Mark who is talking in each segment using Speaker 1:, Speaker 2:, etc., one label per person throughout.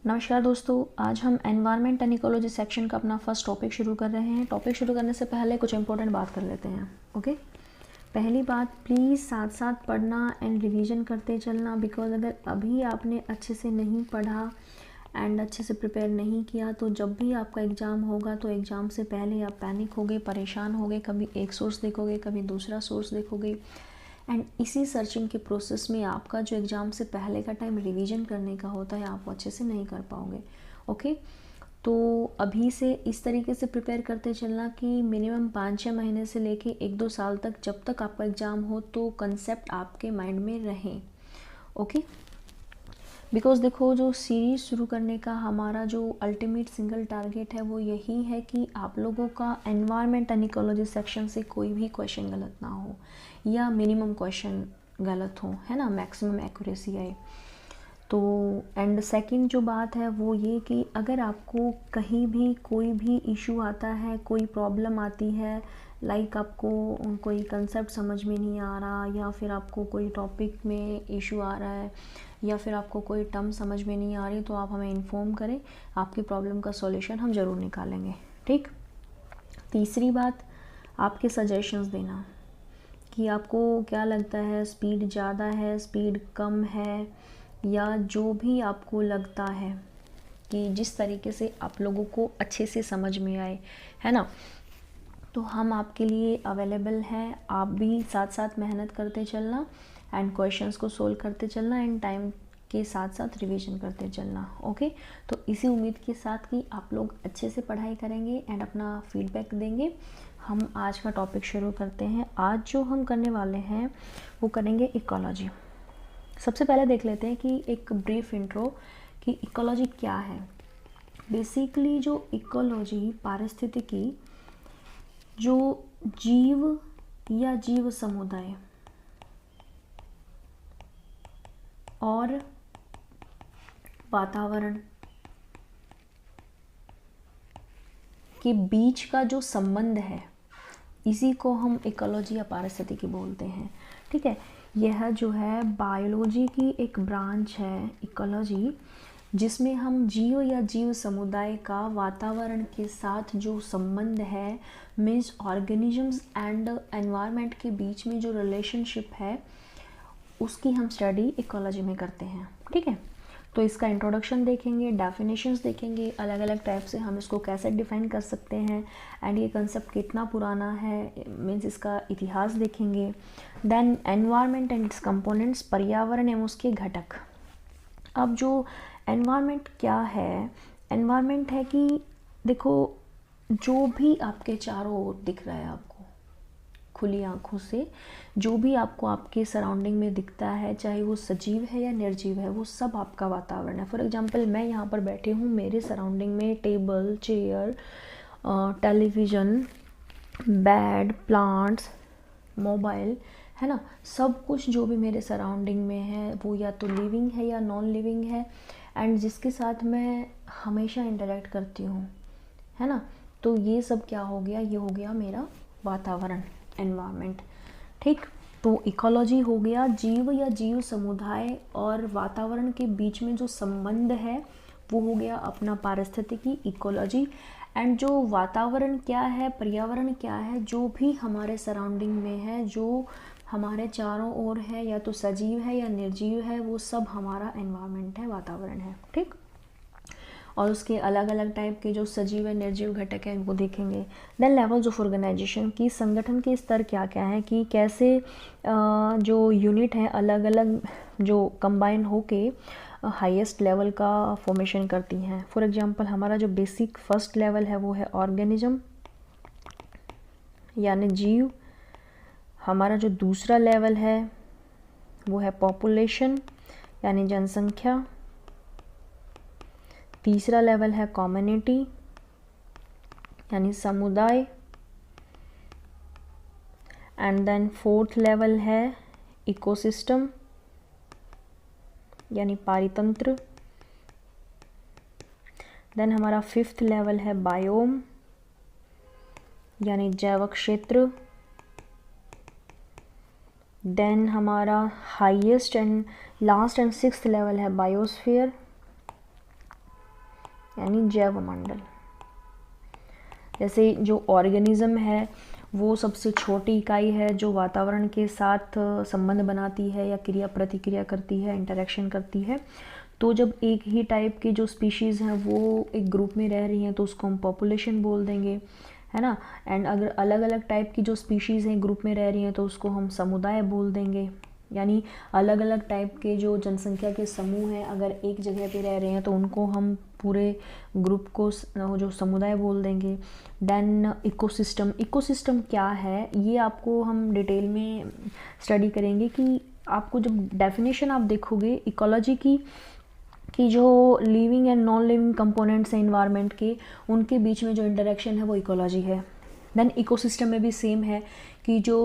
Speaker 1: नमस्कार दोस्तों, आज हम एनवायरनमेंट एंड इकोलॉजी सेक्शन का अपना फर्स्ट टॉपिक शुरू कर रहे हैं। टॉपिक शुरू करने से पहले कुछ इंपॉर्टेंट बात कर लेते हैं। ओके, पहली बात, प्लीज़ साथ साथ पढ़ना एंड रिवीजन करते चलना, बिकॉज अगर अभी आपने अच्छे से नहीं पढ़ा एंड अच्छे से प्रिपेयर नहीं किया तो जब भी आपका एग्ज़ाम होगा तो एग्ज़ाम से पहले आप पैनिक होगे, परेशान होगे, कभी एक सोर्स देखोगे, कभी दूसरा सोर्स देखोगे एंड इसी सर्चिंग के प्रोसेस में आपका जो एग्ज़ाम से पहले का टाइम रिवीजन करने का होता है आप वो अच्छे से नहीं कर पाओगे। ओके, तो अभी से इस तरीके से प्रिपेयर करते चलना कि मिनिमम 5-6 महीने से लेके 1-2 साल तक, जब तक आपका एग्ज़ाम हो तो कंसेप्ट आपके माइंड में रहें। ओके, बिकॉज देखो, जो सीरीज़ शुरू करने का हमारा जो अल्टीमेट सिंगल टारगेट है वो यही है कि आप लोगों का एनवायरनमेंट एंड इकोलॉजी सेक्शन से कोई भी क्वेश्चन गलत ना हो या मिनिमम क्वेश्चन गलत हो, है ना, मैक्सिमम एक्यूरेसी आए। तो एंड सेकंड जो बात है वो ये कि अगर आपको कहीं भी कोई भी इशू आता है, कोई प्रॉब्लम आती है, लाइक आपको कोई कंसेप्ट समझ में नहीं आ रहा या फिर आपको कोई टॉपिक में इशू आ रहा है या फिर आपको कोई टर्म समझ में नहीं आ रही, तो आप हमें इन्फॉर्म करें, आपकी प्रॉब्लम का सॉल्यूशन हम ज़रूर निकालेंगे। ठीक। तीसरी बात, आपके सजेशंस देना कि आपको क्या लगता है, स्पीड ज़्यादा है, स्पीड कम है, या जो भी आपको लगता है कि जिस तरीके से आप लोगों को अच्छे से समझ में आए, है ना, तो हम आपके लिए अवेलेबल हैं। आप भी साथ साथ मेहनत करते चलना एंड क्वेश्चंस को सोल्व करते चलना एंड टाइम के साथ साथ रिवीजन करते चलना। ओके, तो इसी उम्मीद के साथ कि आप लोग अच्छे से पढ़ाई करेंगे एंड अपना फीडबैक देंगे, हम आज का टॉपिक शुरू करते हैं। आज जो हम करने वाले हैं वो करेंगे इकोलॉजी। सबसे पहले देख लेते हैं कि एक ब्रीफ इंट्रो कि इकोलॉजी क्या है। बेसिकली जो इकोलॉजी पारिस्थितिकी, जो जीव या जीव समुदाय और वातावरण के बीच का जो संबंध है, इसी को हम इकोलॉजी या पारिस्थितिकी बोलते हैं। ठीक है, यह जो है बायोलॉजी की एक ब्रांच है इकोलॉजी, जिसमें हम जीव या जीव समुदाय का वातावरण के साथ जो संबंध है, मीन्स ऑर्गेनिजम्स एंड एनवायरनमेंट के बीच में जो रिलेशनशिप है, उसकी हम स्टडी इकोलॉजी में करते हैं। ठीक है, तो इसका इंट्रोडक्शन देखेंगे, डेफिनेशंस देखेंगे, अलग अलग टाइप से हम इसको कैसे डिफाइन कर सकते हैं एंड ये कंसेप्ट कितना पुराना है, मीन्स इसका इतिहास देखेंगे। Then environment and its components, पर्यावरण एवं उसके घटक। अब जो एनवायरनमेंट क्या है, एनवायरनमेंट है कि देखो, जो भी आपके चारों ओर दिख रहा है आपको खुली आंखों से, जो भी आपको आपके सराउंडिंग में दिखता है, चाहे वो सजीव है या निर्जीव है, वो सब आपका वातावरण है। फॉर एग्जांपल, मैं यहाँ पर बैठी हूँ, मेरे सराउंडिंग में table, chair, television, bed, plants, mobile, है ना, सब कुछ जो भी मेरे सराउंडिंग में है वो या तो लिविंग है या नॉन लिविंग है एंड जिसके साथ मैं हमेशा इंटरेक्ट करती हूँ, है ना। तो ये सब क्या हो गया, ये हो गया मेरा वातावरण, एनवायरनमेंट। ठीक, तो इकोलॉजी हो गया जीव या जीव समुदाय और वातावरण के बीच में जो संबंध है, वो हो गया अपना पारिस्थितिकी, इकोलॉजी। एंड जो वातावरण क्या है, पर्यावरण क्या है, जो भी हमारे सराउंडिंग में है, जो हमारे चारों ओर है, या तो सजीव है या निर्जीव है, वो सब हमारा एनवायरनमेंट है, वातावरण है। ठीक, और उसके अलग अलग टाइप के जो सजीव और निर्जीव घटक हैं उनको देखेंगे। देन लेवल्स ऑफ ऑर्गेनाइजेशन की, संगठन के स्तर क्या क्या हैं, कि कैसे जो यूनिट हैं अलग अलग जो कंबाइन होके हाईएस्ट लेवल का फॉर्मेशन करती हैं। फॉर एग्जांपल, हमारा जो बेसिक फर्स्ट लेवल है वो है ऑर्गेनिज्म यानी जीव। हमारा जो दूसरा लेवल है वो है पॉपुलेशन यानी जनसंख्या। तीसरा लेवल है कम्युनिटी यानी समुदाय। एंड देन फोर्थ लेवल है इकोसिस्टम यानी पारितंत्र। देन हमारा फिफ्थ लेवल है बायोम यानी जैव क्षेत्र। देन हमारा highest and last and sixth level है बायोस्फीयर। यानी जैव मंडल। जैसे जो ऑर्गेनिज्म है वो सबसे छोटी इकाई है जो वातावरण के साथ संबंध बनाती है या क्रिया प्रतिक्रिया करती है, इंटरेक्शन करती है। तो जब एक ही टाइप के जो स्पीशीज़ हैं वो एक ग्रुप में रह रही हैं तो उसको हम पॉपुलेशन बोल देंगे, है ना। एंड अगर अलग अलग टाइप की जो स्पीशीज़ हैं ग्रुप में रह रही हैं तो उसको हम समुदाय बोल देंगे। यानी अलग अलग टाइप के जो जनसंख्या के समूह हैं अगर एक जगह पे रह रहे हैं तो उनको हम पूरे ग्रुप को जो समुदाय बोल देंगे। Then ecosystem. इकोसिस्टम क्या है ये आपको हम डिटेल में स्टडी करेंगे कि आपको जब डेफिनेशन आप देखोगे इकोलॉजी की जो living and non living components हैं इन्वायरमेंट के, उनके बीच में जो इंटरेक्शन है वो इकोलॉजी है। देन इकोसिस्टम में भी सेम है कि जो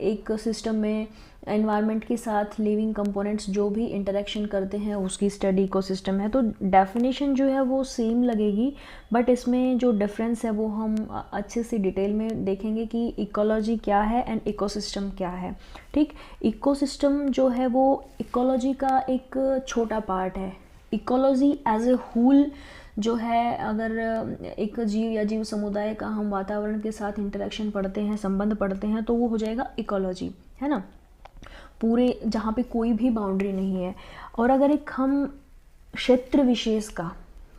Speaker 1: एक सिस्टम में एनवायरनमेंट के साथ लिविंग कंपोनेंट्स जो भी इंटरेक्शन करते हैं उसकी स्टडी इकोसिस्टम है। तो डेफिनेशन जो है वो सेम लगेगी, बट इसमें जो डिफरेंस है वो हम अच्छे से डिटेल में देखेंगे कि इकोलॉजी क्या है एंड इकोसिस्टम क्या है। ठीक, इकोसिस्टम जो है वो इकोलॉजी का एक छोटा पार्ट है। इकोलॉजी एज ए होल जो है, अगर एक जीव या जीव समुदाय का हम वातावरण के साथ इंटरेक्शन पढ़ते हैं, संबंध पढ़ते हैं, तो वो हो जाएगा इकोलॉजी, है ना। पूरे जहाँ पे कोई भी बाउंड्री नहीं है। और अगर एक हम क्षेत्र विशेष का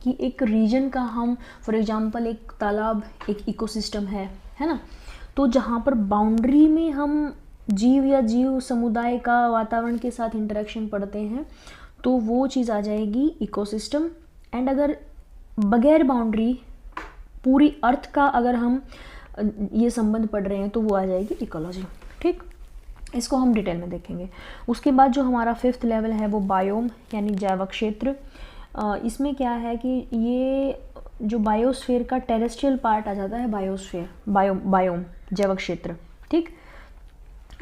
Speaker 1: कि एक रीजन का हम फॉर एग्जांपल एक तालाब एक इकोसिस्टम है ना, तो जहाँ पर बाउंड्री में हम जीव या जीव समुदाय का वातावरण के साथ इंटरेक्शन पढ़ते हैं तो वो चीज़ आ जाएगी इकोसिस्टम। एंड अगर बगैर बाउंड्री पूरी अर्थ का अगर हम ये संबंध पढ़ रहे हैं तो वो आ जाएगी इकोलॉजी। ठीक, इसको हम डिटेल में देखेंगे। उसके बाद जो हमारा 5th लेवल है वो बायोम यानी जैव क्षेत्र। इसमें क्या है कि ये जो बायोस्फीयर का टेरेस्ट्रियल पार्ट आ जाता है, बायोस्फीयर बायोम जैव क्षेत्र। ठीक,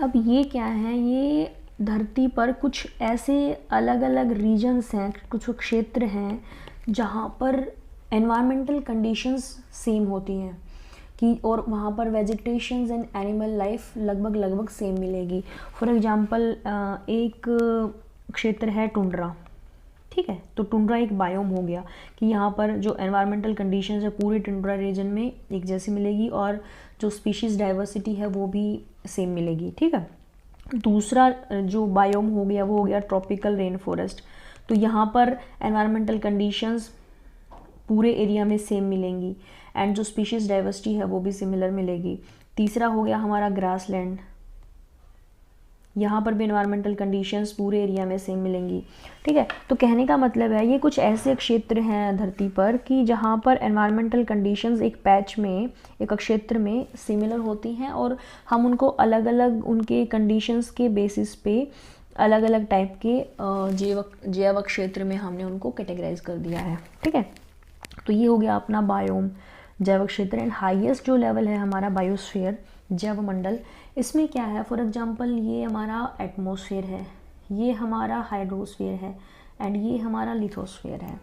Speaker 1: अब ये क्या है, ये धरती पर कुछ ऐसे अलग अलग रीजन्स हैं, कुछ क्षेत्र हैं जहाँ पर एनवायरमेंटल कंडीशंस सेम होती हैं कि और वहाँ पर वेजिटेशंस एंड एनिमल लाइफ लगभग सेम मिलेगी। फॉर एग्जांपल एक क्षेत्र है टुंड्रा, ठीक है, तो टुंड्रा एक बायोम हो गया कि यहाँ पर जो एनवायरमेंटल कंडीशंस है पूरे टुंड्रा रीजन में एक जैसी मिलेगी और जो स्पीशीज़ डाइवर्सिटी है वो भी सेम मिलेगी। ठीक है, दूसरा जो बायोम हो गया वो हो गया ट्रॉपिकल रेन फॉरेस्ट, तो यहाँ पर एनवायरमेंटल कंडीशंस पूरे एरिया में सेम मिलेंगी एंड जो स्पीशीज़ डाइवर्सिटी है वो भी सिमिलर मिलेगी। तीसरा हो गया हमारा ग्रासलैंड, यहाँ पर भी एनवायरमेंटल कंडीशंस पूरे एरिया में सेम मिलेंगी। ठीक है, तो कहने का मतलब है ये कुछ ऐसे क्षेत्र हैं धरती पर कि जहाँ पर एनवायरमेंटल कंडीशंस एक पैच में एक क्षेत्र में सिमिलर होती हैं और हम उनको अलग अलग उनके कंडीशंस के बेसिस पे अलग अलग टाइप के जैव क्षेत्र में हमने उनको कैटेगराइज कर दिया है। ठीक है, तो ये हो गया अपना बायोम जैव क्षेत्र। एंड हाईएस्ट जो लेवल है हमारा बायोस्फीयर जैव मंडल, इसमें क्या है, फॉर एग्जांपल ये हमारा एटमॉस्फेयर है, ये हमारा हाइड्रोस्फीयर है एंड ये हमारा लिथोस्फीयर है।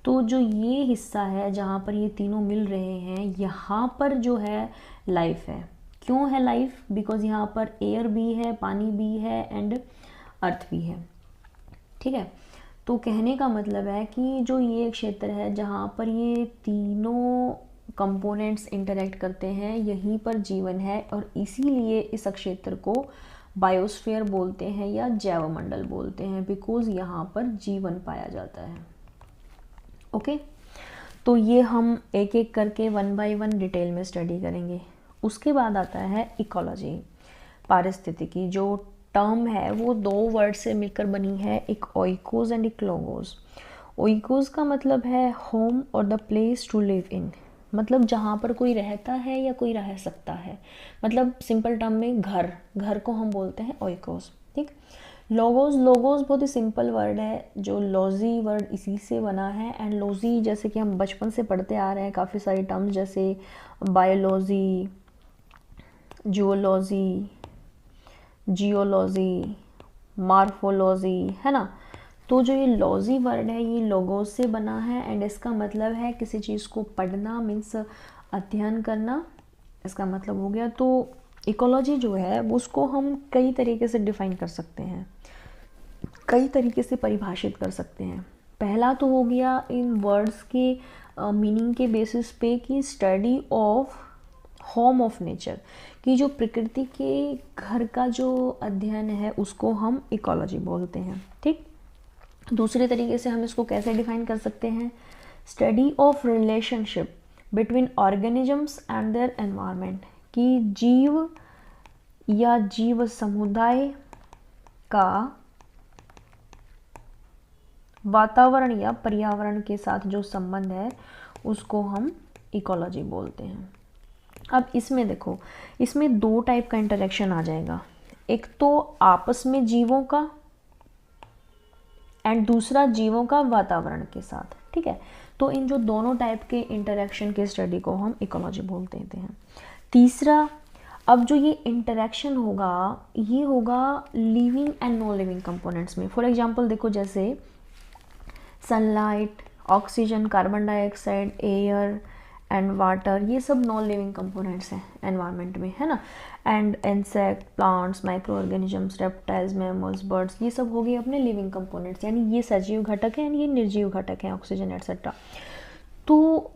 Speaker 1: तो जो ये हिस्सा है जहाँ पर ये तीनों मिल रहे हैं यहाँ पर जो है लाइफ है। क्यों है लाइफ? बिकॉज यहाँ पर एयर भी है, पानी भी है एंड अर्थ भी है। ठीक है, तो कहने का मतलब है कि जो ये क्षेत्र है जहाँ पर ये तीनों कंपोनेंट्स इंटरेक्ट करते हैं यहीं पर जीवन है और इसीलिए इस क्षेत्र को बायोस्फीयर बोलते हैं या जैव मंडल बोलते हैं, बिकॉज यहाँ पर जीवन पाया जाता है। ओके, तो ये हम एक एक करके 1 बाय 1 डिटेल में स्टडी करेंगे। उसके बाद आता है इकोलॉजी, पारिस्थितिकी। जो टर्म है वो 2 वर्ड से मिलकर बनी है, एक ओइकोस एंड एक लोगोस। ओइकोस का मतलब है होम और the place to live in, मतलब जहाँ पर कोई रहता है या कोई रह सकता है, मतलब सिंपल टर्म में घर को हम बोलते हैं ओइकोस। ठीक, लोगोस बहुत ही सिंपल वर्ड है, जो लॉजी वर्ड इसी से बना है। एंड लॉजी जैसे कि हम बचपन से पढ़ते आ रहे हैं, काफ़ी सारी टर्म्स जैसे बायोलॉजी, जूलॉजी, जियोलॉजी, मार्फोलॉजी, है ना। तो जो ये लॉजी वर्ड है ये लोगोस से बना है एंड इसका मतलब है किसी चीज़ को पढ़ना, मीन्स अध्ययन करना, इसका मतलब हो गया। तो इकोलॉजी जो है उसको हम कई तरीके से डिफाइन कर सकते हैं, कई तरीके से परिभाषित कर सकते हैं। पहला तो हो गया इन वर्ड्स के मीनिंग के बेसिस पे कि study of home of nature, कि जो प्रकृति के घर का जो अध्ययन है उसको हम इकोलॉजी बोलते हैं। ठीक, दूसरे तरीके से हम इसको कैसे डिफाइन कर सकते हैं, study of relationship between organisms and their environment, कि जीव या जीव समुदाय का वातावरण या पर्यावरण के साथ जो संबंध है उसको हम इकोलॉजी बोलते हैं। अब इसमें देखो, इसमें दो टाइप का इंटरेक्शन आ जाएगा, एक तो आपस में जीवों का एंड दूसरा जीवों का वातावरण के साथ। ठीक है, तो इन जो दोनों टाइप के इंटरेक्शन के स्टडी को हम इकोलॉजी बोलते हैं। तीसरा, अब जो ये इंटरेक्शन होगा ये होगा living and non living components में। फॉर एग्जांपल देखो, जैसे sunlight, oxygen, carbon dioxide, air and water, ये सब नॉन लिविंग कंपोनेंट्स हैं एनवायरनमेंट में, है ना। And insect, plants, micro organisms, reptiles, mammals, birds, ये सब हो गए अपने लिविंग कंपोनेंट्स, यानी ये सजीव घटक हैं, ये निर्जीव घटक हैं, ऑक्सीजन एटसेट्रा। तो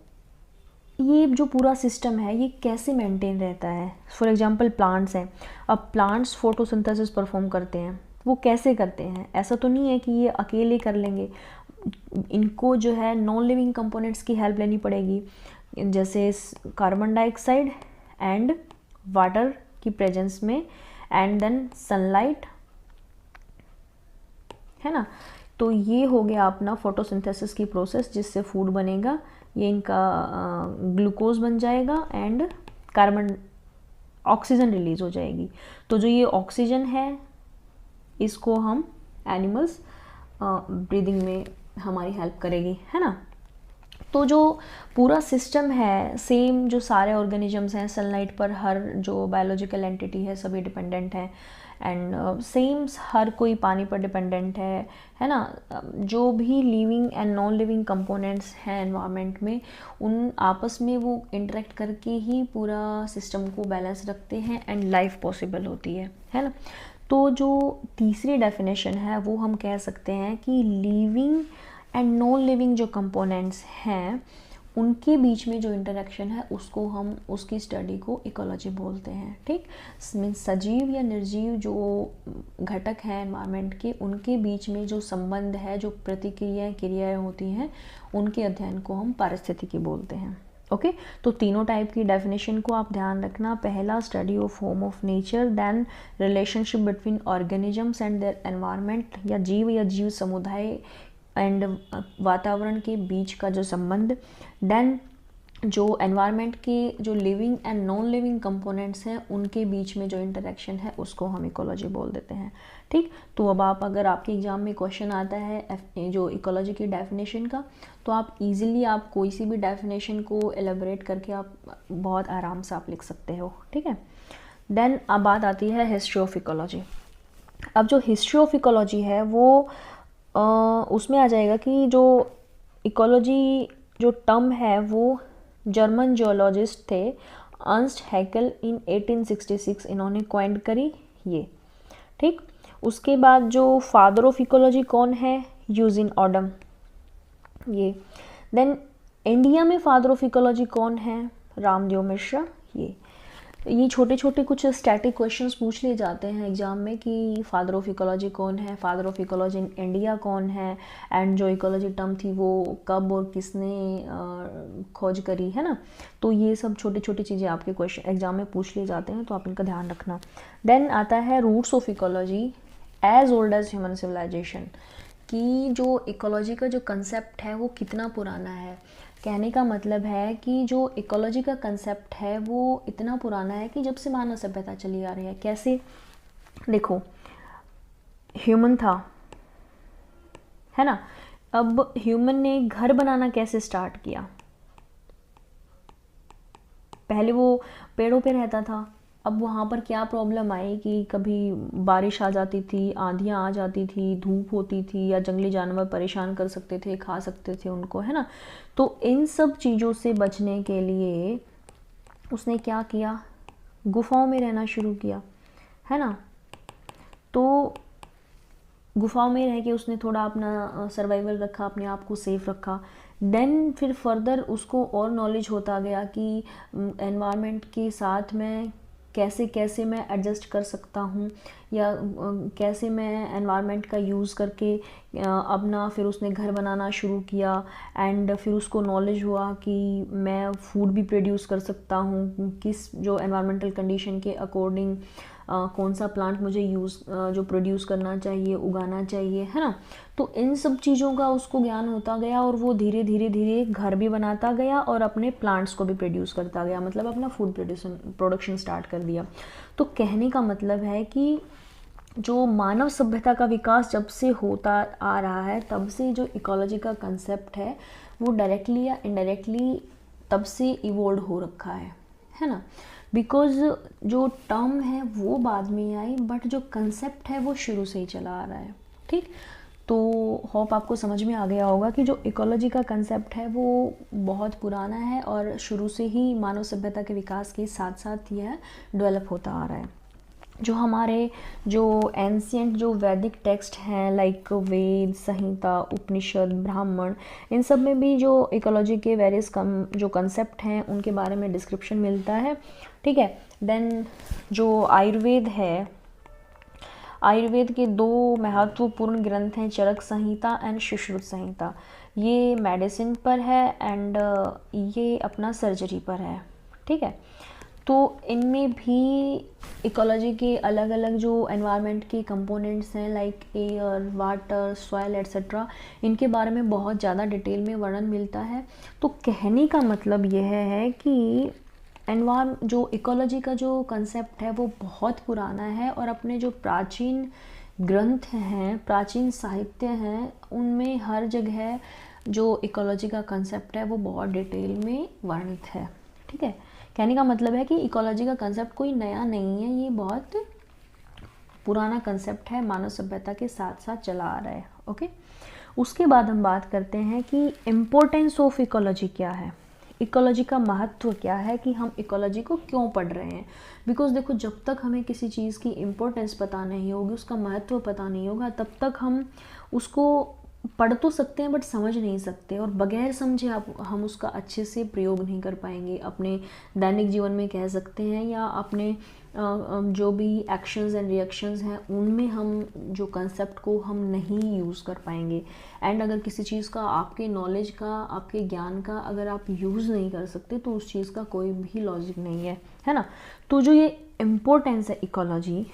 Speaker 1: ये जो पूरा सिस्टम है ये कैसे मेंटेन रहता है। फॉर एग्जांपल प्लांट्स हैं, अब प्लांट्स फोटोसिंथेसिस परफॉर्म करते हैं, वो कैसे करते हैं, ऐसा तो नहीं है कि ये अकेले कर लेंगे, इनको जो है नॉन लिविंग कंपोनेंट्स की हेल्प लेनी पड़ेगी, जैसे कार्बन डाइऑक्साइड एंड वाटर की प्रेजेंस में, एंड देन सनलाइट, है ना। तो ये हो गया अपना फोटोसिंथेसिस की प्रोसेस जिससे फूड बनेगा, ये इनका ग्लूकोज बन जाएगा एंड कार्बन ऑक्सीजन रिलीज हो जाएगी। तो जो ये ऑक्सीजन है इसको हम एनिमल्स ब्रीदिंग में हमारी हेल्प करेगी, है ना। तो जो पूरा सिस्टम है सेम, जो सारे ऑर्गेनिजम्स हैं सनलाइट पर, हर जो बायोलॉजिकल एंटिटी है सभी डिपेंडेंट है, एंड सेम हर कोई पानी पर डिपेंडेंट है ना। जो भी living and non living components हैं एनवायरनमेंट में, उन आपस में वो इंटरेक्ट करके ही पूरा सिस्टम को बैलेंस रखते हैं एंड लाइफ पॉसिबल होती है ना। तो जो तीसरी डेफिनेशन है वो हम कह सकते हैं कि लिविंग एंड नॉन लिविंग जो कंपोनेंट्स हैं उनके बीच में जो इंटरेक्शन है उसको हम, उसकी स्टडी को इकोलॉजी बोलते हैं। ठीक, मीन्स सजीव या निर्जीव जो घटक हैं एनवायरनमेंट के, उनके बीच में जो संबंध है, जो प्रतिक्रियाएं क्रियाएं होती हैं, उनके अध्ययन को हम पारिस्थितिकी बोलते हैं। ओके, तो तीनों टाइप की डेफिनेशन को आप ध्यान रखना। पहला study of home of nature, then relationship between organisms and their environment, या जीव समुदाय एंड वातावरण के बीच का जो संबंध, देन जो एनवायरनमेंट के जो living and non living components हैं उनके बीच में जो इंटरेक्शन है उसको हम इकोलॉजी बोल देते हैं। ठीक, तो अब आप, अगर आपके एग्जाम में क्वेश्चन आता है जो इकोलॉजी की डेफिनेशन का, तो आप इजीली आप कोई सी भी डेफिनेशन को एलेबोरेट करके आप बहुत आराम से आप लिख सकते हो। ठीक है, देन अब बात आती है हिस्ट्री ऑफ इकोलॉजी। अब जो हिस्ट्री ऑफ इकोलॉजी है वो उसमें आ जाएगा कि जो इकोलॉजी जो टर्म है वो जर्मन जियोलॉजिस्ट थे अर्नस्ट हैकेल इन 1866 इन्होंने कॉइन करी ये। ठीक, उसके बाद जो फादर ऑफ इकोलॉजी कौन है, यूजिन ऑडम ये। देन इंडिया में फादर ऑफ इकोलॉजी कौन है, रामदेव मिश्रा ये छोटे छोटे कुछ स्टैटिक क्वेश्चंस पूछ लिए जाते हैं एग्जाम में कि फादर ऑफ इकोलॉजी कौन है, father of ecology in India कौन है, एंड जो इकोलॉजी टर्म थी वो कब और किसने खोज करी, है ना। तो ये सब छोटी छोटी चीज़ें आपके क्वेश्चन एग्जाम में पूछ लिए जाते हैं, तो आप इनका ध्यान रखना। देन आता है roots of ecology as old as human civilization, कि जो इकोलॉजी का जो कंसेप्ट है वो कितना पुराना है। कहने का मतलब है कि जो इकोलॉजी का कंसेप्ट है वो इतना पुराना है कि जब से मानव सभ्यता चली आ रही है। कैसे, देखो ह्यूमन था, है ना। अब ह्यूमन ने घर बनाना कैसे स्टार्ट किया, पहले वो पेड़ों पे रहता था, अब वहाँ पर क्या प्रॉब्लम आई कि कभी बारिश आ जाती थी, आंधियाँ आ जाती थी, धूप होती थी, या जंगली जानवर परेशान कर सकते थे, खा सकते थे उनको, है ना। तो इन सब चीज़ों से बचने के लिए उसने क्या किया, गुफाओं में रहना शुरू किया, है ना। तो गुफाओं में रह के उसने थोड़ा अपना सर्वाइवल रखा, अपने आप को सेफ रखा। देन फिर फर्दर उसको और नॉलेज होता गया कि एनवायरनमेंट के साथ मैं कैसे कैसे मैं एडजस्ट कर सकता हूँ, या कैसे मैं एनवायरनमेंट का यूज़ करके अपना फिर उसने घर बनाना शुरू किया। एंड फिर उसको नॉलेज हुआ कि मैं फूड भी प्रोड्यूस कर सकता हूँ, किस जो एनवायरमेंटल कंडीशन के अकॉर्डिंग कौन सा प्लांट मुझे जो प्रोड्यूस करना चाहिए, उगाना चाहिए, है ना। तो इन सब चीज़ों का उसको ज्ञान होता गया और वो धीरे धीरे धीरे घर भी बनाता गया और अपने प्लांट्स को भी प्रोड्यूस करता गया, मतलब अपना फूड प्रोडक्शन स्टार्ट कर दिया। तो कहने का मतलब है कि जो मानव सभ्यता का विकास जब से होता आ रहा है, तब से जो इकोलॉजी का कंसेप्ट है वो डायरेक्टली या इनडायरेक्टली तब से इवोल्व हो रखा है ना। बिकॉज जो टर्म है वो बाद में आई, बट जो कंसेप्ट है वो शुरू से ही चला आ रहा है। ठीक, तो होप आपको समझ में आ गया होगा कि जो इकोलॉजी का कंसेप्ट है वो बहुत पुराना है और शुरू से ही मानव सभ्यता के विकास के साथ साथ यह डेवलप होता आ रहा है। जो हमारे जो एंशियंट जो वैदिक टेक्स्ट हैं लाइक वेद, संहिता, उपनिषद, ब्राह्मण, इन सब में भी जो इकोलॉजी के वेरियस जो कंसेप्ट हैं उनके बारे में डिस्क्रिप्शन मिलता है। ठीक है। देन जो आयुर्वेद है, आयुर्वेद के 2 महत्वपूर्ण ग्रंथ हैं, चरक संहिता एंड सुश्रुत संहिता। ये मेडिसिन पर है एंड ये अपना सर्जरी पर है। ठीक है। तो इनमें भी इकोलॉजी के अलग अलग जो एनवायरनमेंट के कंपोनेंट्स हैं like air, water, soil etcetera, इनके बारे में बहुत ज़्यादा डिटेल में वर्णन मिलता है। तो कहने का मतलब यह है कि जो इकोलॉजी का जो कंसेप्ट है वो बहुत पुराना है और अपने जो प्राचीन ग्रंथ हैं, प्राचीन साहित्य हैं, उनमें हर जगह जो इकोलॉजी का कंसेप्ट है वो बहुत डिटेल में वर्णित है। ठीक है। कहने का मतलब है कि इकोलॉजी का कंसेप्ट कोई नया नहीं है, ये बहुत पुराना कंसेप्ट है, मानव सभ्यता के साथ साथ चला आ रहा है। ओके। उसके बाद हम बात करते हैं कि इम्पोर्टेंस ऑफ इकोलॉजी क्या है, इकोलॉजी का महत्व क्या है, कि हम इकोलॉजी को क्यों पढ़ रहे हैं। बिकॉज देखो, जब तक हमें किसी चीज़ की इम्पोर्टेंस पता नहीं होगी, उसका महत्व पता नहीं होगा, तब तक हम उसको पढ़ तो सकते हैं बट समझ नहीं सकते, और बगैर समझे हम उसका अच्छे से प्रयोग नहीं कर पाएंगे अपने दैनिक जीवन में, कह सकते हैं, या अपने जो भी एक्शंस एंड रिएक्शंस हैं उनमें हम जो कंसेप्ट को हम नहीं यूज़ कर पाएंगे। एंड अगर किसी चीज़ का, आपके नॉलेज का, आपके ज्ञान का अगर आप यूज़ नहीं कर सकते तो उस चीज़ का कोई भी लॉजिक नहीं है ना। तो जो ये इम्पोर्टेंस है इकोलॉजी,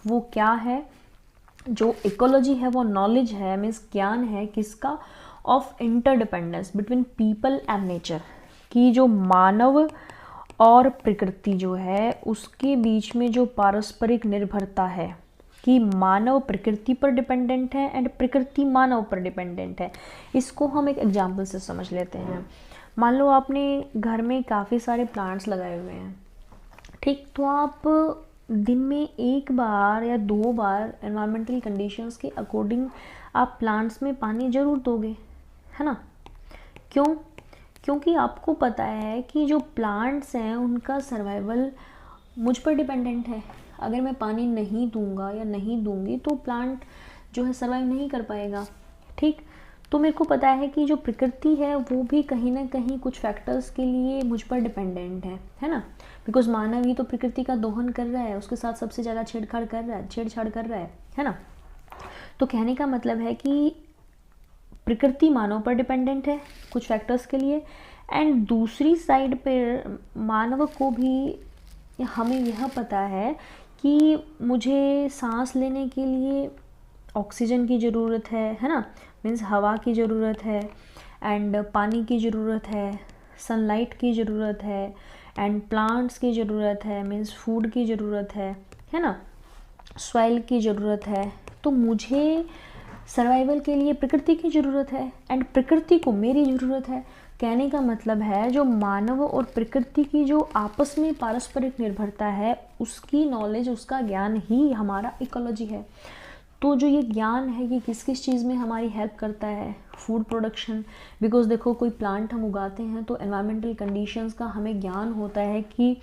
Speaker 1: वो क्या है? जो इकोलॉजी है वो नॉलेज है, मीन्स ज्ञान है किसका? Of interdependence between people and nature, कि जो मानव और प्रकृति जो है उसके बीच में जो पारस्परिक निर्भरता है, कि मानव प्रकृति पर डिपेंडेंट है एंड प्रकृति मानव पर डिपेंडेंट है। इसको हम एक एग्जाम्पल से समझ लेते हैं। मान लो आपने घर में काफ़ी सारे प्लांट्स लगाए हुए हैं, ठीक, तो आप दिन में 1 बार या 2 बार एनवायरमेंटल कंडीशंस के अकॉर्डिंग आप प्लांट्स में पानी ज़रूर दोगे, है ना। क्यों? क्योंकि आपको पता है कि जो प्लांट्स हैं उनका सर्वाइवल मुझ पर डिपेंडेंट है। अगर मैं पानी नहीं दूंगा या नहीं दूंगी तो प्लांट जो है सर्वाइव नहीं कर पाएगा। ठीक, तो मेरे को पता है कि जो प्रकृति है वो भी कहीं ना कहीं कुछ फैक्टर्स के लिए मुझ पर डिपेंडेंट है ना। बिकॉज मानव ही तो प्रकृति का दोहन कर रहा है, उसके साथ सबसे ज़्यादा छेड़छाड़ कर रहा है ना। तो कहने का मतलब है कि प्रकृति मानव पर डिपेंडेंट है कुछ फैक्टर्स के लिए, एंड दूसरी साइड पर मानव को भी हमें यह पता है कि मुझे सांस लेने के लिए ऑक्सीजन की ज़रूरत है ना, मीन्स हवा की ज़रूरत है, एंड पानी की ज़रूरत है, सनलाइट की ज़रूरत है, एंड प्लांट्स की ज़रूरत है, मीन्स फूड की ज़रूरत है ना, सॉइल की ज़रूरत है। तो मुझे सर्वाइवल के लिए प्रकृति की ज़रूरत है एंड प्रकृति को मेरी ज़रूरत है। कहने का मतलब है जो मानव और प्रकृति की जो आपस में पारस्परिक निर्भरता है, उसकी नॉलेज, उसका ज्ञान ही हमारा इकोलॉजी है। तो जो ये ज्ञान है ये किस किस चीज़ में हमारी हेल्प करता है? Food production. बिकॉज देखो, कोई प्लांट हम उगाते हैं तो एनवायरमेंटल कंडीशंस का हमें ज्ञान होता है कि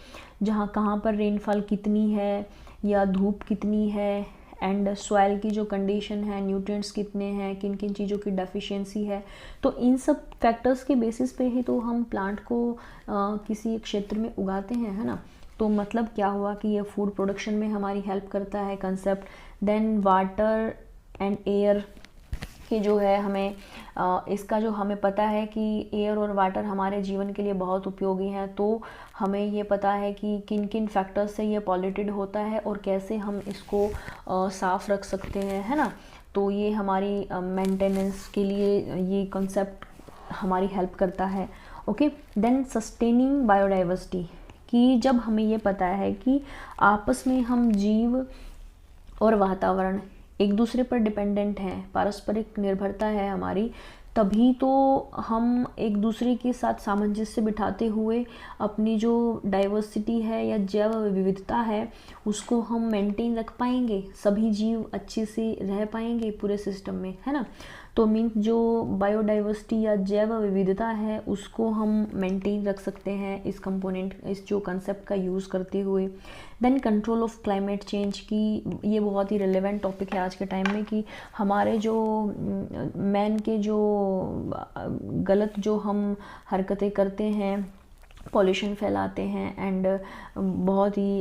Speaker 1: जहाँ कहाँ पर रेनफॉल कितनी है या धूप कितनी है, एंड सॉइल की जो कंडीशन है, न्यूट्रिएंट्स कितने हैं, किन किन चीज़ों की डेफिशिएंसी है। तो इन सब फैक्टर्स के बेसिस पे ही तो हम प्लांट को किसी एक क्षेत्र में उगाते हैं, है ना। तो मतलब क्या हुआ कि ये फूड प्रोडक्शन में हमारी हेल्प करता है concept. Then water and air कि जो है हमें इसका जो हमें पता है कि एयर और वाटर हमारे जीवन के लिए बहुत उपयोगी हैं, तो हमें ये पता है कि किन किन फैक्टर्स से ये पॉल्यूटेड होता है और कैसे हम इसको साफ़ रख सकते हैं, है ना। तो ये हमारी मेंटेनेंस के लिए ये कॉन्सेप्ट हमारी हेल्प करता है। ओके, देन सस्टेनिंग बायोडाइवर्सिटी कि जब हमें ये पता है कि आपस में हम जीव और वातावरण एक दूसरे पर डिपेंडेंट हैं, पारस्परिक निर्भरता है हमारी, तभी तो हम एक दूसरे के साथ सामंजस्य बिठाते हुए अपनी जो डाइवर्सिटी है या जैव विविधता है उसको हम मेंटेन रख पाएंगे, सभी जीव अच्छे से रह पाएंगे पूरे सिस्टम में, है ना। तो मीन्स जो बायोडाइवर्सिटी या जैव विविधता है उसको हम मेंटेन रख सकते हैं इस कंपोनेंट, इस जो कंसेप्ट का यूज़ करते हुए। Then control of climate change की ये बहुत ही रिलेवेंट टॉपिक है आज के टाइम में कि हमारे जो मैन के जो गलत जो हम हरकतें करते हैं, पॉल्यूशन फैलाते हैं एंड बहुत ही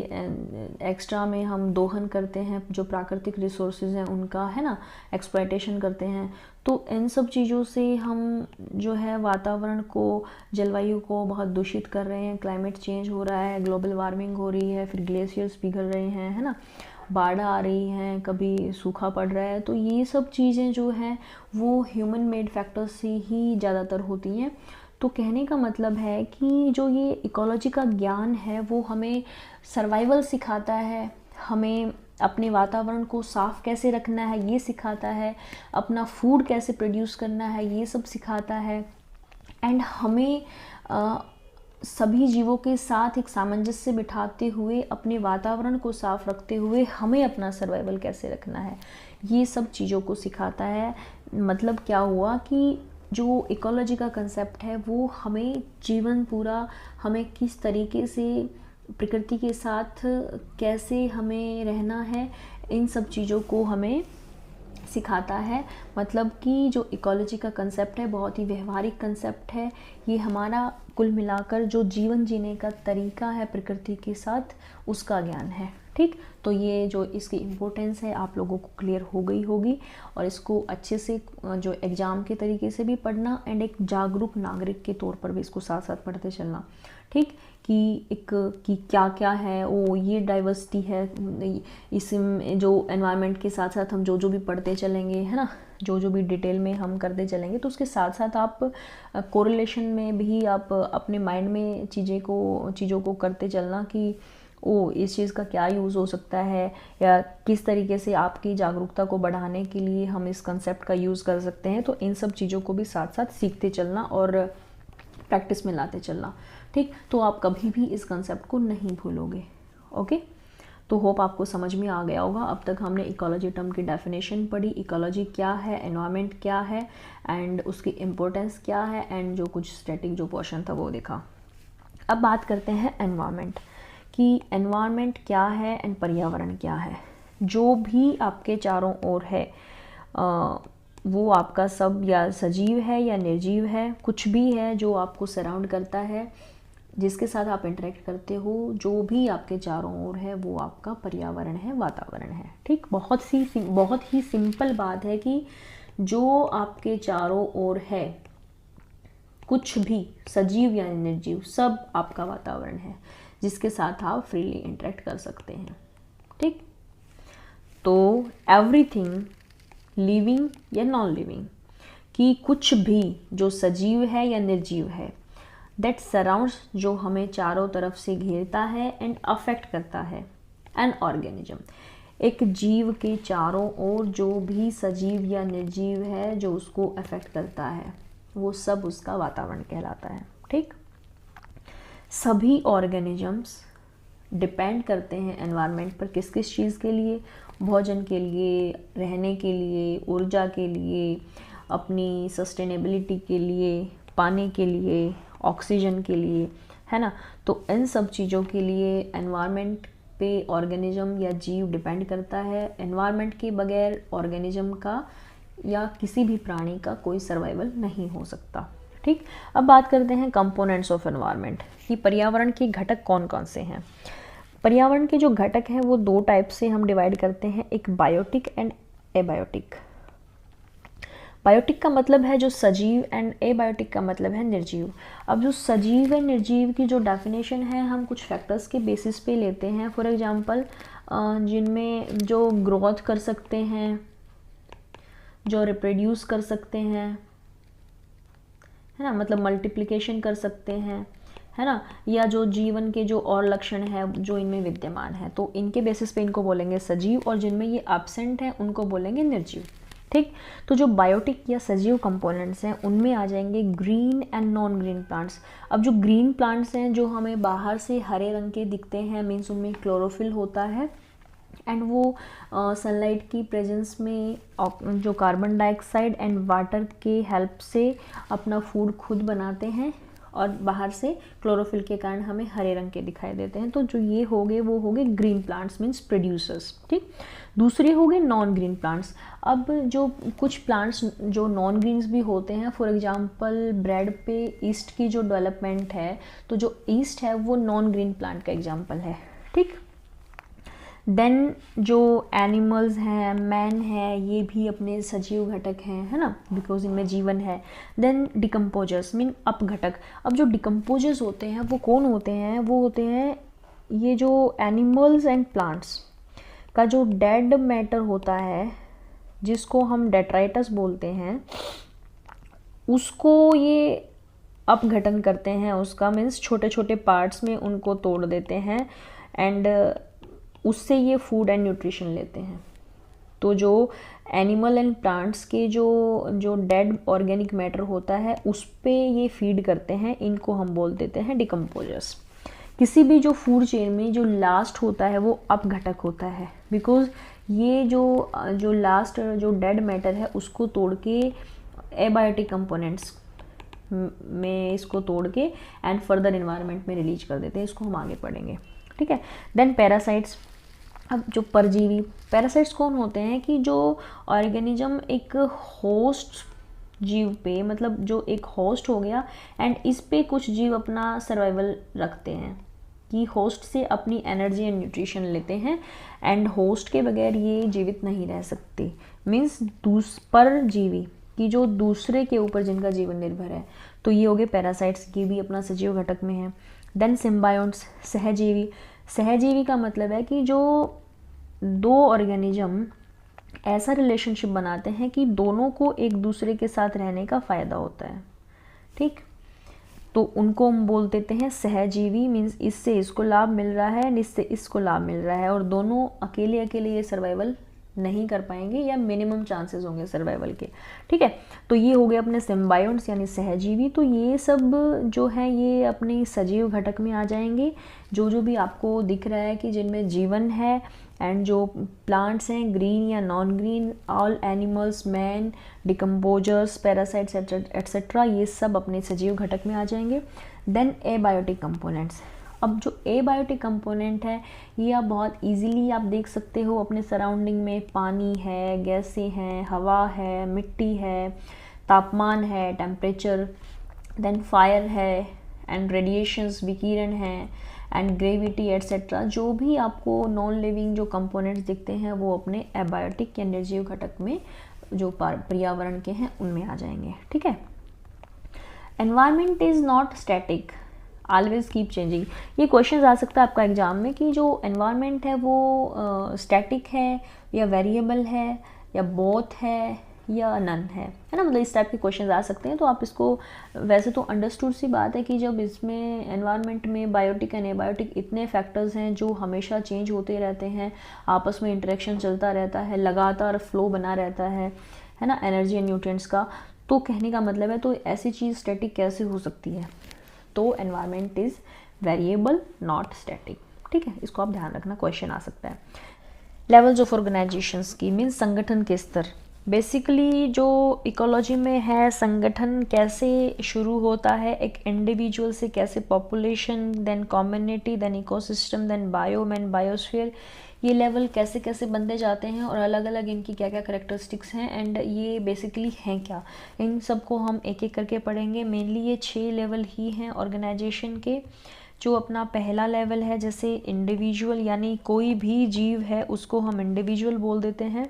Speaker 1: एक्स्ट्रा में हम दोहन करते हैं जो प्राकृतिक रिसोर्सेज हैं उनका, है ना, एक्सप्लॉयटेशन करते हैं। तो इन सब चीज़ों से हम जो है वातावरण को, जलवायु को बहुत दूषित कर रहे हैं, क्लाइमेट चेंज हो रहा है, ग्लोबल वार्मिंग हो रही है, फिर ग्लेशियर्स पिघल रहे हैं, है ना, बाढ़ आ रही हैं, कभी सूखा पड़ रहा है। तो ये सब चीज़ें जो हैं वो ह्यूमन मेड फैक्टर्स से ही ज़्यादातर होती हैं। तो कहने का मतलब है कि जो ये इकोलॉजी का ज्ञान है वो हमें सर्वाइवल सिखाता है, हमें अपने वातावरण को साफ़ कैसे रखना है ये सिखाता है, अपना फूड कैसे प्रोड्यूस करना है ये सब सिखाता है, एंड हमें सभी जीवों के साथ एक सामंजस्य बिठाते हुए अपने वातावरण को साफ रखते हुए हमें अपना सर्वाइवल कैसे रखना है ये सब चीज़ों को सिखाता है। मतलब क्या हुआ कि जो इकोलॉजी का कंसेप्ट है वो हमें जीवन पूरा, हमें किस तरीके से प्रकृति के साथ कैसे हमें रहना है, इन सब चीज़ों को हमें सिखाता है। मतलब कि जो इकोलॉजी का कंसेप्ट है बहुत ही व्यवहारिक कंसेप्ट है, ये हमारा कुल मिलाकर जो जीवन जीने का तरीका है प्रकृति के साथ उसका ज्ञान है। ठीक, तो ये जो इसकी इम्पोर्टेंस है आप लोगों को क्लियर हो गई होगी, और इसको अच्छे से जो एग्ज़ाम के तरीके से भी पढ़ना एंड एक जागरूक नागरिक के तौर पर भी इसको साथ साथ पढ़ते चलना। ठीक, कि क्या क्या है वो ये डाइवर्सिटी है, इस जो एनवायरनमेंट के साथ साथ हम जो जो भी पढ़ते चलेंगे, है ना, जो जो भी डिटेल में हम करते चलेंगे तो उसके साथ साथ आप कोरिलेशन में भी आप अपने माइंड में चीज़ों को करते चलना कि ओ इस चीज़ का क्या यूज़ हो सकता है, या किस तरीके से आपकी जागरूकता को बढ़ाने के लिए हम इस कंसेप्ट का यूज़ कर सकते हैं। तो इन सब चीज़ों को भी साथ साथ सीखते चलना और प्रैक्टिस में लाते चलना। ठीक, तो आप कभी भी इस कंसेप्ट को नहीं भूलोगे। ओके, तो होप आपको समझ में आ गया होगा। अब तक हमने इकोलॉजी टर्म की डेफिनेशन पढ़ी, इकोलॉजी क्या है, एनवायरनमेंट क्या है एंड उसकी इम्पोर्टेंस क्या है, एंड जो कुछ स्टैटिक जो पोर्शन था वो देखा। अब बात करते हैं एनवायरनमेंट कि एनवायरनमेंट क्या है एंड पर्यावरण क्या है। जो भी आपके चारों ओर है वो आपका सब या सजीव है या निर्जीव है, कुछ भी है जो आपको सराउंड करता है, जिसके साथ आप इंटरेक्ट करते हो, जो भी आपके चारों ओर है वो आपका पर्यावरण है, वातावरण है। ठीक, बहुत ही सिंपल बात है कि जो आपके चारों ओर है कुछ भी सजीव या निर्जीव सब आपका वातावरण है जिसके साथ आप फ्रीली इंटरेक्ट कर सकते हैं। ठीक, तो एवरीथिंग लिविंग या नॉन लिविंग कि कुछ भी जो सजीव है या निर्जीव है दैट सराउंड्स, जो हमें चारों तरफ से घेरता है एंड अफेक्ट करता है, एन ऑर्गेनिज्म, एक जीव के चारों ओर जो भी सजीव या निर्जीव है जो उसको अफेक्ट करता है वो सब उसका वातावरण कहलाता है। ठीक, सभी ऑर्गेनिजम्स डिपेंड करते हैं एनवायरनमेंट पर किस किस चीज़ के लिए, भोजन के लिए, रहने के लिए, ऊर्जा के लिए, अपनी सस्टेनेबिलिटी के लिए, पानी के लिए, ऑक्सीजन के लिए, है ना। तो इन सब चीज़ों के लिए एनवायरनमेंट पे ऑर्गेनिज्म या जीव डिपेंड करता है। एनवायरनमेंट के बगैर ऑर्गेनिज्म का या किसी भी प्राणी का कोई सर्वाइवल नहीं हो सकता। ठीक, अब बात करते हैं कंपोनेंट्स ऑफ एनवायरनमेंट कि पर्यावरण के घटक कौन कौन से हैं। पर्यावरण के जो घटक हैं वो दो टाइप से हम डिवाइड करते हैं, एक बायोटिक एंड एबायोटिक। बायोटिक का मतलब है जो सजीव एंड एबायोटिक का मतलब है निर्जीव। अब जो सजीव है निर्जीव की जो डेफिनेशन है हम कुछ फैक्टर्स के बेसिस पे लेते हैं। फॉर एग्जांपल जिनमें जो ग्रोथ कर सकते हैं, जो रिप्रोड्यूस कर सकते हैं, है ना, मतलब मल्टीप्लिकेशन कर सकते हैं, है ना, या जो जीवन के जो और लक्षण है जो इनमें विद्यमान है, तो इनके बेसिस पे इनको बोलेंगे सजीव, और जिनमें ये एब्सेंट है उनको बोलेंगे निर्जीव। ठीक, तो जो बायोटिक या सजीव कंपोनेंट्स हैं उनमें आ जाएंगे green and non green plants. अब जो ग्रीन प्लांट्स हैं जो हमें बाहर से हरे रंग के दिखते हैं, मीन्स उनमें क्लोरोफिल होता है एंड वो सनलाइट की प्रेजेंस में जो कार्बन डाइऑक्साइड एंड वाटर के हेल्प से अपना फूड खुद बनाते हैं और बाहर से क्लोरोफिल के कारण हमें हरे रंग के दिखाई देते हैं। तो जो ये हो गए वो हो गए ग्रीन प्लांट्स मीन्स प्रोड्यूसर्स। ठीक, दूसरे हो गए नॉन ग्रीन प्लांट्स। अब जो कुछ प्लांट्स जो नॉन ग्रीन्स भी होते हैं, फॉर एग्जांपल ब्रेड पे ईस्ट की जो डेवलपमेंट है, तो जो ईस्ट है वो नॉन ग्रीन प्लांट का एग्जाम्पल है। ठीक, देन जो एनिमल्स हैं, मैन है, ये भी अपने सजीव घटक हैं, है ना, बिकॉज इनमें जीवन है। देन डिकम्पोजर्स मीन अपघटक। अब जो डिकम्पोजर्स होते हैं वो कौन होते हैं? वो होते हैं ये जो एनिमल्स एंड प्लांट्स का जो डेड मैटर होता है, जिसको हम डेट्राइटस बोलते हैं, उसको ये अपघटन करते हैं। उसका मीन्स छोटे छोटे पार्ट्स में उनको तोड़ देते हैं एंड उससे ये फूड एंड न्यूट्रिशन लेते हैं। तो जो एनिमल एंड प्लांट्स के जो डेड ऑर्गेनिक मैटर होता है उस पे ये फीड करते हैं, इनको हम बोल देते हैं डिकम्पोजर्स। किसी भी जो फूड चेन में जो लास्ट होता है वो अपघटक होता है, बिकॉज ये जो लास्ट जो डेड मैटर है उसको तोड़ के एबायोटिक कंपोनेंट्स में इसको तोड़ के एंड फर्दर इन्वायरमेंट में रिलीज कर देते हैं। इसको हम आगे पढ़ेंगे। ठीक है, देन पैरासाइट्स। अब जो परजीवी, पैरासाइट्स कौन होते हैं कि जो ऑर्गेनिज्म एक होस्ट जीव पे, मतलब जो एक होस्ट हो गया एंड इस पे कुछ जीव अपना सर्वाइवल रखते हैं कि होस्ट से अपनी एनर्जी एंड न्यूट्रिशन लेते हैं एंड होस्ट के बगैर ये जीवित नहीं रह सकते। मीन्स परजीवी कि जो दूसरे के ऊपर जिनका जीवन निर्भर है, तो ये हो गए पैरासाइट्स, ये भी अपना सजीव घटक में है। देन सिम्बायोट्स, सहजीवी। सहजीवी का मतलब है कि जो दो ऑर्गेनिज्म ऐसा रिलेशनशिप बनाते हैं कि दोनों को एक दूसरे के साथ रहने का फ़ायदा होता है। ठीक, तो उनको हम बोल देते हैं सहजीवी। मीन्स इससे इसको लाभ मिल रहा है एंड इससे इसको लाभ मिल रहा है, और दोनों अकेले अकेले ये सर्वाइवल नहीं कर पाएंगे या मिनिमम चांसेस होंगे सर्वाइवल के। ठीक है, तो ये हो गए अपने सिम्बायोट्स यानी सहजीवी। तो ये सब जो है ये अपने सजीव घटक में आ जाएंगे, जो भी आपको दिख रहा है कि जिनमें जीवन है एंड जो प्लांट्स हैं ग्रीन या non green, all animals, man, decomposers, parasites etcetera, ये सब अपने सजीव घटक में आ जाएंगे। Then abiotic components. अब जो एबायोटिक कंपोनेंट है ये आप बहुत इजीली आप देख सकते हो अपने सराउंडिंग में। पानी है, गैसें हैं, हवा है, मिट्टी है, तापमान है, टेम्परेचर, देन फायर है एंड रेडिएशंस, विकिरण है एंड ग्रेविटी एट्सेट्रा। जो भी आपको नॉन लिविंग जो कंपोनेंट्स दिखते हैं वो अपने एबायोटिक या निर्जीव घटक में जो पर्यावरण के हैं उनमें आ जाएंगे। ठीक है, environment is not static, always keep changing. ये क्वेश्चन आ सकता है आपका एग्जाम में कि जो एनवायरनमेंट है वो स्टैटिक है या वेरिएबल है या बोथ है या नन है ना, मतलब इस टाइप के क्वेश्चन आ सकते हैं। तो आप इसको, वैसे तो अंडरस्टूड सी बात है कि जब इसमें एनवायरनमेंट में बायोटिक एंड एबायोटिक इतने फैक्टर्स हैं जो हमेशा चेंज होते रहते हैं, आपस में इंटरेक्शन चलता रहता है, लगातार फ्लो बना रहता है ना, एनर्जी एंड न्यूट्रिएंट्स का। तो कहने का मतलब है तो ऐसी चीज़ स्टैटिक कैसे हो सकती है? तो environment is variable not static. ठीक है, इसको आप ध्यान रखना, क्वेश्चन आ सकता है। लेवल्स ऑफ ऑर्गेनाइजेशंस की मीन्स संगठन के स्तर। बेसिकली जो इकोलॉजी में है, संगठन कैसे शुरू होता है, एक इंडिविजुअल से कैसे population, then community, then ecosystem, then biome and biosphere, ये लेवल कैसे कैसे बनते जाते हैं और अलग अलग इनकी क्या क्या करेक्टरिस्टिक्स हैं एंड ये बेसिकली हैं क्या, इन सब को हम एक एक करके पढ़ेंगे। मेनली ये 6 लेवल ही हैं ऑर्गेनाइजेशन के। जो अपना पहला लेवल है जैसे इंडिविजुअल, यानी कोई भी जीव है उसको हम इंडिविजुअल बोल देते हैं।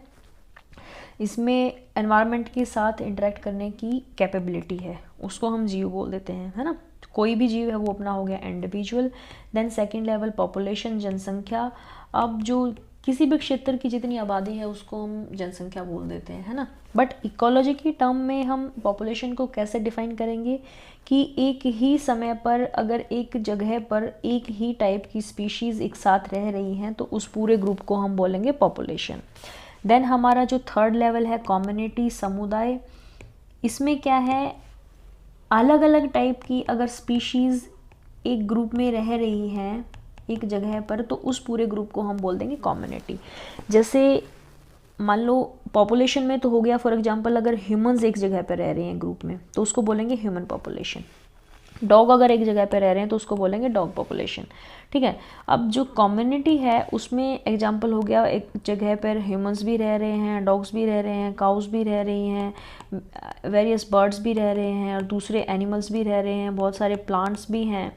Speaker 1: इसमें एनवायरनमेंट के साथ इंटरेक्ट करने की कैपेबिलिटी है, उसको हम जीव बोल देते हैं, है ना। कोई भी जीव है वो अपना हो गया individual. Then second level population, जनसंख्या। अब जो किसी भी क्षेत्र की जितनी आबादी है उसको हम जनसंख्या बोल देते हैं, है ना। बट इकोलॉजी की टर्म में हम पॉपुलेशन को कैसे डिफाइन करेंगे कि एक ही समय पर अगर एक जगह पर एक ही टाइप की स्पीशीज़ एक साथ रह रही हैं तो उस पूरे ग्रुप को हम बोलेंगे पॉपुलेशन। देन हमारा जो थर्ड लेवल है कम्युनिटी, समुदाय। इसमें क्या है, अलग अलग टाइप की अगर स्पीशीज़ एक ग्रुप में रह रही हैं एक जगह पर तो उस पूरे ग्रुप को हम बोल देंगे कम्युनिटी। जैसे मान लो पॉपुलेशन में तो हो गया, फॉर एग्जांपल अगर ह्यूमंस एक जगह पर रह रहे हैं ग्रुप में तो उसको बोलेंगे ह्यूमन पॉपुलेशन। डॉग अगर एक जगह पर रह रहे हैं तो उसको बोलेंगे डॉग पॉपुलेशन, ठीक है। अब जो कम्युनिटी है उसमें एग्जांपल हो गया, एक जगह पर ह्यूमंस भी रह रहे हैं, डॉग्स भी रह रहे हैं, काउस भी रह रही हैं, वेरियस बर्ड्स भी रह रहे हैं और दूसरे एनिमल्स भी रह रहे हैं, बहुत सारे प्लांट्स भी हैं।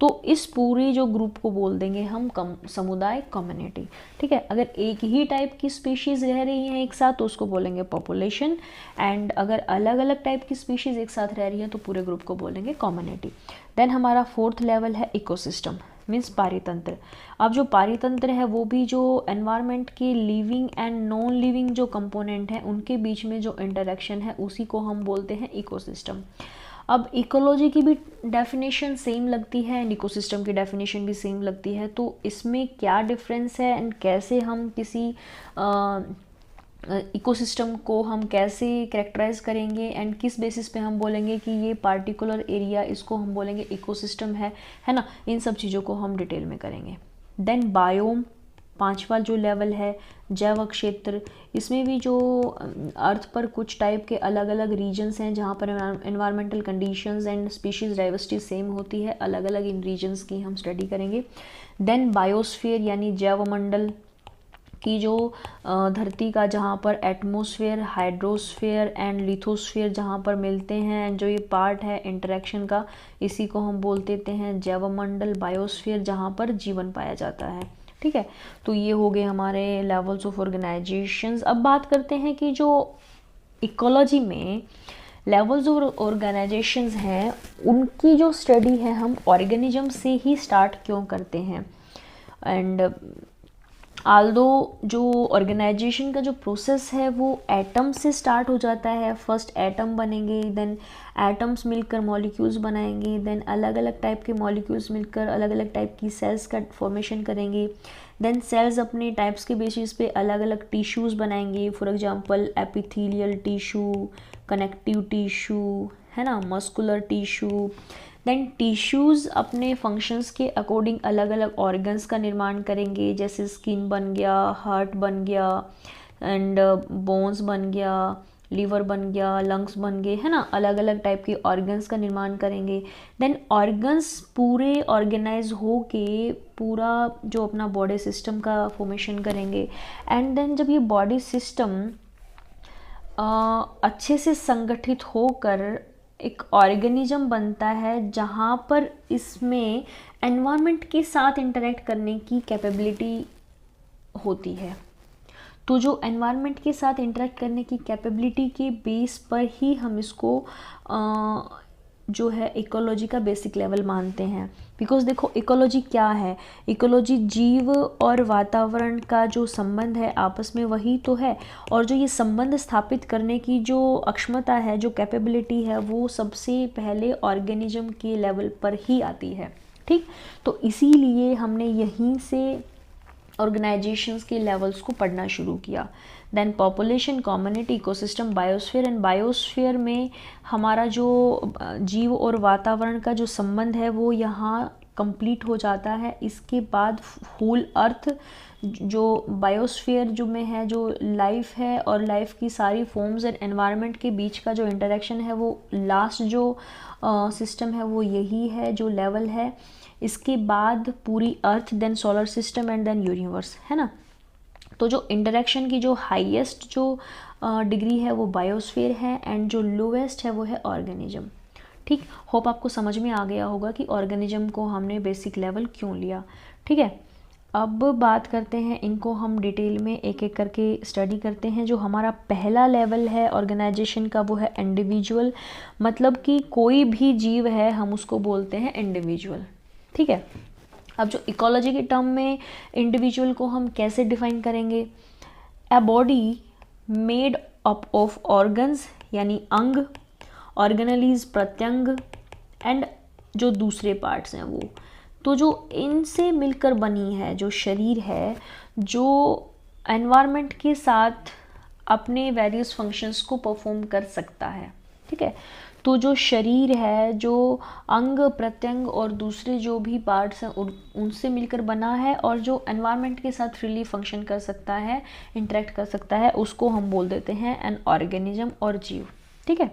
Speaker 1: तो इस पूरे जो ग्रुप को बोल देंगे हम समुदाय, कम्युनिटी, ठीक है। अगर एक ही टाइप की स्पीशीज़ रह रही हैं एक साथ तो उसको बोलेंगे पॉपुलेशन, एंड अगर अलग अलग टाइप की स्पीशीज़ एक साथ रह रही हैं तो पूरे ग्रुप को बोलेंगे कम्युनिटी। देन हमारा फोर्थ लेवल है इकोसिस्टम, मीन्स पारितंत्र। अब जो पारितंत्र है वो भी जो एनवायरनमेंट के लिविंग एंड नॉन लिविंग जो कंपोनेंट हैं उनके बीच में जो इंटरेक्शन है उसी को हम बोलते हैं इकोसिस्टम। अब इकोलॉजी की भी डेफिनेशन सेम लगती है एंड इकोसिस्टम की डेफिनेशन भी सेम लगती है, तो इसमें क्या डिफरेंस है एंड कैसे हम किसी इकोसिस्टम को हम कैसे कैरेक्टराइज करेंगे एंड किस बेसिस पे हम बोलेंगे कि ये पार्टिकुलर एरिया इसको हम बोलेंगे इकोसिस्टम है ना। इन सब चीज़ों को हम डिटेल में करेंगे। देन बायोम, पांचवा जो लेवल है जैव क्षेत्र। इसमें भी जो अर्थ पर कुछ टाइप के अलग अलग रीजन्स हैं जहाँ पर environmental conditions and species diversity same होती है, अलग अलग इन रीजन्स की हम स्टडी करेंगे। देन बायोस्फीयर यानी जैवमंडल की जो धरती का जहाँ पर एटमॉस्फेयर, हाइड्रोस्फीयर एंड लिथोस्फीयर जहाँ पर मिलते हैं, जो ये पार्ट है इंटरेक्शन का, इसी को हम बोल देते हैं जैवमंडल, बायोस्फीयर, जहाँ पर जीवन पाया जाता है, ठीक है। तो ये हो गए हमारे लेवल्स ऑफ ऑर्गेनाइजेशंस। अब बात करते हैं कि जो इकोलॉजी में लेवल्स ऑफ ऑर्गेनाइजेशंस हैं उनकी जो स्टडी है हम ऑर्गेनिज्म से ही स्टार्ट क्यों करते हैं। एंड आल्दो जो ऑर्गेनाइजेशन का जो प्रोसेस है वो एटम से स्टार्ट हो जाता है। फर्स्ट एटम बनेंगे, देन एटम्स मिलकर मॉलिक्यूल्स बनाएंगे, देन अलग अलग टाइप के मॉलिक्यूल्स मिलकर अलग अलग टाइप की सेल्स का फॉर्मेशन करेंगे। देन सेल्स अपने टाइप्स के बेसिस पे अलग अलग टिश्यूज़ बनाएंगे, for example epithelial tissue, connective tissue, है ना, मस्कुलर टिश्यू। देन टिश्यूज़ अपने फंक्शंस के अकॉर्डिंग अलग अलग ऑर्गन्स का निर्माण करेंगे, जैसे स्किन बन गया, हार्ट बन गया एंड बोन्स बन गया, लीवर बन गया, लंग्स बन गए, है ना, अलग अलग टाइप के ऑर्गन्स का निर्माण करेंगे। देन ऑर्गन्स पूरे ऑर्गेनाइज हो के पूरा जो अपना बॉडी सिस्टम का फॉर्मेशन करेंगे। एंड देन जब ये बॉडी सिस्टम अच्छे से संगठित होकर एक ऑर्गेनिज्म बनता है जहाँ पर इसमें एनवायरनमेंट के साथ इंटरेक्ट करने की कैपेबिलिटी होती है। तो जो एनवायरनमेंट के साथ इंटरेक्ट करने की कैपेबिलिटी के बेस पर ही हम इसको जो है इकोलॉजी का बेसिक लेवल मानते हैं। बिकॉज देखो इकोलॉजी क्या है, इकोलॉजी जीव और वातावरण का जो संबंध है आपस में वही तो है, और जो ये संबंध स्थापित करने की जो अक्षमता है, जो कैपेबिलिटी है, वो सबसे पहले ऑर्गेनिज्म के लेवल पर ही आती है, ठीक। तो इसीलिए हमने यहीं से ऑर्गेनाइजेशंस के लेवल्स को पढ़ना शुरू किया। Then population, community, ecosystem, biosphere. And biosphere में हमारा जो जीव और वातावरण का जो संबंध है वो यहाँ कंप्लीट हो जाता है, इसके बाद होल अर्थ जो बायोस्फीयर जो में है, जो लाइफ है और लाइफ की सारी फॉर्म्स एंड एनवायरनमेंट के बीच का जो इंटरेक्शन है, वो लास्ट जो सिस्टम है वो यही है जो लेवल है। इसके बाद पूरी earth, then solar system and then universe, है ना। तो जो इंटरेक्शन की जो हाईएस्ट जो डिग्री है वो बायोस्फीयर है एंड जो लोवेस्ट है वो है ऑर्गेनिज्म। ठीक, होप आपको समझ में आ गया होगा कि ऑर्गेनिज्म को हमने बेसिक लेवल क्यों लिया। ठीक है, अब बात करते हैं, इनको हम डिटेल में एक एक करके स्टडी करते हैं। जो हमारा पहला लेवल है ऑर्गेनाइजेशन का वो है इंडिविजुअल, मतलब कि कोई भी जीव है हम उसको बोलते हैं इंडिविजुअल। ठीक है, अब जो इकोलॉजी के टर्म में इंडिविजुअल को हम कैसे डिफाइन करेंगे, a body made up of organs यानी अंग, ऑर्गेनलीज प्रत्यंग एंड जो दूसरे पार्ट्स हैं वो, तो जो इनसे मिलकर बनी है जो शरीर है, जो एनवायरनमेंट के साथ अपने वेरियस फंक्शंस को परफॉर्म कर सकता है। ठीक है, तो जो शरीर है, जो अंग प्रत्यंग और दूसरे जो भी पार्ट्स हैं उनसे मिलकर बना है और जो एनवायरनमेंट के साथ फ्रीली फंक्शन कर सकता है, इंटरेक्ट कर सकता है, उसको हम बोल देते हैं एन ऑर्गेनिज्म और जीव। ठीक है,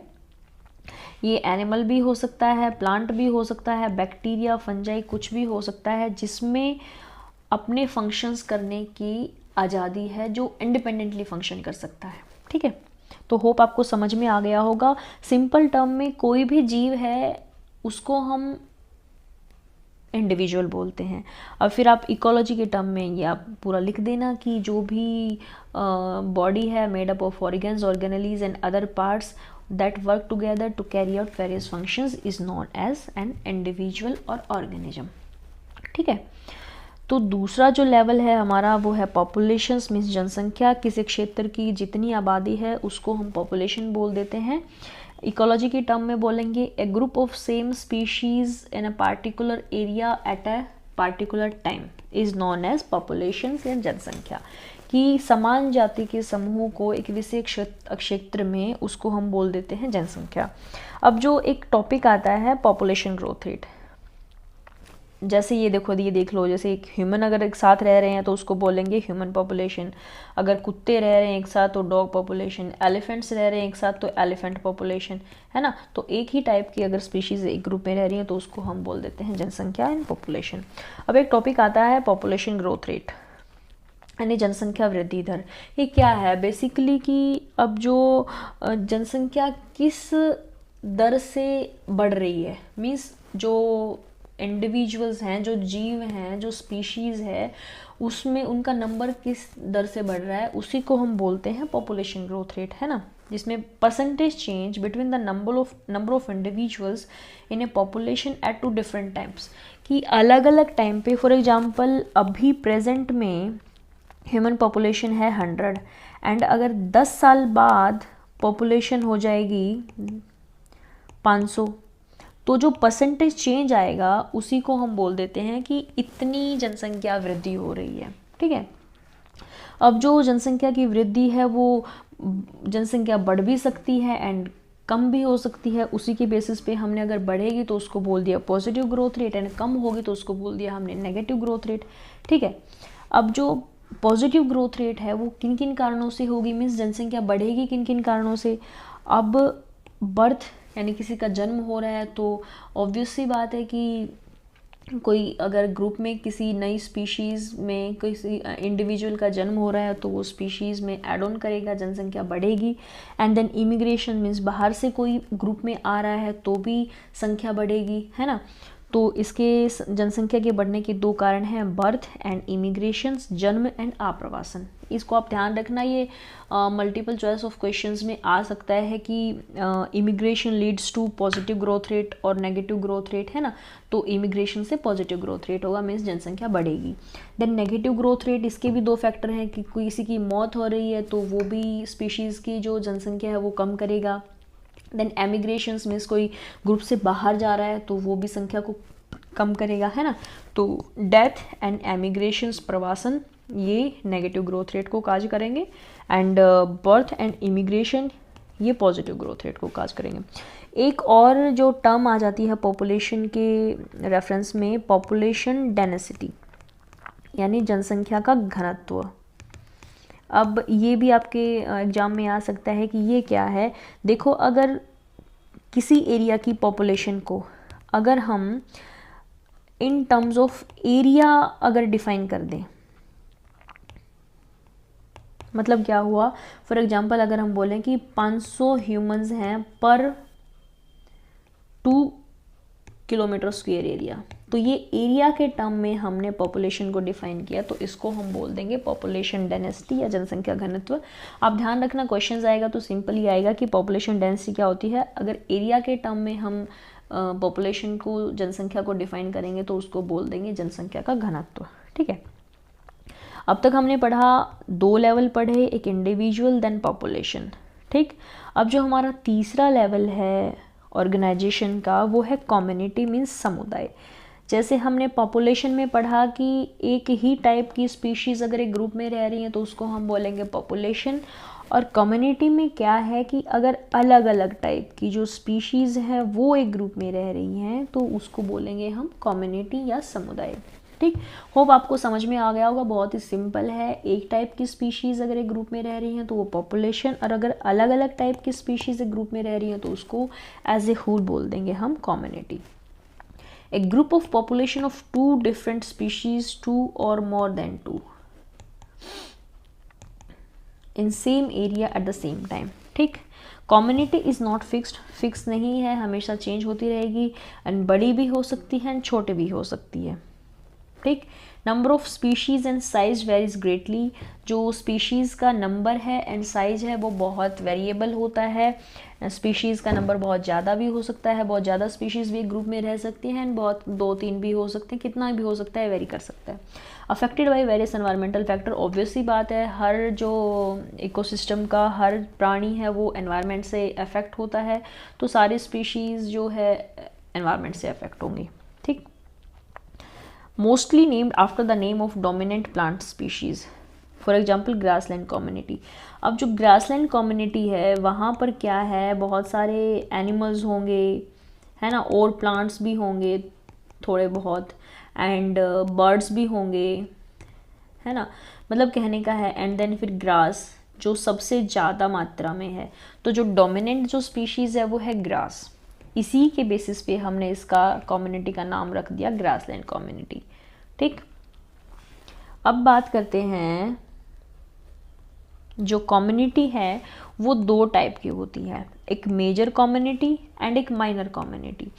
Speaker 1: ये एनिमल भी हो सकता है, प्लांट भी हो सकता है, बैक्टीरिया, फंजाई, कुछ भी हो सकता है जिसमें अपने फंक्शंस करने की आज़ादी है, जो इंडिपेंडेंटली फंक्शन कर सकता है। ठीक है, तो होप आपको समझ में आ गया होगा। सिंपल टर्म में कोई भी जीव है उसको हम इंडिविजुअल बोलते हैं। अब फिर आप इकोलॉजी के टर्म में ये आप पूरा लिख देना कि जो भी बॉडी है made up of organs, organelles and other parts that work together to carry out various functions is known as an individual or organism। ठीक है, तो दूसरा जो लेवल है हमारा वो है पॉपुलेशंस, मीन्स जनसंख्या। किसी क्षेत्र की जितनी आबादी है उसको हम पॉपुलेशन बोल देते हैं। इकोलॉजी के टर्म में बोलेंगे a group of same species in a particular area at a particular time is known as populations या जनसंख्या, कि समान जाति के समूह को एक विशेष क्षेत्र में उसको हम बोल देते हैं जनसंख्या। अब जो एक टॉपिक आता है पॉपुलेशन ग्रोथ रेट, जैसे ये देखो, ये देख लो, जैसे एक ह्यूमन अगर एक साथ रह रहे हैं तो उसको बोलेंगे ह्यूमन पॉपुलेशन, अगर कुत्ते रह रहे हैं एक साथ तो डॉग पॉपुलेशन, एलिफेंट्स रह रहे हैं एक साथ तो एलिफेंट पॉपुलेशन, है ना। तो एक ही टाइप की अगर स्पीशीज़ एक ग्रुप में रह रही है तो उसको हम बोल देते हैं जनसंख्या एंड पॉपुलेशन। अब एक टॉपिक आता है पॉपुलेशन ग्रोथ रेट यानी जनसंख्या वृद्धि दर। ये क्या है बेसिकली कि अब जो जनसंख्या किस दर से बढ़ रही है, मीन्स जो इंडिविजुअल्स हैं, जो जीव हैं, जो स्पीशीज़ है, उसमें उनका नंबर किस दर से बढ़ रहा है, उसी को हम बोलते हैं पॉपुलेशन ग्रोथ रेट, है ना। जिसमें percentage change between the number of individuals in a population at two different times, कि अलग अलग टाइम पे, फॉर एग्जांपल अभी प्रेजेंट में ह्यूमन पॉपुलेशन है 100 एंड अगर 10 साल बाद पॉपुलेशन हो जाएगी 500, तो जो परसेंटेज चेंज आएगा उसी को हम बोल देते हैं कि इतनी जनसंख्या वृद्धि हो रही है। ठीक है, अब जो जनसंख्या की वृद्धि है वो जनसंख्या बढ़ भी सकती है एंड कम भी हो सकती है। उसी के बेसिस पे हमने अगर बढ़ेगी तो उसको बोल दिया positive growth rate and come होगी तो उसको बोल दिया हमने नेगेटिव ग्रोथ रेट। ठीक है, अब जो पॉजिटिव ग्रोथ रेट है वो किन किन कारणों से होगी, मीन्स जनसंख्या बढ़ेगी किन किन कारणों से। अब बर्थ यानी किसी का जन्म हो रहा है तो ऑब्वियस सी बात है कि कोई अगर ग्रुप में किसी नई स्पीशीज़ में किसी इंडिविजुअल का जन्म हो रहा है तो वो स्पीशीज़ में ऐड ऑन करेगा, जनसंख्या बढ़ेगी। एंड देन इमिग्रेशन मीन्स बाहर से कोई ग्रुप में आ रहा है तो भी संख्या बढ़ेगी, है ना। तो इसके जनसंख्या के बढ़ने के दो कारण हैं, बर्थ एंड इमिग्रेशंस, जन्म एंड आप्रवासन। इसको आप ध्यान रखना, ये मल्टीपल चॉइस ऑफ क्वेश्चंस में आ सकता है कि immigration leads to positive growth rate और नेगेटिव ग्रोथ रेट, है ना। तो इमिग्रेशन से पॉजिटिव ग्रोथ रेट होगा, मीन्स जनसंख्या बढ़ेगी। देन नेगेटिव ग्रोथ रेट, इसके भी दो फैक्टर हैं कि किसी की मौत हो रही है तो वो भी स्पीशीज़ की जो जनसंख्या है वो कम करेगा। देन एमिग्रेशंस मीन्स कोई ग्रुप से बाहर जा रहा है तो वो भी संख्या को कम करेगा, है ना। तो डेथ एंड एमिग्रेशंस, प्रवासन, ये नेगेटिव ग्रोथ रेट को काज करेंगे एंड बर्थ एंड इमिग्रेशन ये पॉजिटिव ग्रोथ रेट को काज करेंगे। एक और जो टर्म आ जाती है पॉपुलेशन के रेफरेंस में, पॉपुलेशन डेंसिटी, यानी जनसंख्या का घनत्व। अब ये भी आपके एग्ज़ाम में आ सकता है कि ये क्या है। देखो, अगर किसी एरिया की पॉपुलेशन को अगर हम इन टर्म्स ऑफ एरिया अगर डिफाइन कर दें, मतलब क्या हुआ, फॉर एग्जांपल अगर हम बोलें कि 500 ह्यूमंस हैं पर 2 किलोमीटर स्क्वायर एरिया, तो ये एरिया के टर्म में हमने पॉपुलेशन को डिफाइन किया, तो इसको हम बोल देंगे पॉपुलेशन डेंसिटी या जनसंख्या घनत्व। आप ध्यान रखना, क्वेश्चन आएगा तो सिंपल ही आएगा कि पॉपुलेशन डेंसिटी क्या होती है। अगर एरिया के टर्म में हम पॉपुलेशन को, जनसंख्या को डिफाइन करेंगे तो उसको बोल देंगे जनसंख्या का घनत्व। ठीक है, अब तक हमने पढ़ा 2 लेवल पढ़े, एक इंडिविजुअल देन पॉपुलेशन। ठीक, अब जो हमारा तीसरा लेवल है ऑर्गेनाइजेशन का, वो है कम्युनिटी, मीन्स समुदाय। जैसे हमने पॉपुलेशन में पढ़ा कि एक ही टाइप की स्पीशीज़ अगर एक ग्रुप में रह रही हैं तो उसको हम बोलेंगे पॉपुलेशन, और कम्युनिटी में क्या है कि अगर अलग अलग टाइप की जो स्पीशीज़ हैं वो एक ग्रुप में रह रही हैं तो उसको बोलेंगे हम कम्युनिटी या समुदाय। ठीक, होप आपको समझ में आ गया होगा, बहुत ही सिंपल है। एक टाइप की स्पीशीज़ अगर एक ग्रुप में रह रही हैं तो वो पॉपुलेशन, और अगर अलग अलग टाइप की स्पीशीज़ एक ग्रुप में रह रही हैं तो उसको एज ए होल बोल देंगे हम community. A group of population of 2 different species, 2 और more than 2 in same area at the same time. ठीक, community is not fixed, fix नहीं है, हमेशा चेंज होती रहेगी, एंड बड़ी भी हो सकती है एंड छोटी भी हो सकती है। ठीक, number of species and size varies greatly, जो स्पीशीज़ का नंबर है एंड साइज है वो बहुत वेरिएबल होता है। स्पीशीज़ का नंबर बहुत ज़्यादा भी हो सकता है, बहुत ज़्यादा स्पीशीज़ भी एक ग्रुप में रह सकती हैं, एंड बहुत 2-3 भी हो सकते हैं, कितना भी हो सकता है, वेरी कर सकता है। Affected by various environmental factor, obvious ही बात है, हर जो इकोसिस्टम का हर प्राणी है वो एनवायरनमेंट से अफेक्ट होता है, तो सारी स्पीशीज़ जो है एनवायरनमेंट से अफेक्ट होंगी। ठीक, mostly named after the name of dominant plant species, for example grassland community. अब जो ग्रासलैंड कम्युनिटी है वहाँ पर क्या है, बहुत सारे एनिमल्स होंगे, है ना, और प्लांट्स भी होंगे थोड़े बहुत, एंड बर्ड्स भी होंगे, है ना, मतलब कहने का है। एंड देन फिर ग्रास जो सबसे ज़्यादा मात्रा में है, तो जो डोमिनेंट जो स्पीशीज़ है वो है ग्रास। इसी के बेसिस पे हमने इसका कम्युनिटी का नाम रख दिया ग्रासलैंड कम्युनिटी। ठीक, अब बात करते हैं, जो कम्युनिटी है वो 2 टाइप की होती है, एक मेजर कम्युनिटी एंड एक माइनर कम्युनिटी।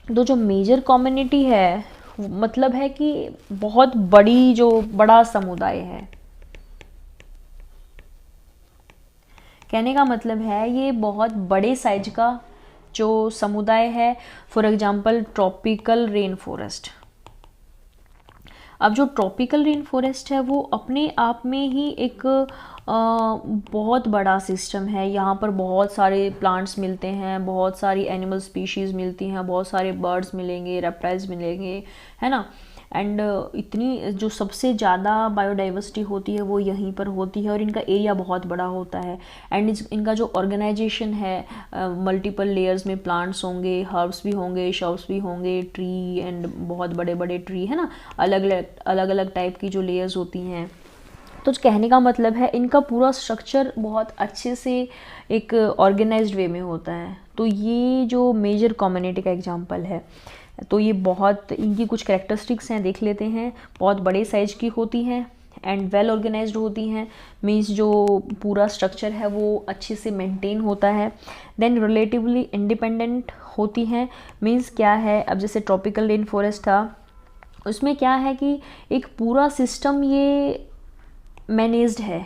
Speaker 1: तो जो मेजर कम्युनिटी है मतलब है कि बहुत बड़ी, जो बड़ा समुदाय है, कहने का मतलब है ये बहुत बड़े साइज का जो समुदाय है। For example tropical rain forest. अब जो ट्रॉपिकल रेन फॉरेस्ट है वो अपने आप में ही एक बहुत बड़ा सिस्टम है। यहाँ पर बहुत सारे प्लांट्स मिलते हैं, बहुत सारी एनिमल स्पीशीज़ मिलती हैं, बहुत सारे बर्ड्स मिलेंगे, रेप्टाइल्स मिलेंगे, है ना। एंड इतनी जो सबसे ज़्यादा बायोडाइवर्सिटी होती है वो यहीं पर होती है, और इनका एरिया बहुत बड़ा होता है। एंड इनका जो ऑर्गेनाइजेशन है, मल्टीपल लेयर्स में प्लांट्स होंगे, हर्ब्स भी होंगे, शर्ब्स भी होंगे, ट्री एंड बहुत बड़े बड़े ट्री, है ना, अलग अलग टाइप की जो लेयर्स होती हैं। तो कहने का मतलब है इनका पूरा स्ट्रक्चर बहुत अच्छे से एक ऑर्गेनाइज्ड वे में होता है। तो ये जो मेजर कम्युनिटी का एग्जांपल है, तो ये बहुत, इनकी कुछ कैरेक्टरिस्टिक्स हैं, देख लेते हैं। बहुत बड़े साइज की होती हैं एंड वेल ऑर्गेनाइज्ड होती हैं, मीन्स जो पूरा स्ट्रक्चर है वो अच्छे से मेंटेन होता है। देन रिलेटिवली इंडिपेंडेंट होती हैं, मीन्स क्या है, अब जैसे ट्रॉपिकल रेन फॉरेस्ट था, उसमें क्या है कि एक पूरा सिस्टम ये मैनेज्ड है।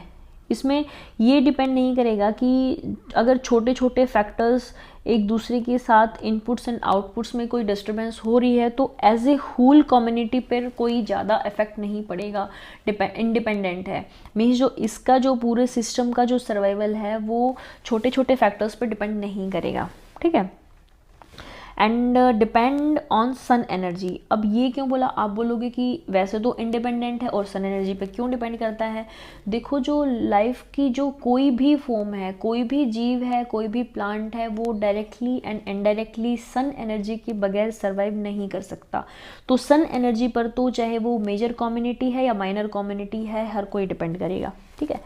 Speaker 1: इसमें ये डिपेंड नहीं करेगा कि अगर छोटे छोटे फैक्टर्स एक दूसरे के साथ इनपुट्स एंड आउटपुट्स में कोई डिस्टर्बेंस हो रही है तो एज ए होल कम्युनिटी पर कोई ज़्यादा इफेक्ट नहीं पड़ेगा, इंडिपेंडेंट है। मीन्स जो इसका जो पूरे सिस्टम का जो सर्वाइवल है वो छोटे छोटे फैक्टर्स पर डिपेंड नहीं करेगा। ठीक है। And depend on sun energy. अब ये क्यों बोला, आप बोलोगे कि वैसे तो इंडिपेंडेंट है और सन एनर्जी पे क्यों डिपेंड करता है। देखो जो लाइफ की जो कोई भी फॉर्म है, कोई भी जीव है, कोई भी प्लांट है, वो directly and indirectly sun energy के बगैर सर्वाइव नहीं कर सकता। तो सन एनर्जी पर तो चाहे वो मेजर कम्युनिटी है या माइनर कम्युनिटी है, हर कोई डिपेंड करेगा, ठीक है।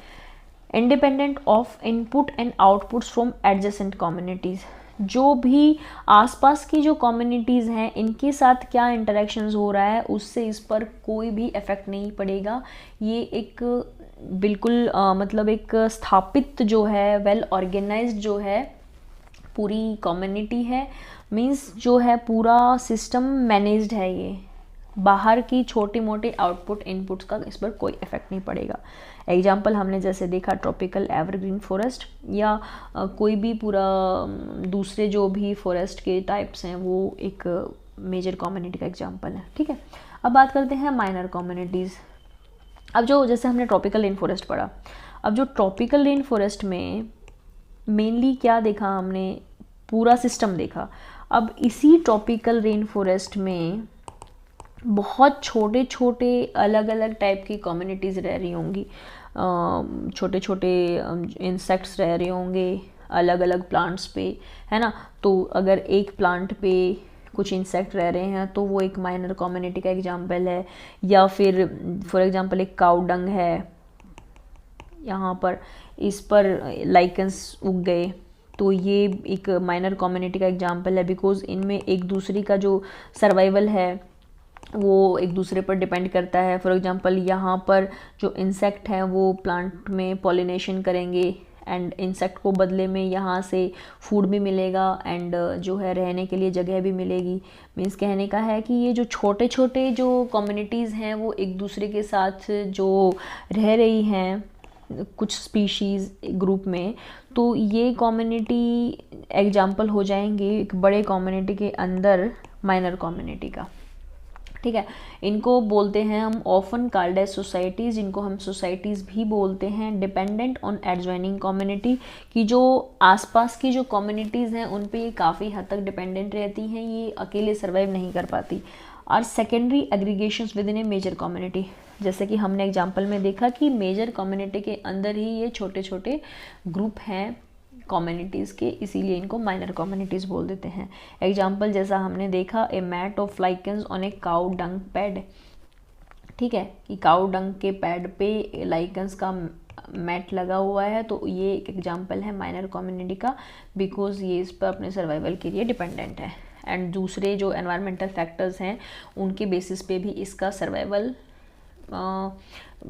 Speaker 1: Independent of input and outputs from adjacent communities, जो भी आसपास की जो कम्युनिटीज़ हैं इनके साथ क्या इंटरेक्शंस हो रहा है उससे इस पर कोई भी इफ़ेक्ट नहीं पड़ेगा। ये एक बिल्कुल मतलब एक स्थापित जो है, वेल ऑर्गेनाइज्ड जो है पूरी कम्युनिटी है, मींस जो है पूरा सिस्टम मैनेज्ड है। ये बाहर की छोटी मोटी आउटपुट इनपुट्स का इस पर कोई इफेक्ट नहीं पड़ेगा। एग्जाम्पल हमने जैसे देखा ट्रॉपिकल एवरग्रीन फॉरेस्ट या कोई भी पूरा दूसरे जो भी फॉरेस्ट के टाइप्स हैं वो एक मेजर कम्युनिटी का एग्जाम्पल है, ठीक है। अब बात करते हैं माइनर कम्युनिटीज़। अब जो जैसे हमने ट्रॉपिकल रेन फॉरेस्ट पढ़ा, अब जो ट्रॉपिकल रेन फॉरेस्ट में मेनली क्या देखा हमने, पूरा सिस्टम देखा। अब इसी ट्रॉपिकल रेन फॉरेस्ट में बहुत छोटे छोटे अलग अलग टाइप की कम्युनिटीज़ रह रही होंगी, छोटे छोटे इंसेक्ट्स रह रहे होंगे अलग अलग प्लांट्स पे, है ना। तो अगर एक प्लांट पे कुछ इंसेक्ट रह रहे हैं तो वो एक माइनर कम्युनिटी का एग्जांपल है। या फिर फॉर एग्जांपल एक काऊ डंग है, यहाँ पर इस पर लाइकेंस उग गए तो ये एक माइनर कम्युनिटी का एग्जांपल है, बिकॉज इनमें एक दूसरे का जो सर्वाइवल है वो एक दूसरे पर डिपेंड करता है। फॉर एग्जांपल यहाँ पर जो इंसेक्ट हैं वो प्लांट में पॉलिनेशन करेंगे एंड इंसेक्ट को बदले में यहाँ से फूड भी मिलेगा एंड जो है रहने के लिए जगह भी मिलेगी। मीन्स कहने का है कि ये जो छोटे छोटे जो कम्युनिटीज़ हैं वो एक दूसरे के साथ जो रह रही हैं कुछ स्पीशीज़ ग्रुप में, तो ये कम्युनिटी एग्जाम्पल हो जाएंगे एक बड़े कम्युनिटी के अंदर माइनर कम्युनिटी का, ठीक है। इनको बोलते हैं हम ऑफन कॉल्ड एज सोसाइटीज़, इनको हम सोसाइटीज़ भी बोलते हैं। डिपेंडेंट ऑन एडजॉइनिंग कम्युनिटी, की जो आसपास की जो कम्युनिटीज़ हैं उन पे ये काफ़ी हद तक डिपेंडेंट रहती हैं, ये अकेले सर्वाइव नहीं कर पाती। और secondary aggregations within a major community, जैसे कि हमने एग्जांपल में देखा कि मेजर कम्युनिटी के अंदर ही ये छोटे छोटे ग्रुप हैं कम्युनिटीज़ के, इसीलिए इनको माइनर कम्युनिटीज़ बोल देते हैं। एग्जांपल जैसा हमने देखा a mat of lichens on a cow dung pad, ठीक है, कि काउ डंग के पैड पे लाइकेंस का मैट लगा हुआ है, तो ये एक एग्जांपल है माइनर कम्युनिटी का, बिकॉज ये इस पर अपने सर्वाइवल के लिए डिपेंडेंट है एंड दूसरे जो एनवायरमेंटल फैक्टर्स हैं उनके बेसिस पे भी इसका सर्वाइवल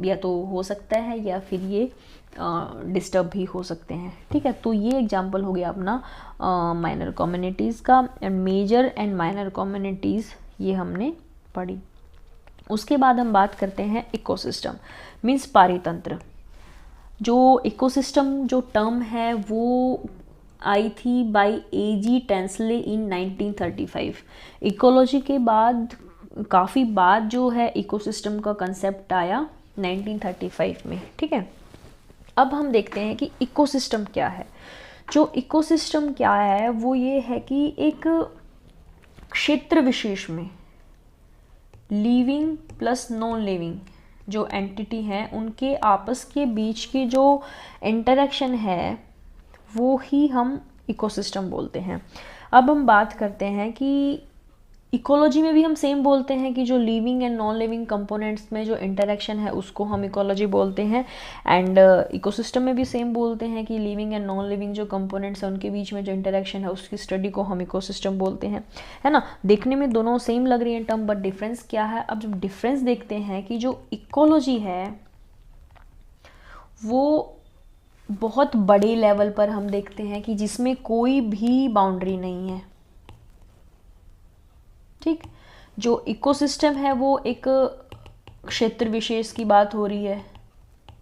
Speaker 1: या तो हो सकता है या फिर ये डिस्टर्ब भी हो सकते हैं, ठीक है। तो ये एग्जांपल हो गया अपना माइनर कम्युनिटीज़ का। And major and minor communities ये हमने पढ़ी। उसके बाद हम बात करते हैं इकोसिस्टम, मीन्स पारितंत्र। जो इकोसिस्टम जो टर्म है वो आई थी बाय A.G. टेंसले इन 1935। इकोलॉजी के बाद काफ़ी बाद जो है इकोसिस्टम का कंसेप्ट आया 1935 में, ठीक है। अब हम देखते हैं कि इकोसिस्टम क्या है। जो इकोसिस्टम क्या है वो ये है कि एक क्षेत्र विशेष में लिविंग प्लस नॉन लिविंग जो एंटिटी हैं उनके आपस के बीच की जो इंटरेक्शन है वो ही हम इकोसिस्टम बोलते हैं। अब हम बात करते हैं कि इकोलॉजी में भी हम सेम बोलते हैं कि जो living and non living components में जो इंटरेक्शन है उसको हम इकोलॉजी बोलते हैं। एंड इकोसिस्टम में भी सेम बोलते हैं कि लिविंग एंड नॉन लिविंग जो कंपोनेंट्स हैं उनके बीच में जो इंटरेक्शन है उसकी स्टडी को हम इकोसिस्टम बोलते हैं, है ना। देखने में दोनों सेम लग रही हैं टर्म, बट डिफरेंस क्या है। अब जब डिफरेंस देखते हैं कि जो इकोलॉजी है वो बहुत बड़े लेवल पर हम देखते हैं कि जिसमें कोई भी बाउंड्री नहीं है, ठीक। जो इकोसिस्टम है वो एक क्षेत्र विशेष की बात हो रही है,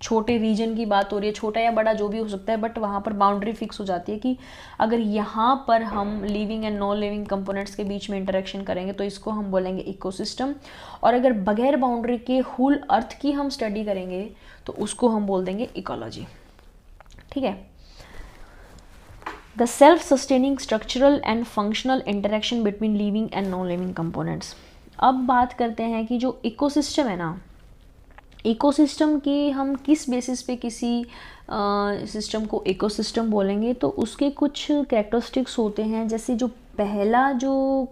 Speaker 1: छोटे रीजन की बात हो रही है, छोटा या बड़ा जो भी हो सकता है, बट वहाँ पर बाउंड्री फिक्स हो जाती है कि अगर यहाँ पर हम living and non living components के बीच में इंटरेक्शन करेंगे तो इसको हम बोलेंगे इकोसिस्टम। और अगर बगैर बाउंड्री के होल अर्थ की हम स्टडी करेंगे तो उसको हम बोल देंगे इकोलॉजी, ठीक है। The self sustaining structural and functional interaction between living and non living components. अब बात करते हैं कि जो इकोसिस्टम है ना, इकोसिस्टम की हम किस बेसिस पे किसी सिस्टम को इकोसिस्टम बोलेंगे, तो उसके कुछ कैरेक्टरिस्टिक्स होते हैं। जैसे जो पहला जो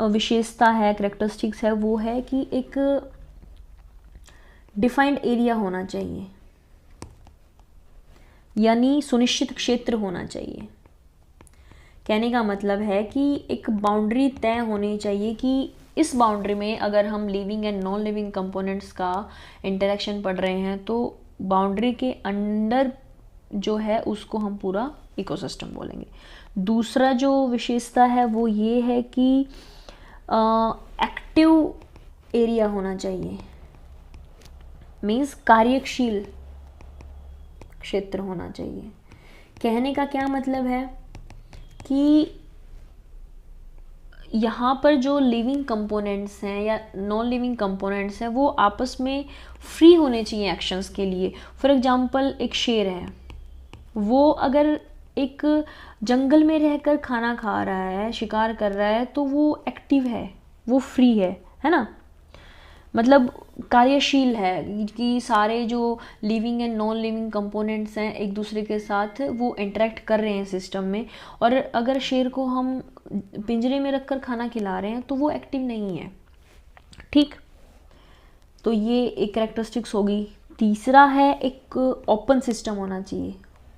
Speaker 1: विशेषता है, कैरेक्टरिस्टिक्स है, वो है कि एक डिफाइंड एरिया होना चाहिए, यानी सुनिश्चित क्षेत्र होना चाहिए। कहने का मतलब है कि एक बाउंड्री तय होनी चाहिए कि इस बाउंड्री में अगर हम living and non living components का इंटरेक्शन पढ़ रहे हैं तो बाउंड्री के अंडर जो है उसको हम पूरा इकोसिस्टम बोलेंगे। दूसरा जो विशेषता है वो ये है कि एक्टिव एरिया होना चाहिए, मीन्स कार्यशील क्षेत्र होना चाहिए। कहने का क्या मतलब है कि यहाँ पर जो लिविंग कंपोनेंट्स हैं या नॉन लिविंग कंपोनेंट्स हैं वो आपस में फ्री होने चाहिए एक्शंस के लिए। फॉर एग्जांपल एक शेर है, वो अगर एक जंगल में रहकर खाना खा रहा है, शिकार कर रहा है, तो वो एक्टिव है, वो फ्री है ना, मतलब कार्यशील है कि सारे जो living and non living components हैं एक दूसरे के साथ वो इंटरेक्ट कर रहे हैं सिस्टम में। और अगर शेर को हम पिंजरे में रखकर खाना खिला रहे हैं तो वो एक्टिव नहीं है, ठीक। तो ये एक कैरेक्टरिस्टिक्स होगी। तीसरा है एक ओपन सिस्टम होना चाहिए।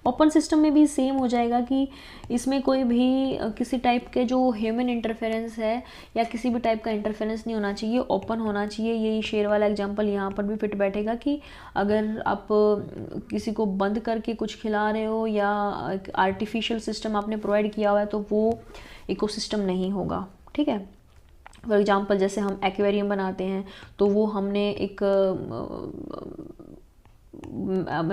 Speaker 1: ओपन सिस्टम में भी सेम हो जाएगा कि इसमें कोई भी किसी टाइप के जो ह्यूमन इंटरफेरेंस है या किसी भी टाइप का इंटरफेरेंस नहीं होना चाहिए, ओपन होना चाहिए। यही शेर वाला एग्जांपल यहाँ पर भी फिट बैठेगा कि अगर आप किसी को बंद करके कुछ खिला रहे हो या आर्टिफिशियल सिस्टम आपने प्रोवाइड किया हुआ है तो वो इकोसिस्टम नहीं होगा, ठीक है। फॉर एग्जांपल जैसे हम एक्वेरियम बनाते हैं तो वो हमने एक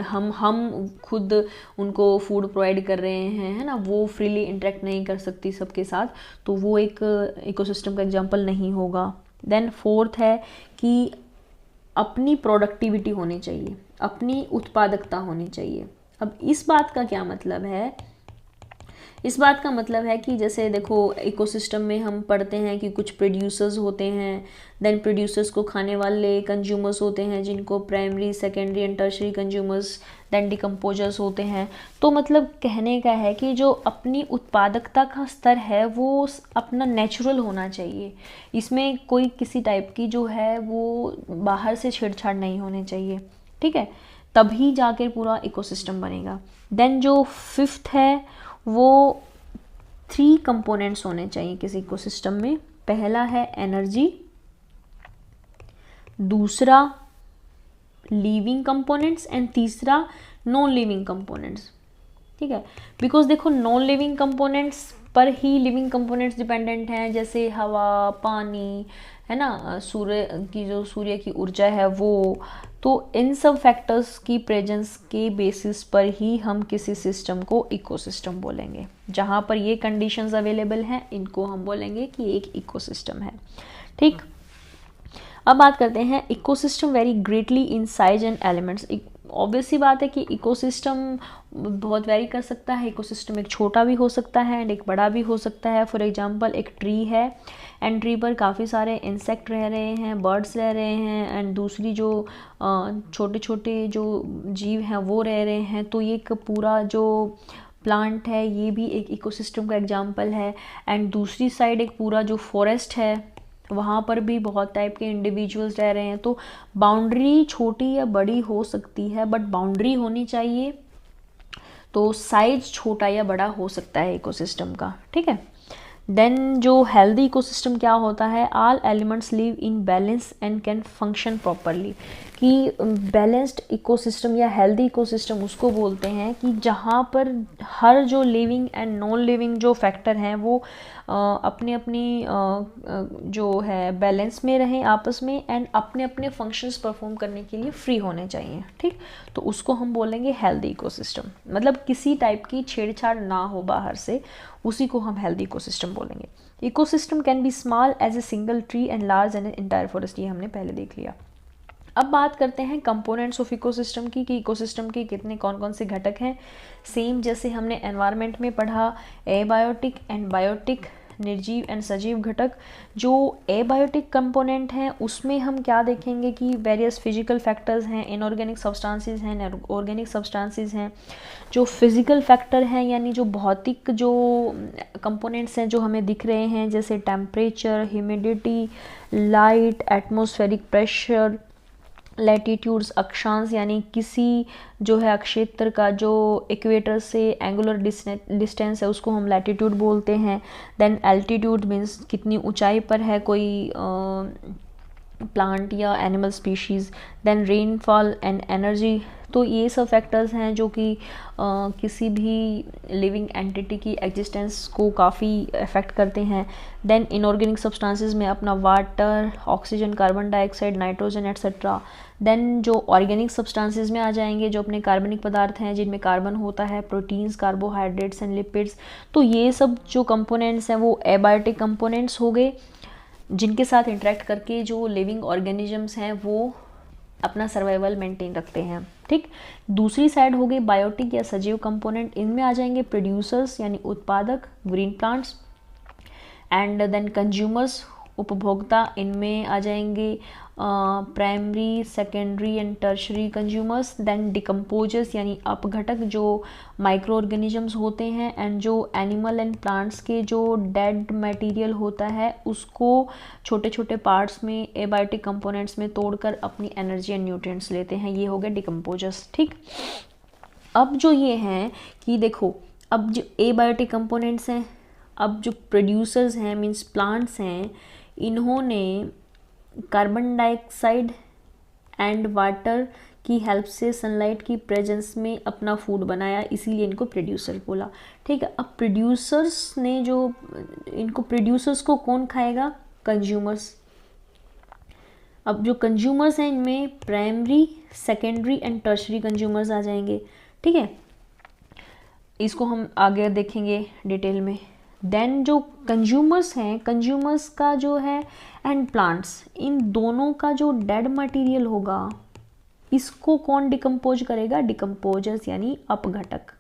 Speaker 1: हम खुद उनको फूड प्रोवाइड कर रहे हैं, है ना, वो फ्रीली इंटरेक्ट नहीं कर सकती सबके साथ, तो वो एक इकोसिस्टम का एग्जांपल नहीं होगा। देन फोर्थ है कि अपनी प्रोडक्टिविटी होनी चाहिए, अपनी उत्पादकता होनी चाहिए। अब इस बात का क्या मतलब है, इस बात का मतलब है कि जैसे देखो इकोसिस्टम में हम पढ़ते हैं कि कुछ प्रोड्यूसर्स होते हैं, देन प्रोड्यूसर्स को खाने वाले कंज्यूमर्स होते हैं जिनको primary, secondary and tertiary consumers, then decomposers होते हैं। तो मतलब कहने का है कि जो अपनी उत्पादकता का स्तर है वो अपना नेचुरल होना चाहिए, इसमें कोई किसी टाइप की जो है वो बाहर से छेड़छाड़ नहीं होने चाहिए, ठीक है, तभी जाकर पूरा इकोसिस्टम बनेगा। देन जो फिफ्थ है वो 3 कंपोनेंट्स होने चाहिए किसी इकोसिस्टम में। पहला है एनर्जी, दूसरा लिविंग कंपोनेंट्स एंड तीसरा नॉन लिविंग कंपोनेंट्स, ठीक है। बिकॉज देखो नॉन लिविंग कंपोनेंट्स पर ही लिविंग कंपोनेंट्स डिपेंडेंट हैं, जैसे हवा, पानी, है ना, सूर्य की ऊर्जा है वो। तो इन सब फैक्टर्स की प्रेजेंस के बेसिस पर ही हम किसी सिस्टम को इकोसिस्टम बोलेंगे। जहाँ पर ये कंडीशंस अवेलेबल हैं इनको हम बोलेंगे कि एक इकोसिस्टम है, ठीक। अब बात करते हैं ecosystem vary greatly in size and elements. Obvious सी बात है कि इकोसिस्टम बहुत वेरी कर सकता है। इकोसिस्टम एक छोटा भी हो सकता है एंड एक बड़ा भी हो सकता है। फॉर एग्जांपल एक ट्री है एंड ट्री पर काफ़ी सारे इंसेक्ट रह रहे हैं, बर्ड्स रह रहे हैं एंड दूसरी जो छोटे छोटे जो जीव हैं वो रह रहे हैं। तो ये एक पूरा जो प्लांट है ये भी एक इकोसिस्टम का एग्जाम्पल है। एंड दूसरी साइड एक पूरा जो फॉरेस्ट है वहाँ पर भी बहुत टाइप के इंडिविजुअल्स रह रहे हैं। तो बाउंड्री छोटी या बड़ी हो सकती है बट बाउंड्री होनी चाहिए। तो साइज छोटा या बड़ा हो सकता है इकोसिस्टम का, ठीक है। देन जो हेल्दी इकोसिस्टम क्या होता है, all elements live in balance and can function properly. कि बैलेंस्ड इकोसिस्टम या हेल्दी इकोसिस्टम उसको बोलते हैं कि जहाँ पर हर जो लिविंग एंड नॉन लिविंग जो फैक्टर हैं वो अपने अपनी जो है बैलेंस में रहें आपस में एंड अपने अपने फंक्शंस परफॉर्म करने के लिए फ्री होने चाहिए, ठीक। तो उसको हम बोलेंगे हेल्दी इकोसिस्टम, मतलब किसी टाइप की छेड़छाड़ ना हो बाहर से, उसी को हम हेल्दी इकोसिस्टम बोलेंगे। Ecosystem can be small as a single tree and large and entire forest, ये हमने पहले देख लिया। अब बात करते हैं कंपोनेंट्स ऑफ इकोसिस्टम की, कि इकोसिस्टम के कितने कौन कौन से घटक हैं। सेम जैसे हमने एनवायरनमेंट में पढ़ा, एबायोटिक एंड बायोटिक, निर्जीव एंड सजीव घटक। जो एबायोटिक कंपोनेंट हैं उसमें हम क्या देखेंगे कि वेरियस फिजिकल फैक्टर्स हैं, इनऑर्गेनिक सब्सटेंसेस हैं, ऑर्गेनिक सब्सटेंसेस हैं। जो फिजिकल फैक्टर हैं यानी जो भौतिक जो कंपोनेंट्स हैं जो हमें दिख रहे हैं, जैसे temperature, humidity, light, atmospheric pressure, latitudes, अक्षांश यानी किसी जो है अक्षेत्र का जो इक्वेटर से एंगुलर डिस्टेंस है उसको हम लैटिट्यूड बोलते हैं। देन एल्टीट्यूड मीन्स कितनी ऊंचाई पर है कोई प्लांट या animal species. Then rainfall and energy. तो ये सब फैक्टर्स हैं जो कि किसी भी लिविंग एंटिटी की एग्जिस्टेंस को काफ़ी अफेक्ट करते हैं। देन इनऑर्गेनिक सब्सटेंसेस में अपना water, oxygen, carbon dioxide, nitrogen etcetera. Then जो ऑर्गेनिक सब्सटेंसेस में आ जाएंगे जो अपने कार्बनिक पदार्थ हैं जिनमें कार्बन होता है, प्रोटीन्स, कार्बोहाइड्रेट्स एंड लिपिड्स। तो ये सब जो कंपोनेंट्स हैं वो एबायोटिक कंपोनेंट्स हो गए, जिनके साथ इंटरेक्ट करके जो लिविंग ऑर्गेनिजम्स हैं वो अपना सर्वाइवल मेंटेन रखते हैं। ठीक, दूसरी साइड हो गई बायोटिक या सजीव कंपोनेंट। इनमें आ जाएंगे प्रोड्यूसर्स यानी उत्पादक, green plants, and then consumers, उपभोक्ता। इनमें आ जाएंगे primary, secondary and tertiary consumers. Then decomposers यानी अपघटक जो माइक्रो ऑर्गेनिजम्स होते हैं, एंड जो एनिमल एंड प्लांट्स के जो डेड मटेरियल होता है उसको छोटे छोटे पार्ट्स में एबायोटिक कंपोनेंट्स में तोड़कर अपनी एनर्जी एंड न्यूट्रिएंट्स लेते हैं। ये हो गए डिकम्पोजर्स। ठीक, अब जो ये हैं कि देखो, अब जो एबायोटिक कंपोनेंट्स हैं, अब जो प्रोड्यूसर्स हैं मीन्स प्लांट्स हैं, इन्होंने कार्बन डाइऑक्साइड एंड वाटर की हेल्प से सनलाइट की प्रेजेंस में अपना फूड बनाया, इसीलिए इनको प्रोड्यूसर बोला। ठीक है, अब प्रोड्यूसर्स ने जो इनको प्रोड्यूसर्स को कौन खाएगा? कंज्यूमर्स। अब जो कंज्यूमर्स हैं इनमें primary, secondary and tertiary consumers आ जाएंगे। ठीक है, इसको हम आगे देखेंगे डिटेल में। देन जो कंज्यूमर्स हैं, कंज्यूमर्स का जो है एंड प्लांट्स, इन दोनों का जो डेड मटेरियल होगा इसको कौन डिकम्पोज करेगा? डिकम्पोजर्स यानी अपघटक।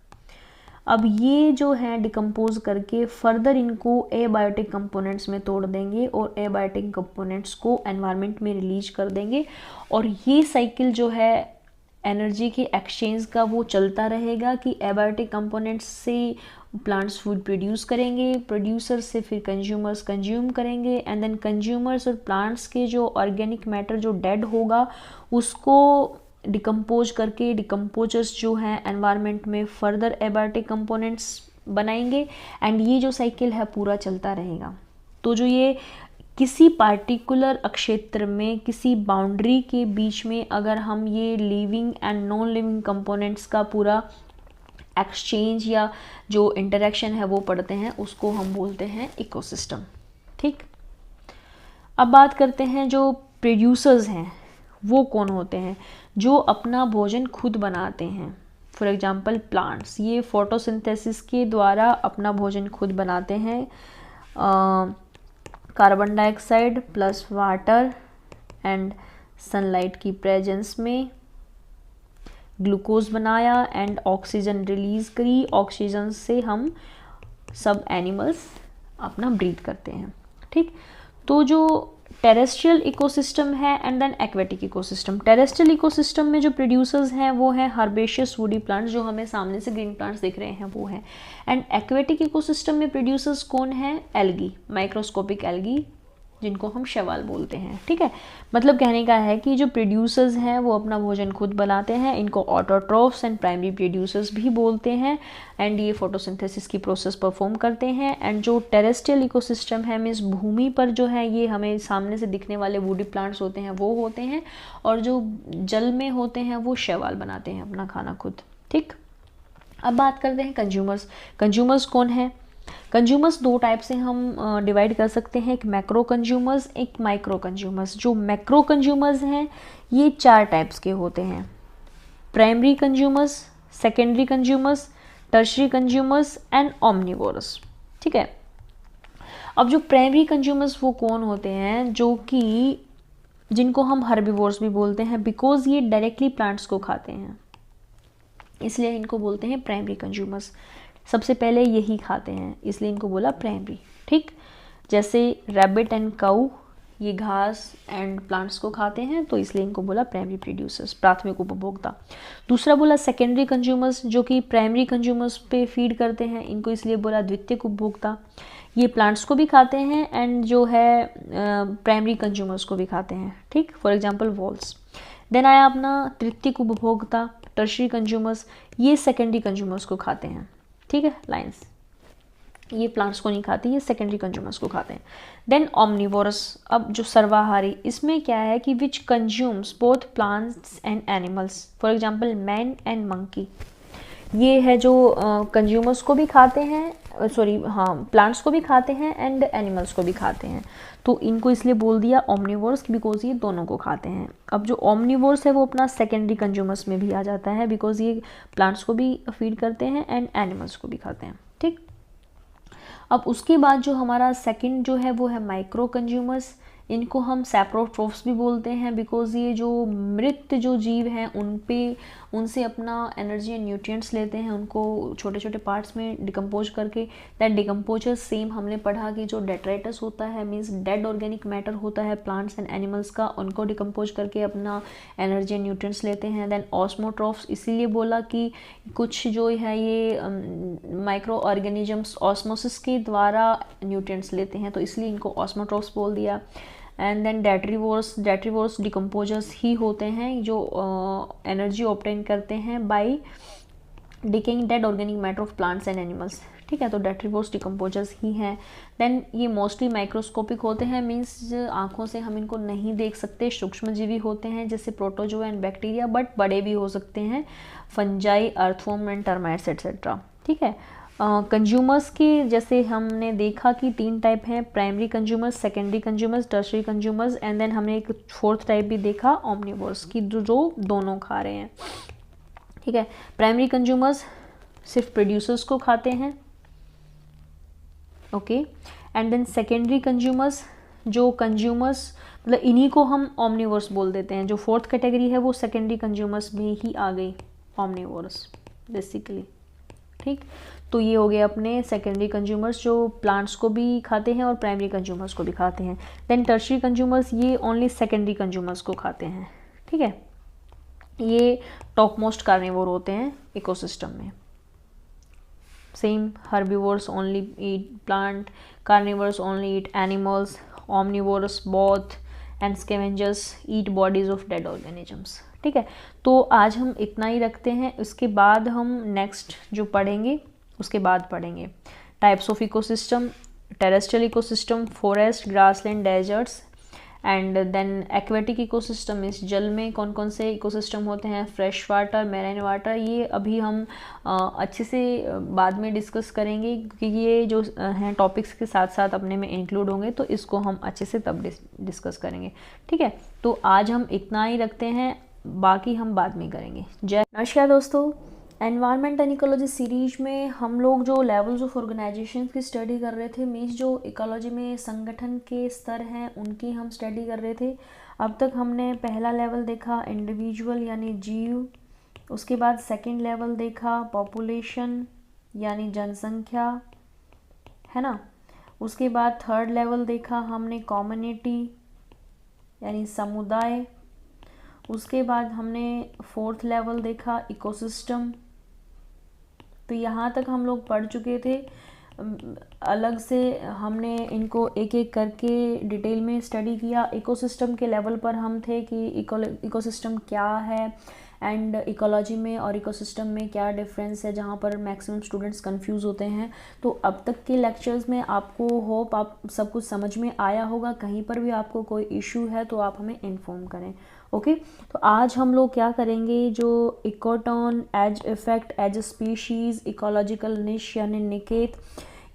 Speaker 1: अब ये जो है डिकम्पोज करके फर्दर इनको एबायोटिक कंपोनेंट्स में तोड़ देंगे और एबायोटिक कंपोनेंट्स को एनवायरनमेंट में रिलीज कर देंगे, और ये साइकिल जो है एनर्जी के एक्सचेंज का वो चलता रहेगा कि एबायोटिक कंपोनेंट्स से प्लांट्स फूड प्रोड्यूस करेंगे, प्रोड्यूसर से फिर कंज्यूमर्स कंज्यूम करेंगे, एंड देन कंज्यूमर्स और प्लांट्स के जो ऑर्गेनिक मैटर जो डेड होगा उसको डिकम्पोज करके डिकम्पोजर्स जो हैं एनवायरनमेंट में फर्दर एबायोटिक कंपोनेंट्स बनाएंगे, एंड ये जो साइकिल है पूरा चलता रहेगा। तो जो ये किसी पार्टिकुलर क्षेत्र में किसी बाउंड्री के बीच में अगर हम ये living and non living components का पूरा एक्सचेंज या जो इंटरेक्शन है वो पढ़ते हैं, उसको हम बोलते हैं इकोसिस्टम। ठीक, अब बात करते हैं जो प्रोड्यूसर्स हैं वो कौन होते हैं? जो अपना भोजन खुद बनाते हैं। फॉर एग्जांपल प्लांट्स, ये फोटोसिंथेसिस के द्वारा अपना भोजन खुद बनाते हैं। Carbon dioxide plus water and sunlight की प्रेजेंस में ग्लूकोज बनाया एंड ऑक्सीजन रिलीज करी। ऑक्सीजन से हम सब एनिमल्स अपना ब्रीथ करते हैं। ठीक, तो जो टेरेस्ट्रियल इकोसिस्टम है and then aquatic ecosystem. Terrestrial ecosystem में जो प्रोड्यूसर्स हैं वो हैं हर्बेशियस वुडी प्लांट्स, जो हमें सामने से ग्रीन प्लांट्स दिख रहे हैं वो हैं। एंड एक्वेटिक इकोसिस्टम में प्रोड्यूसर्स कौन हैं? एल्गी, माइक्रोस्कोपिक एल्गी, जिनको हम शैवाल बोलते हैं। ठीक है, मतलब कहने का है कि जो प्रोड्यूसर्स हैं वो अपना भोजन खुद बनाते हैं, इनको ऑटोट्रोफ्स एंड प्राइमरी प्रोड्यूसर्स भी बोलते हैं, एंड ये फोटोसिंथेसिस की प्रोसेस परफॉर्म करते हैं। एंड जो टेरेस्ट्रियल इकोसिस्टम है मीन्स भूमि पर जो है ये हमें सामने से दिखने वाले वुडी प्लांट्स होते हैं वो होते हैं, और जो जल में होते हैं वो शैवाल बनाते हैं अपना खाना खुद। ठीक, अब बात करते हैं कंज्यूमर्स। कंज्यूमर्स कौन है? कंज्यूमर्स दो टाइप से हम डिवाइड कर सकते हैं, एक मैक्रो कंज्यूमर्स, एक माइक्रो कंज्यूमर्स। जो मैक्रो कंज्यूमर्स हैं ये 4 टाइप्स के होते हैं: primary consumers, secondary consumers, tertiary consumers and omnivorous. ठीक है, अब जो प्राइमरी कंज्यूमर्स वो कौन होते हैं? जो कि जिनको हम हर्बीवोर्स भी बोलते हैं, बिकॉज ये डायरेक्टली प्लांट्स को खाते हैं, इसलिए इनको बोलते हैं प्राइमरी कंज्यूमर्स। सबसे पहले यही खाते हैं, इसलिए इनको बोला प्राइमरी। ठीक, जैसे रैबिट एंड काऊ ये घास एंड प्लांट्स को खाते हैं, तो इसलिए इनको बोला प्राइमरी प्रोड्यूसर्स, प्राथमिक उपभोक्ता। दूसरा बोला सेकेंडरी कंज्यूमर्स, जो कि प्राइमरी कंज्यूमर्स पे फीड करते हैं, इनको इसलिए बोला द्वितीयक उपभोक्ता। ये प्लांट्स को भी खाते हैं एंड जो है प्राइमरी कंज्यूमर्स को भी खाते हैं। ठीक, फॉर एग्जांपल वॉल्स। देन आया अपना तृतीयक उपभोक्ता, टर्शरी कंज्यूमर्स, ये सेकेंडरी कंज्यूमर्स को खाते हैं। ठीक है, लाइन्स, ये प्लांट्स को नहीं खाती, ये सेकेंडरी कंज्यूमर्स को खाते हैं। देन ऑमनिवोरस, अब जो सर्वाहारी, इसमें क्या है कि which consumes both plants and animals, for example man and monkey. ये है जो कंज्यूमर्स को भी खाते हैं, प्लांट्स को भी खाते हैं एंड एनिमल्स को भी खाते हैं, तो इनको इसलिए बोल दिया ऑमनिवोर्स बिकॉज ये दोनों को खाते हैं। अब जो ऑमनिवोर्स है वो अपना सेकेंडरी कंज्यूमर्स में भी आ जाता है, बिकॉज ये प्लांट्स को भी फीड करते हैं एंड एनिमल्स को भी खाते हैं। ठीक, अब उसके बाद जो हमारा सेकंड जो है वो है माइक्रो कंज्यूमर्स। इनको हम सैप्रोट्रोफ्स भी बोलते हैं, बिकॉज ये जो मृत जो जीव हैं उनसे अपना एनर्जी एंड न्यूट्रिएंट्स लेते हैं, उनको छोटे छोटे पार्ट्स में डिकम्पोज करके। दैट डिकम्पोजर सेम हमने पढ़ा कि जो डेट्राइटस होता है, मीन्स डेड ऑर्गेनिक मैटर होता है प्लांट्स एंड एनिमल्स का, उनको डिकम्पोज करके अपना एनर्जी एंड न्यूट्रिएंट्स लेते हैं। देन ऑस्मोट्रोफ्स, इसीलिए बोला कि कुछ जो है ये माइक्रो ऑर्गेनिजम्स ऑस्मोसिस के द्वारा न्यूट्रिएंट्स लेते हैं, तो इसलिए इनको ऑस्मोट्रोफ्स बोल दिया। एंड देन डेट्रीवोर्स डिकम्पोजर्स ही होते हैं जो एनर्जी ऑब्टेन करते हैं by decaying dead organic matter of plants and animals. ठीक है, तो डेट्रीवोर्स डिकम्पोजर्स ही हैं। देन ये मोस्टली माइक्रोस्कोपिक होते हैं, मीन्स आँखों से हम इनको नहीं देख सकते, सूक्ष्मजीवी होते हैं जैसे प्रोटोजोआ एंड बैक्टीरिया, बट बड़े भी हो सकते हैं, fungi, earthworm and termites etcetera. ठीक है, कंज्यूमर्स की जैसे हमने देखा कि 3 टाइप हैं, primary consumers, secondary consumers, tertiary consumers, and then हमने एक 4th टाइप भी देखा ऑमनिवोर्स की, जो दोनों खा रहे हैं। ठीक है, प्राइमरी कंज्यूमर्स सिर्फ प्रोड्यूसर्स को खाते हैं, okay. And then secondary consumers, जो कंज्यूमर्स मतलब इन्हीं को हम ऑमनिवोर्स बोल देते हैं। जो 4th कैटेगरी है वो सेकेंडरी कंज्यूमर्स में ही आ गई, ऑमनिवोर्स बेसिकली। ठीक, तो ये हो गए अपने सेकेंडरी कंज्यूमर्स जो प्लांट्स को भी खाते हैं और प्राइमरी कंज्यूमर्स को भी खाते हैं। देन टर्शरी कंज्यूमर्स, ये ओनली सेकेंडरी कंज्यूमर्स को खाते हैं। ठीक है, ये टॉप मोस्ट कार्निवोर होते हैं इकोसिस्टम में। Same, herbivores only eat plant, carnivores only eat animals, omnivores both and scavengers eat bodies of dead organisms। ठीक है, तो आज हम इतना ही रखते हैं, उसके बाद हम नेक्स्ट जो पढ़ेंगे उसके बाद पढ़ेंगे types of ecosystem, terrestrial ecosystem, forest, grassland, deserts, and then aquatic ecosystem, इस जल में कौन कौन से इकोसिस्टम होते हैं, फ्रेश वाटर, मैराइन वाटर, ये अभी हम अच्छे से बाद में डिस्कस करेंगे क्योंकि ये जो हैं टॉपिक्स के साथ साथ अपने में इंक्लूड होंगे, तो इसको हम अच्छे से तब डिस्कस करेंगे। ठीक है, तो आज हम इतना ही रखते हैं, बाकी हम बाद में करेंगे। जय नमस्कार दोस्तों, एनवायरनमेंट एंड इकोलॉजी सीरीज में हम लोग जो लेवल्स ऑफ ऑर्गेनाइजेशन की स्टडी कर रहे थे, मीन्स जो इकोलॉजी में संगठन के स्तर हैं उनकी हम स्टडी कर रहे थे। अब तक हमने पहला लेवल देखा इंडिविजुअल यानी जीव, उसके बाद सेकंड लेवल देखा पॉपुलेशन यानी जनसंख्या, है ना। उसके बाद थर्ड लेवल देखा हमने कम्युनिटी यानी समुदाय। उसके बाद हमने फोर्थ लेवल देखा इकोसिस्टम। तो यहाँ तक हम लोग पढ़ चुके थे, अलग से हमने इनको एक एक करके डिटेल में स्टडी किया। इकोसिस्टम के लेवल पर हम थे कि इकोसिस्टम क्या है एंड इकोलॉजी में और इकोसिस्टम में क्या डिफरेंस है, जहाँ पर मैक्सिमम स्टूडेंट्स कंफ्यूज होते हैं। तो अब तक के लेक्चर्स में आपको होप आप सब कुछ समझ में आया होगा। कहीं पर भी आपको कोई इशू है तो आप हमें इन्फॉर्म करें, ओके। तो आज हम लोग क्या करेंगे, जो ecotone, edge effect, edge species, ecological niche यानी निकेत,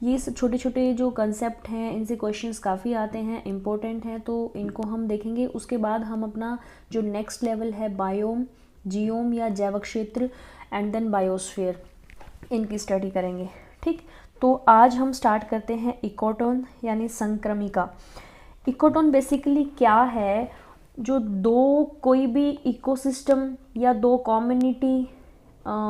Speaker 1: ये छोटे छोटे जो कंसेप्ट हैं इनसे क्वेश्चंस काफ़ी आते हैं, इम्पोर्टेंट हैं, तो इनको हम देखेंगे। उसके बाद हम अपना जो नेक्स्ट लेवल है बायोम, जियोम या जैव क्षेत्र, एंड देन बायोस्फीयर, इनकी स्टडी करेंगे। ठीक, तो आज हम स्टार्ट करते हैं इकोटोन यानी संक्रमिका। इकोटोन बेसिकली क्या है, जो दो कोई भी इकोसिस्टम या दो कम्युनिटी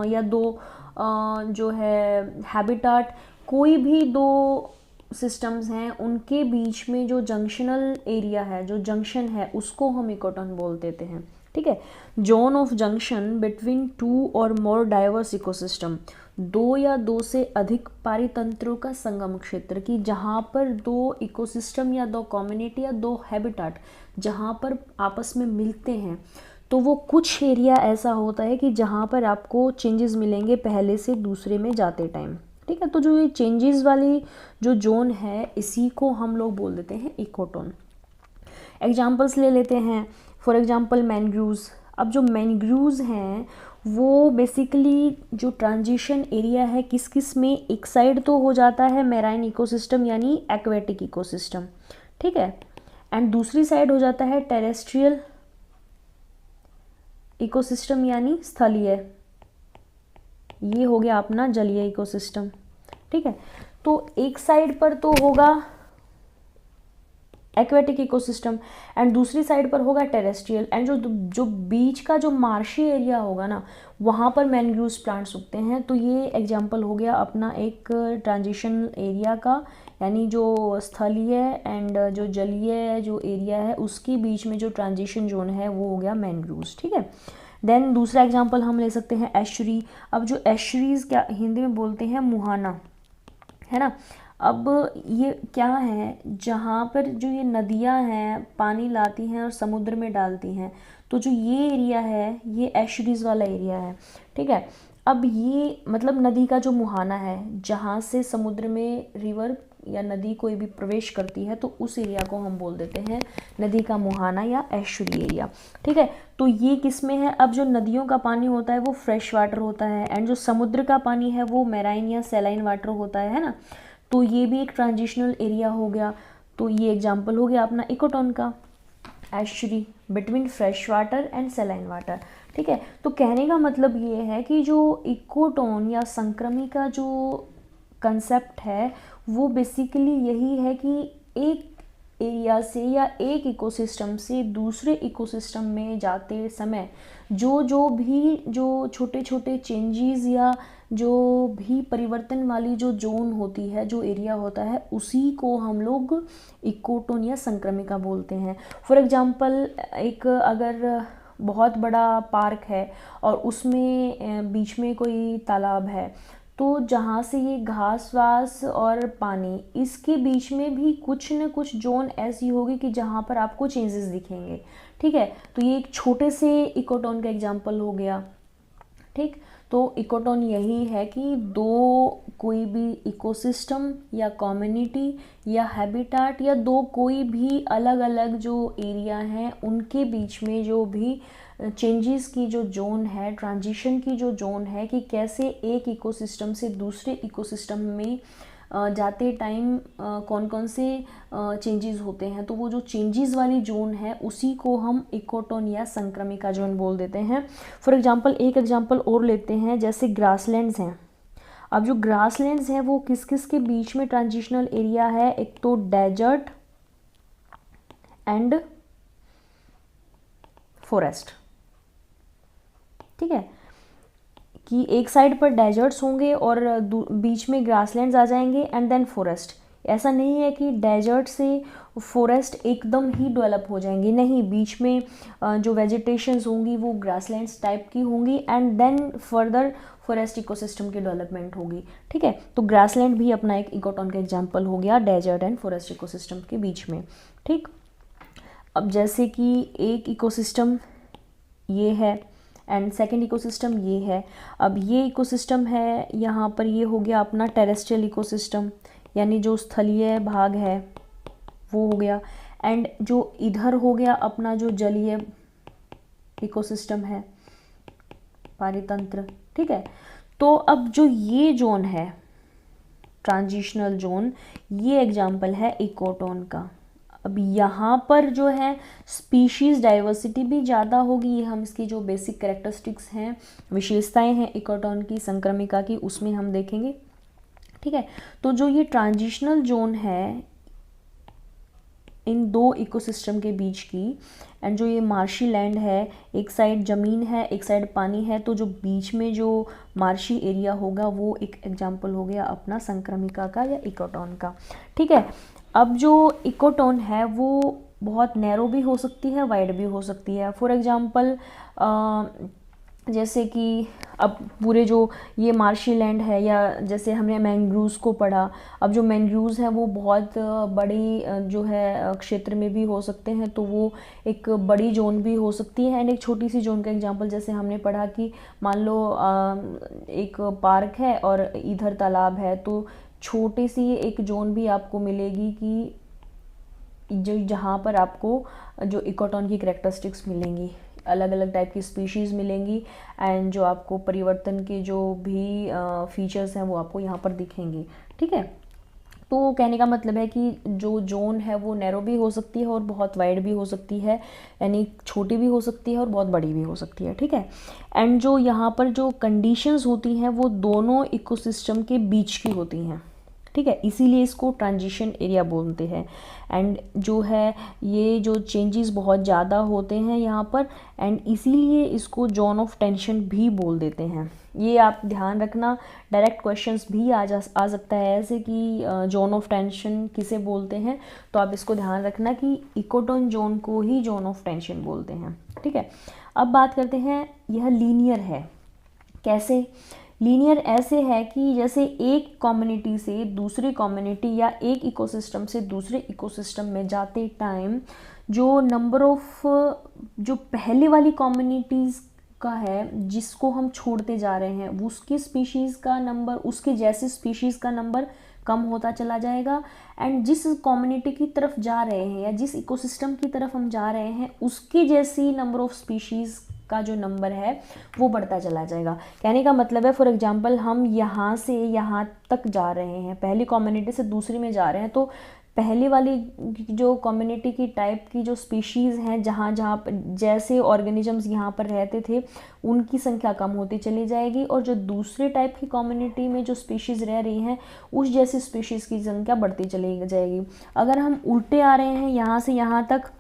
Speaker 1: या दो जो है हैबिटाट, कोई भी दो सिस्टम्स हैं, उनके बीच में जो जंक्शनल एरिया है, जो जंक्शन है, उसको हम इकोटोन बोल देते हैं। ठीक है, zone of junction between two और मोर डाइवर्स इकोसिस्टम, दो या दो से अधिक पारितंत्रों का संगम क्षेत्र, कि जहाँ पर दो इकोसिस्टम या दो कम्युनिटी या दो हैबिटाट जहाँ पर आपस में मिलते हैं, तो वो कुछ एरिया ऐसा होता है कि जहाँ पर आपको चेंजेस मिलेंगे पहले से दूसरे में जाते टाइम। ठीक है, तो जो ये चेंजेस वाली जो जोन है, इसी को हम लोग बोल देते हैं इकोटोन। एग्जाम्पल्स ले लेते हैं, फॉर एग्जाम्पल मैनग्रूव्स। अब जो मैनग्रूव्स हैं वो बेसिकली जो ट्रांजिशन एरिया है किस किस में, एक साइड तो हो जाता है मैराइन इकोसिस्टम यानी एक्वेटिक इकोसिस्टम, ठीक है, एंड दूसरी साइड हो जाता है टेरेस्ट्रियल इकोसिस्टम यानी स्थलीय, ये हो गया अपना जलीय इकोसिस्टम। ठीक है, तो एक साइड पर तो होगा एक्वेटिक इकोसिस्टम एंड दूसरी साइड पर होगा टेरेस्ट्रियल, एंड जो बीच का जो मार्शी एरिया होगा ना, वहाँ पर मैनग्रूव्स प्लांट्स उगते हैं। तो ये एग्जांपल हो गया अपना एक ट्रांजिशन एरिया का, यानी जो स्थलीय एंड जो जलीय जो एरिया है उसके बीच में जो ट्रांजिशन जोन है वो हो गया मैनग्रूव्स। ठीक है, देन दूसरा एग्जांपल हम ले सकते हैं एस्चुरी। अब जो एस्चुरीज क्या हिंदी में बोलते हैं मुहाना, है ना। अब ये क्या है, जहाँ पर जो ये नदियाँ हैं पानी लाती हैं और समुद्र में डालती हैं, तो जो ये एरिया है ये एस्चुरीज वाला एरिया है। ठीक है, अब ये मतलब नदी का जो मुहाना है, जहाँ से समुद्र में रिवर या नदी कोई भी प्रवेश करती है, तो उस एरिया को हम बोल देते हैं नदी का मुहाना या एस्चुरी एरिया। ठीक है, तो ये किस में है, अब जो नदियों का पानी होता है वो फ्रेश वाटर होता है, एंड जो समुद्र का पानी है वो मैराइन या सैलाइन वाटर होता है ना। तो ये भी एक ट्रांजिशनल एरिया हो गया। तो ये एग्जाम्पल हो गया अपना इकोटोन का, estuary between fresh water and saline water. ठीक है, तो कहने का मतलब ये है कि जो इकोटोन या संक्रमी का जो कंसेप्ट है वो बेसिकली यही है कि एक एरिया से या एक इकोसिस्टम से दूसरे इकोसिस्टम में जाते समय जो भी जो छोटे छोटे चेंजेस या जो भी परिवर्तन वाली जो जोन होती है, जो एरिया होता है, उसी को हम लोग इकोटोन या संक्रमिका बोलते हैं। फॉर एग्जांपल एक अगर बहुत बड़ा पार्क है और उसमें बीच में कोई तालाब है, तो जहाँ से ये घास वास और पानी, इसके बीच में भी कुछ न कुछ जोन ऐसी होगी कि जहाँ पर आपको चेंजेस दिखेंगे। ठीक है, तो ये एक छोटे से इकोटोन का एग्जांपल हो गया। ठीक, तो इकोटोन यही है कि दो कोई भी इकोसिस्टम या कम्युनिटी या हैबिटाट या दो कोई भी अलग अलग जो एरिया हैं उनके बीच में जो भी चेंजेस की जो जोन है, ट्रांजिशन की जो जोन है, कि कैसे एक इकोसिस्टम से दूसरे इकोसिस्टम में जाते टाइम कौन कौन से चेंजेस होते हैं, तो वो जो चेंजेस वाली जोन है उसी को हम इकोटोन या संक्रमिका जोन बोल देते हैं। फॉर एग्जांपल एक एग्जांपल और लेते हैं, जैसे ग्रासलैंड्स हैं। अब जो ग्रासलैंड्स हैं वो किस किस के बीच में ट्रांजिशनल एरिया है, एक तो डेजर्ट एंड फॉरेस्ट। ठीक है, कि एक साइड पर डेजर्ट्स होंगे और बीच में ग्रासलैंड्स आ जाएंगे एंड देन फॉरेस्ट। ऐसा नहीं है कि डेजर्ट से फॉरेस्ट एकदम ही डेवलप हो जाएंगी, नहीं, बीच में जो वेजिटेशंस होंगी वो ग्रासलैंड्स टाइप की होंगी and then further forest ecosystem की डेवलपमेंट होगी। ठीक है, तो ग्रासलैंड भी अपना एक इकोटोन का एग्जाम्पल हो गया डेजर्ट एंड फॉरेस्ट इकोसिस्टम के बीच में। ठीक, अब जैसे कि एक इकोसिस्टम ये है एंड सेकेंड इकोसिस्टम ये है। अब ये इकोसिस्टम है, यहाँ पर ये हो गया अपना टेरेस्ट्रियल इकोसिस्टम, यानी जो स्थलीय भाग है वो हो गया, एंड जो इधर हो गया अपना जो जलीय इकोसिस्टम है, पारितंत्र। ठीक है, तो अब जो ये जोन है ट्रांजिशनल जोन, ये एग्जाम्पल है इकोटोन का। अब यहाँ पर जो है स्पीशीज़ डाइवर्सिटी भी ज़्यादा होगी, ये हम इसकी जो बेसिक कैरेक्टरिस्टिक्स हैं, विशेषताएं हैं इकोटोन की, संक्रमिका की, उसमें हम देखेंगे। ठीक है, तो जो ये ट्रांजिशनल जोन है इन दो इकोसिस्टम के बीच की। एंड जो ये मार्शी लैंड है, एक साइड ज़मीन है एक साइड पानी है, तो जो बीच में जो मार्शी एरिया होगा वो एक एग्जाम्पल हो गया अपना संक्रमिका का या इकोटोन का। ठीक है, अब जो इकोटोन है वो बहुत नैरो भी हो सकती है, वाइड भी हो सकती है। फॉर एग्जांपल जैसे कि अब पूरे जो ये मार्शी लैंड है, या जैसे हमने मैंग्रोव्स को पढ़ा, अब जो मैंग्रोव्स हैं वो बहुत बड़ी जो है क्षेत्र में भी हो सकते हैं, तो वो एक बड़ी जोन भी हो सकती है। एंड एक छोटी सी जोन का एग्जांपल जैसे हमने पढ़ा कि मान लो एक पार्क है और इधर तालाब है, तो छोटी सी एक जोन भी आपको मिलेगी कि जो जहाँ पर आपको जो इकोटोन की करैक्टरिस्टिक्स मिलेंगी, अलग अलग टाइप की स्पीशीज़ मिलेंगी, एंड जो आपको परिवर्तन के जो भी फीचर्स हैं वो आपको यहाँ पर दिखेंगे। ठीक है, तो कहने का मतलब है कि जो जोन है वो नैरो भी हो सकती है और बहुत वाइड भी हो सकती है, यानी छोटी भी हो सकती है और बहुत बड़ी भी हो सकती है। ठीक है, एंड जो यहाँ पर जो कंडीशंस होती हैं वो दोनों इकोसिस्टम के बीच की होती हैं। ठीक है, इसीलिए इसको ट्रांजिशन एरिया बोलते हैं। एंड जो है ये जो चेंजेस बहुत ज़्यादा होते हैं यहाँ पर, एंड इसीलिए इसको जोन ऑफ टेंशन भी बोल देते हैं। ये आप ध्यान रखना, डायरेक्ट क्वेश्चंस भी आ सकता है ऐसे कि जोन ऑफ टेंशन किसे बोलते हैं, तो आप इसको ध्यान रखना कि इकोटोन जोन को ही जोन ऑफ टेंशन बोलते हैं। ठीक है, अब बात करते हैं, यह लीनियर है। कैसे लीनियर? ऐसे है कि जैसे एक कम्युनिटी से दूसरी कम्युनिटी या एक इकोसिस्टम से दूसरे इकोसिस्टम में जाते टाइम जो नंबर ऑफ जो पहले वाली कम्युनिटीज़ का है जिसको हम छोड़ते जा रहे हैं, उसकी स्पीशीज़ का नंबर, उसके जैसे स्पीशीज़ का नंबर कम होता चला जाएगा। एंड जिस कम्युनिटी की तरफ जा रहे हैं या जिस इकोसिस्टम की तरफ हम जा रहे हैं उसके जैसी नंबर ऑफ स्पीशीज़ का जो नंबर है वो बढ़ता चला जाएगा। कहने का मतलब है, फॉर एग्जांपल हम यहाँ से यहाँ तक जा रहे हैं, पहली कम्युनिटी से दूसरी में जा रहे हैं, तो पहली वाली जो कम्युनिटी की टाइप की जो स्पीशीज़ हैं, जहाँ जहाँ जैसे ऑर्गेनिजम्स यहाँ पर रहते थे उनकी संख्या कम होती चली जाएगी, और जो दूसरे टाइप की कम्युनिटी में जो स्पीशीज़ रह रही हैं उस जैसी स्पीशीज़ की संख्या बढ़ती चली जाएगी। अगर हम उल्टे आ रहे हैं यहाँ से यहाँ तक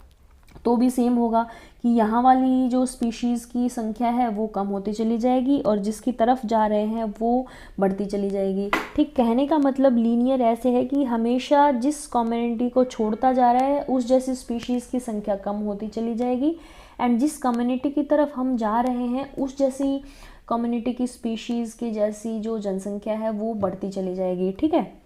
Speaker 1: तो भी सेम होगा कि यहाँ वाली जो स्पीशीज़ की संख्या है वो कम होती चली जाएगी और जिसकी तरफ जा रहे हैं वो बढ़ती चली जाएगी। ठीक, कहने का मतलब लीनियर ऐसे है कि हमेशा जिस कम्युनिटी को छोड़ता जा रहा है उस जैसी स्पीशीज़ की संख्या कम होती चली जाएगी, एंड जिस कम्युनिटी की तरफ हम जा रहे हैं उस जैसी कम्युनिटी की स्पीशीज़ की जैसी जो जनसंख्या है वो बढ़ती चली जाएगी। ठीक है,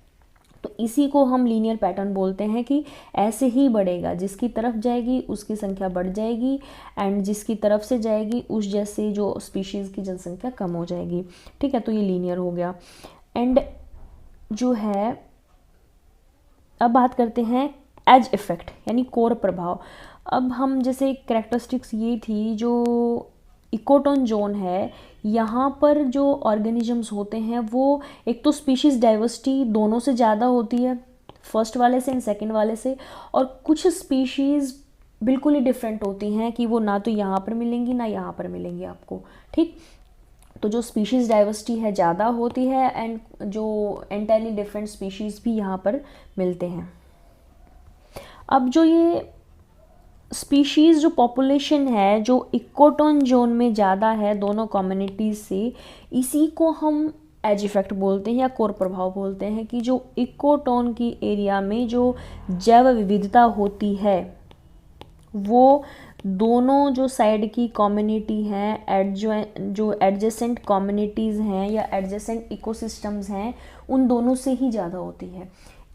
Speaker 1: तो इसी को हम लीनियर पैटर्न बोलते हैं कि ऐसे ही बढ़ेगा, जिसकी तरफ जाएगी उसकी संख्या बढ़ जाएगी, एंड जिसकी तरफ से जाएगी उस जैसे जो स्पीशीज़ की जनसंख्या कम हो जाएगी। ठीक है, तो ये लीनियर हो गया। एंड जो है अब बात करते हैं एज इफ़ेक्ट यानी कोर प्रभाव। अब हम जैसे कैरेक्टरिस्टिक्स ये थी, जो इकोटोन जोन है यहाँ पर जो ऑर्गेनिजम्स होते हैं वो एक तो स्पीशीज़ डाइवर्सिटी दोनों से ज़्यादा होती है, फर्स्ट वाले से एंड सेकंड वाले से, और कुछ स्पीशीज़ बिल्कुल ही डिफरेंट होती हैं कि वो ना तो यहाँ पर मिलेंगी ना यहाँ पर मिलेंगी आपको। ठीक, तो जो स्पीशीज़ डाइवर्सिटी है ज़्यादा होती है, एंड जो एंटायरली डिफरेंट स्पीशीज़ भी यहाँ पर मिलते हैं। अब जो ये स्पीशीज़ जो पॉपुलेशन है जो इकोटोन जोन में ज़्यादा है दोनों कम्युनिटीज़ से, इसी को हम एज इफ़ेक्ट बोलते हैं या कोर प्रभाव बोलते हैं कि जो इकोटोन की एरिया में जो जैव विविधता होती है वो दोनों जो साइड की कम्युनिटी हैं, जो एडजेसेंट कम्युनिटीज़ हैं या एडजेसेंट इकोसिस्टम्स हैं उन दोनों से ही ज़्यादा होती है।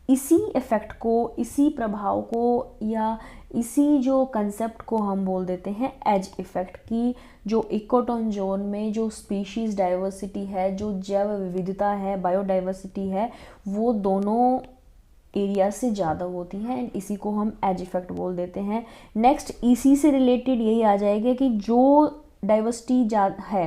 Speaker 1: इसी इफ़ेक्ट को, इसी प्रभाव को या इसी जो कंसेप्ट को हम बोल देते हैं एज इफ़ेक्ट, की जो इकोटोन जोन में जो स्पीशीज़ डाइवर्सिटी है, जो जैव विविधता है, बायोडाइवर्सिटी है, वो दोनों एरिया से ज़्यादा होती है, एंड इसी को हम एज इफ़ेक्ट बोल देते हैं। नेक्स्ट इसी से रिलेटेड यही आ जाएगा कि जो डाइवर्सिटी है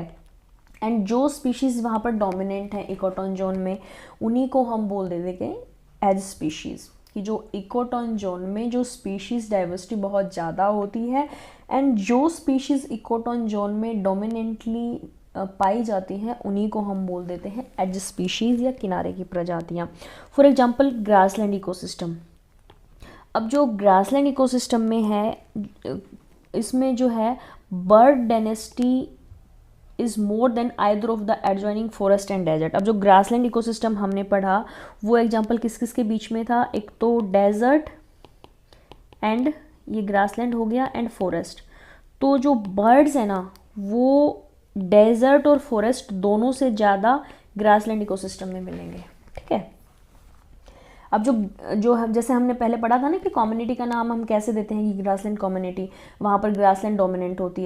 Speaker 1: एंड जो स्पीशीज़ वहाँ पर डोमिनेंट हैं इकोटोन जोन में, उन्हीं को हम बोल देंगे एज स्पीशीज़, कि जो इकोटोन जोन में जो स्पीशीज़ डाइवर्सिटी बहुत ज़्यादा होती है, एंड जो स्पीशीज़ इकोटोन जोन में डोमिनेंटली पाई जाती हैं उन्हीं को हम बोल देते हैं एज स्पीशीज़ या किनारे की प्रजातियाँ। For example grassland ecosystem. अब जो ग्रासलैंड इकोसिस्टम में है, इसमें जो है bird density is more than either of the adjoining forest and desert. अब जो ग्रासलैंड इकोसिस्टम हमने पढ़ा वो एग्जांपल किस किस के बीच में था, एक तो डेजर्ट एंड ये ग्रासलैंड हो गया एंड फॉरेस्ट। तो जो बर्ड्स है ना वो डेजर्ट और फॉरेस्ट दोनों से ज़्यादा ग्रासलैंड इकोसिस्टम में मिलेंगे, ठीक है। अब जो जैसे हमने पहले पढ़ा था ना कि कम्युनिटी का नाम हम कैसे देते हैं कि ग्रासलैंड कम्युनिटी, वहाँ पर ग्रासलैंड डोमिनेंट होती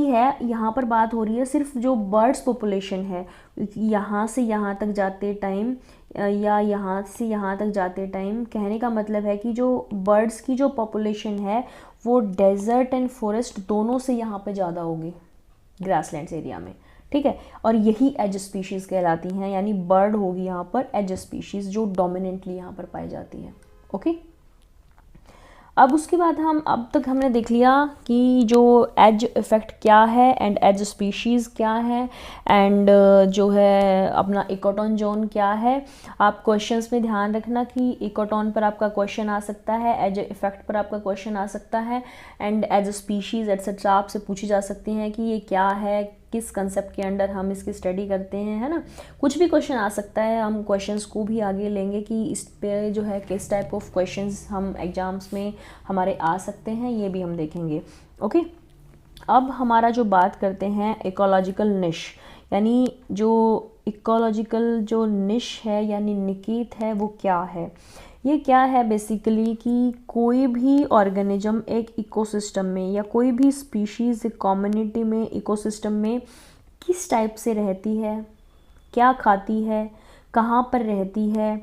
Speaker 1: है। यहाँ पर बात हो रही है सिर्फ जो बर्ड्स पॉपुलेशन है, यहाँ से यहाँ तक जाते टाइम या यहाँ से यहाँ तक जाते टाइम, कहने का मतलब है कि जो बर्ड्स की जो पॉपुलेशन है वो डेजर्ट एंड फॉरेस्ट दोनों से यहाँ पे ज़्यादा होगी ग्रासलैंड्स एरिया में, ठीक है। और यही एज स्पीशीज़ कहलाती हैं, यानी बर्ड होगी यहाँ पर एज स्पीशीज़ जो डोमिनेंटली यहाँ पर पाई जाती है, ओके। अब उसके बाद अब तक हमने देख लिया कि जो एज इफ़ेक्ट क्या है एंड एज स्पीशीज़ क्या है एंड जो है अपना इकोटोन जोन क्या है। आप क्वेश्चंस में ध्यान रखना कि इकोटोन पर आपका क्वेश्चन आ सकता है, एज इफ़ेक्ट पर आपका क्वेश्चन आ सकता है एंड एज स्पीशीज़ एट्सेट्रा आपसे पूछी जा सकती हैं कि ये क्या है, किस कंसेप्ट के अंडर हम इसकी स्टडी करते हैं, है ना। कुछ भी क्वेश्चन आ सकता है, हम क्वेश्चंस को भी आगे लेंगे कि इस पे जो है किस टाइप ऑफ क्वेश्चंस हम एग्ज़ाम्स में हमारे आ सकते हैं, ये भी हम देखेंगे, ओके। अब हमारा जो बात करते हैं इकोलॉजिकल निश, यानी जो इकोलॉजिकल जो निश है यानी निकेत है वो क्या है। ये क्या है बेसिकली कि कोई भी ऑर्गेनिज्म एक इकोसिस्टम में या कोई भी स्पीशीज़ एक कम्युनिटी में इकोसिस्टम में किस टाइप से रहती है, क्या खाती है, कहाँ पर रहती है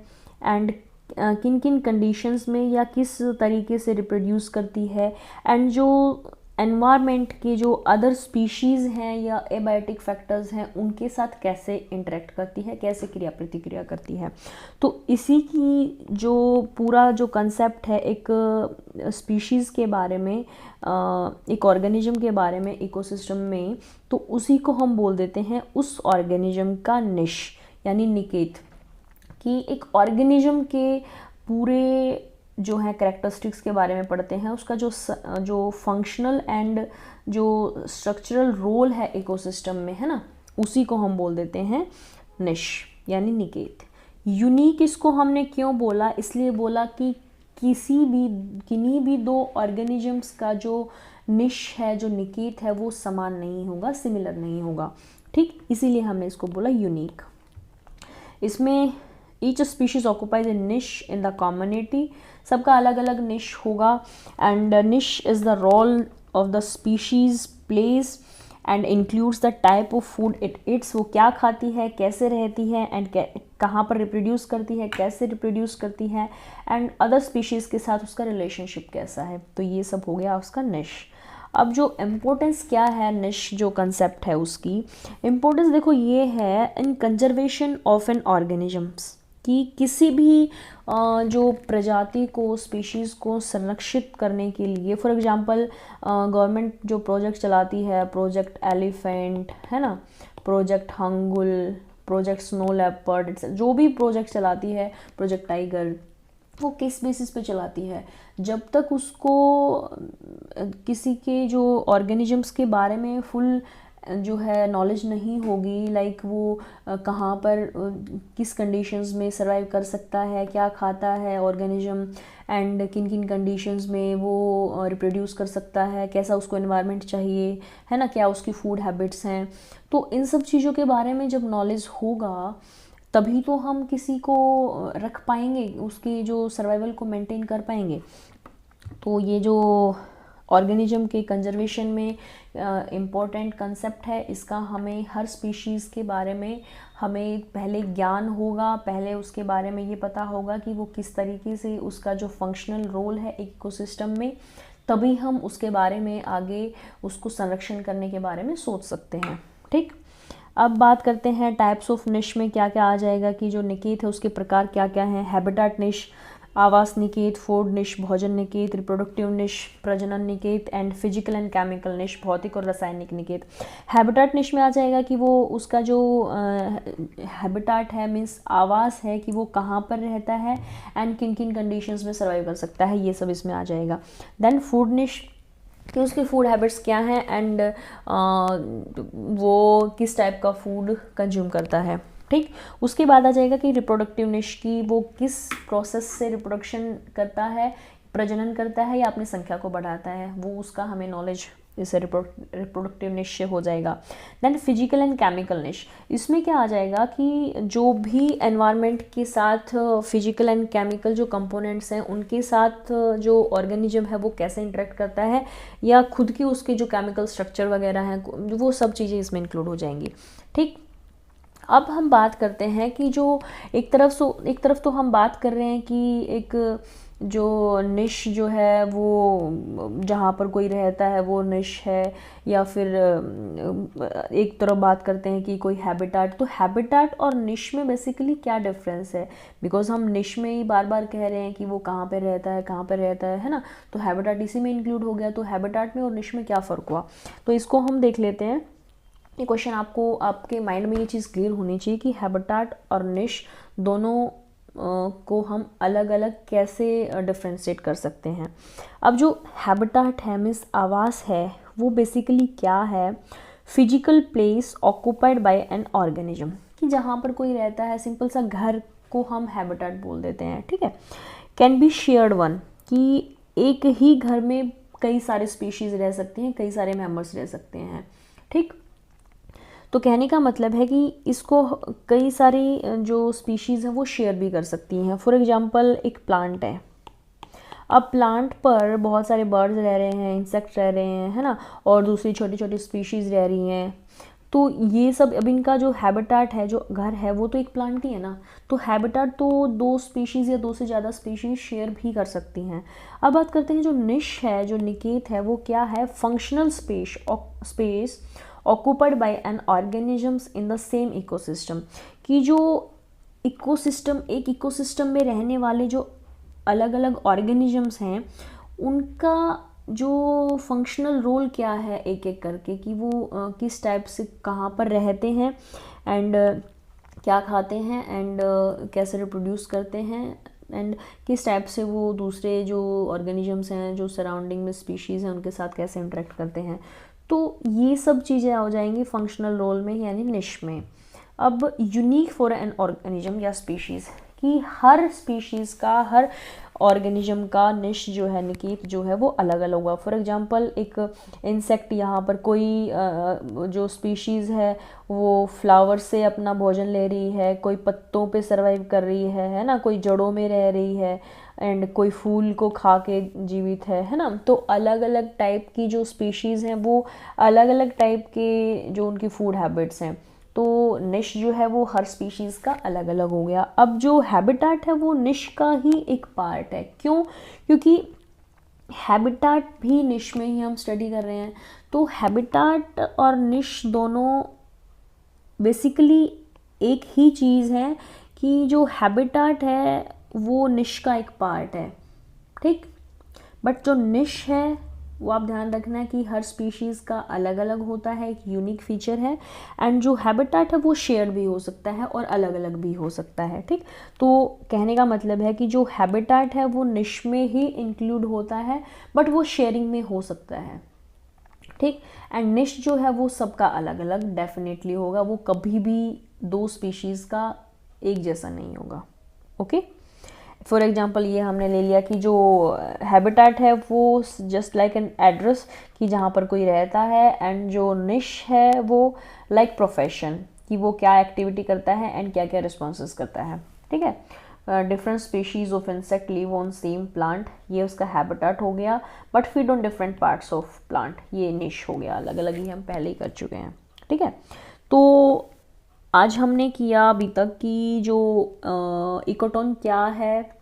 Speaker 1: एंड किन किन कंडीशंस में या किस तरीके से रिप्रोड्यूस करती है एंड जो एनवायरनमेंट के जो अदर स्पीशीज़ हैं या एबायोटिक फैक्टर्स हैं उनके साथ कैसे इंटरेक्ट करती है, कैसे क्रिया प्रतिक्रिया करती है। तो इसी की जो पूरा जो कंसेप्ट है एक स्पीशीज़ के बारे में, एक ऑर्गेनिज्म के बारे में इकोसिस्टम में, तो उसी को हम बोल देते हैं उस ऑर्गेनिज्म का निश यानी निकेत। कि एक ऑर्गेनिज्म के पूरे जो है कैरेक्टरिस्टिक्स के बारे में पढ़ते हैं, उसका जो फंक्शनल एंड जो स्ट्रक्चरल रोल है इकोसिस्टम में, है ना, उसी को हम बोल देते हैं निश यानी निकेत। यूनिक इसको हमने क्यों बोला, इसलिए बोला कि किन्हीं भी दो ऑर्गेनिजम्स का जो निश है, जो निकेत है, वो समान नहीं होगा, सिमिलर नहीं होगा, ठीक। इसीलिए हमने इसको बोला यूनिक। इसमें ईच स्पीशीज ऑक्यूपाइज ए निश इन द कम्युनिटी, सबका अलग अलग निश होगा and niche is the role of the species place and includes the type of food it eats, वो क्या खाती है, कैसे रहती है एंड कहाँ पर रिप्रोड्यूस करती है, कैसे रिप्रोड्यूस करती है एंड अदर स्पीशीज़ के साथ उसका रिलेशनशिप कैसा है। तो ये सब हो गया उसका निश। अब जो इम्पोर्टेंस क्या है निश जो कंसेप्ट है उसकी इम्पोर्टेंस देखो ये है इन कंजर्वेशन ऑफ एन ऑर्गेनिजम्स, कि किसी भी जो प्रजाति को, स्पीशीज़ को संरक्षित करने के लिए, फॉर एग्जांपल गवर्नमेंट जो प्रोजेक्ट चलाती है, प्रोजेक्ट एलिफेंट, है ना, project hangul, project snow leopard, जो भी प्रोजेक्ट चलाती है, प्रोजेक्ट टाइगर, वो किस बेसिस पे चलाती है, जब तक उसको किसी के जो ऑर्गेनिजम्स के बारे में फुल जो है नॉलेज नहीं होगी, लाइक वो कहाँ पर किस कंडीशंस में सर्वाइव कर सकता है, क्या खाता है ऑर्गेनिज्म एंड किन किन कंडीशंस में वो रिप्रोड्यूस कर सकता है, कैसा उसको एनवायरनमेंट चाहिए, है ना, क्या उसकी फूड हैबिट्स हैं। तो इन सब चीज़ों के बारे में जब नॉलेज होगा तभी तो हम किसी को रख पाएंगे, उसकी जो सर्वाइवल को मेंटेन कर पाएंगे। तो ये जो ऑर्गेनिज्म के कंजर्वेशन में इम्पोर्टेंट कंसेप्ट है, इसका हमें हर स्पीशीज़ के बारे में हमें पहले ज्ञान होगा, पहले उसके बारे में ये पता होगा कि वो किस तरीके से उसका जो फंक्शनल रोल है इकोसिस्टम में, तभी हम उसके बारे में आगे उसको संरक्षण करने के बारे में सोच सकते हैं, ठीक। अब बात करते हैं टाइप्स ऑफ निश में क्या क्या आ जाएगा, कि जो निकेत है उसके प्रकार क्या क्या हैं। हैबिटेट निश आवास निकेत, फूड निश, भोजन निकेत, रिप्रोडक्टिव निश, प्रजनन Niket, and physical and chemical निश, भौतिक और रासायनिक निकेत। हैबिटाट निश में आ जाएगा कि वो उसका जो हैबिटाट है मीन्स आवास है कि वो कहाँ पर रहता है एंड किन किन कंडीशंस में सर्वाइव कर सकता है, ये सब इसमें आ जाएगा। देन फूड निश कि उसके फूड हैबिट्स क्या हैं एंड वो किस टाइप का फूड कंज्यूम करता है, ठीक। उसके बाद आ जाएगा कि रिप्रोडक्टिव निश की वो किस प्रोसेस से रिप्रोडक्शन करता है, प्रजनन करता है या अपनी संख्या को बढ़ाता है, वो उसका हमें नॉलेज इससे रिप्रोडक्टिव निश हो जाएगा। देन फिजिकल एंड केमिकल निश, इसमें क्या आ जाएगा कि जो भी एनवायरनमेंट के साथ फिजिकल एंड केमिकल जो कंपोनेंट्स हैं उनके साथ जो ऑर्गेनिज्म है वो कैसे इंटरेक्ट करता है या खुद की उसके जो केमिकल स्ट्रक्चर वगैरह हैं वो सब चीज़ें इसमें इंक्लूड हो जाएंगी, ठीक। अब हम बात करते हैं कि जो एक तरफ तो हम बात कर रहे हैं कि एक जो निश जो है वो जहाँ पर कोई रहता है वो निश है, या फिर एक तरफ बात करते हैं कि कोई हैबिटाट। तो हैबिटाट और निश में बेसिकली क्या डिफरेंस है, बिकॉज हम निश में ही बार बार कह रहे हैं कि वो कहाँ पे रहता है, कहाँ पे रहता है ना, तो हैबिटाट इसी में इंक्लूड हो गया। तो हैबिटाट में और निश में क्या फ़र्क हुआ, तो इसको हम देख लेते हैं। ये क्वेश्चन आपको आपके माइंड में ये चीज़ क्लियर होनी चाहिए कि हैबिटाट और निश दोनों को हम अलग अलग कैसे डिफ्रेंशिएट कर सकते हैं। अब जो हैबिटाट है मीन्स आवास है वो बेसिकली क्या है, physical place occupied by an organism, कि जहाँ पर कोई रहता है, सिंपल सा घर को हम हैबिटाट बोल देते हैं, ठीक है। कैन बी शेयर्ड वन, कि एक ही घर में कई सारे स्पीशीज़ रह सकते हैं, कई सारे मेंबर्स रह सकते हैं, ठीक। तो कहने का मतलब है कि इसको कई सारी जो स्पीशीज़ हैं वो शेयर भी कर सकती हैं। फॉर एग्जांपल एक प्लांट है, अब प्लांट पर बहुत सारे बर्ड्स रह रहे हैं, इंसेक्ट रह रहे हैं, है ना, और दूसरी छोटी छोटी स्पीशीज़ रह रही हैं। तो ये सब अब इनका जो हैबिटाट है, जो घर है, वो तो एक प्लांट ही है ना। तो हैबिटाट तो दो स्पीशीज़ या दो से ज़्यादा स्पीशीज़ शेयर भी कर सकती हैं। अब बात करते हैं जो निश है, जो निकेत है, वो क्या है, functional space occupied by N organisms in the same ecosystem, कि जो इकोसिस्टम, एक इकोसिस्टम में रहने वाले जो अलग अलग ऑर्गेनिजम्स हैं उनका जो फंक्शनल रोल क्या है एक एक करके, कि वो किस टाइप से कहाँ पर रहते हैं एंड क्या खाते हैं एंड कैसे रिप्रोड्यूस करते हैं एंड किस टाइप से वो दूसरे जो ऑर्गेनिजम्स हैं, जो सराउंडिंग में स्पीशीज़ हैं, उनके साथ कैसे इंटरेक्ट करते हैं। तो ये सब चीज़ें आ जाएंगी फंक्शनल रोल में यानी निश में। अब यूनिक फॉर एन ऑर्गेनिज्म या स्पीशीज़, कि हर स्पीशीज़ का, हर ऑर्गेनिज्म का निश जो है, निकेत जो है, वो अलग अलग होगा। फॉर एग्जांपल एक इंसेक्ट, यहाँ पर कोई जो स्पीशीज़ है वो फ्लावर से अपना भोजन ले रही है, कोई पत्तों पे सर्वाइव कर रही है ना, कोई जड़ों में रह रही है एंड कोई फूल को खा के जीवित है ना। तो अलग अलग टाइप की जो स्पीशीज़ हैं वो अलग अलग टाइप के जो उनकी फूड हैबिट्स हैं। तो निश जो है वो हर स्पीशीज़ का अलग अलग हो गया। अब जो हैबिटाट है वो निश का ही एक पार्ट है। क्यों? क्योंकि हैबिटाट भी निश में ही हम स्टडी कर रहे हैं। तो हैबिटाट और निश दोनों बेसिकली एक ही चीज़ है, कि जो हैबिटाट है वो निश का एक पार्ट है, ठीक। बट जो निश है वो आप ध्यान रखना है कि हर स्पीशीज़ का अलग अलग होता है, एक यूनिक फीचर है। एंड जो हैबिटाट है वो शेयर भी हो सकता है और अलग अलग भी हो सकता है, ठीक। तो कहने का मतलब है कि जो हैबिटाट है वो निश में ही इंक्लूड होता है, बट वो शेयरिंग में हो सकता है, ठीक। एंड निश जो है वो सबका अलग अलग डेफिनेटली होगा, वो कभी भी दो स्पीशीज़ का एक जैसा नहीं होगा, ओके। फॉर एग्जांपल ये हमने ले लिया कि जो हैबिटाट है वो जस्ट लाइक एन एड्रेस, कि जहाँ पर कोई रहता है, एंड जो निश है वो लाइक प्रोफेशन, कि वो क्या एक्टिविटी करता है एंड क्या क्या रिस्पॉन्सेस करता है, ठीक है। Different species of insect live on same plant, ये उसका हैबिटाट हो गया, but feed on different parts of plant, ये निश हो गया, अलग अलग ही हम पहले ही कर चुके हैं, ठीक है। तो आज हमने किया अभी तक कि जो इकोटोन क्या है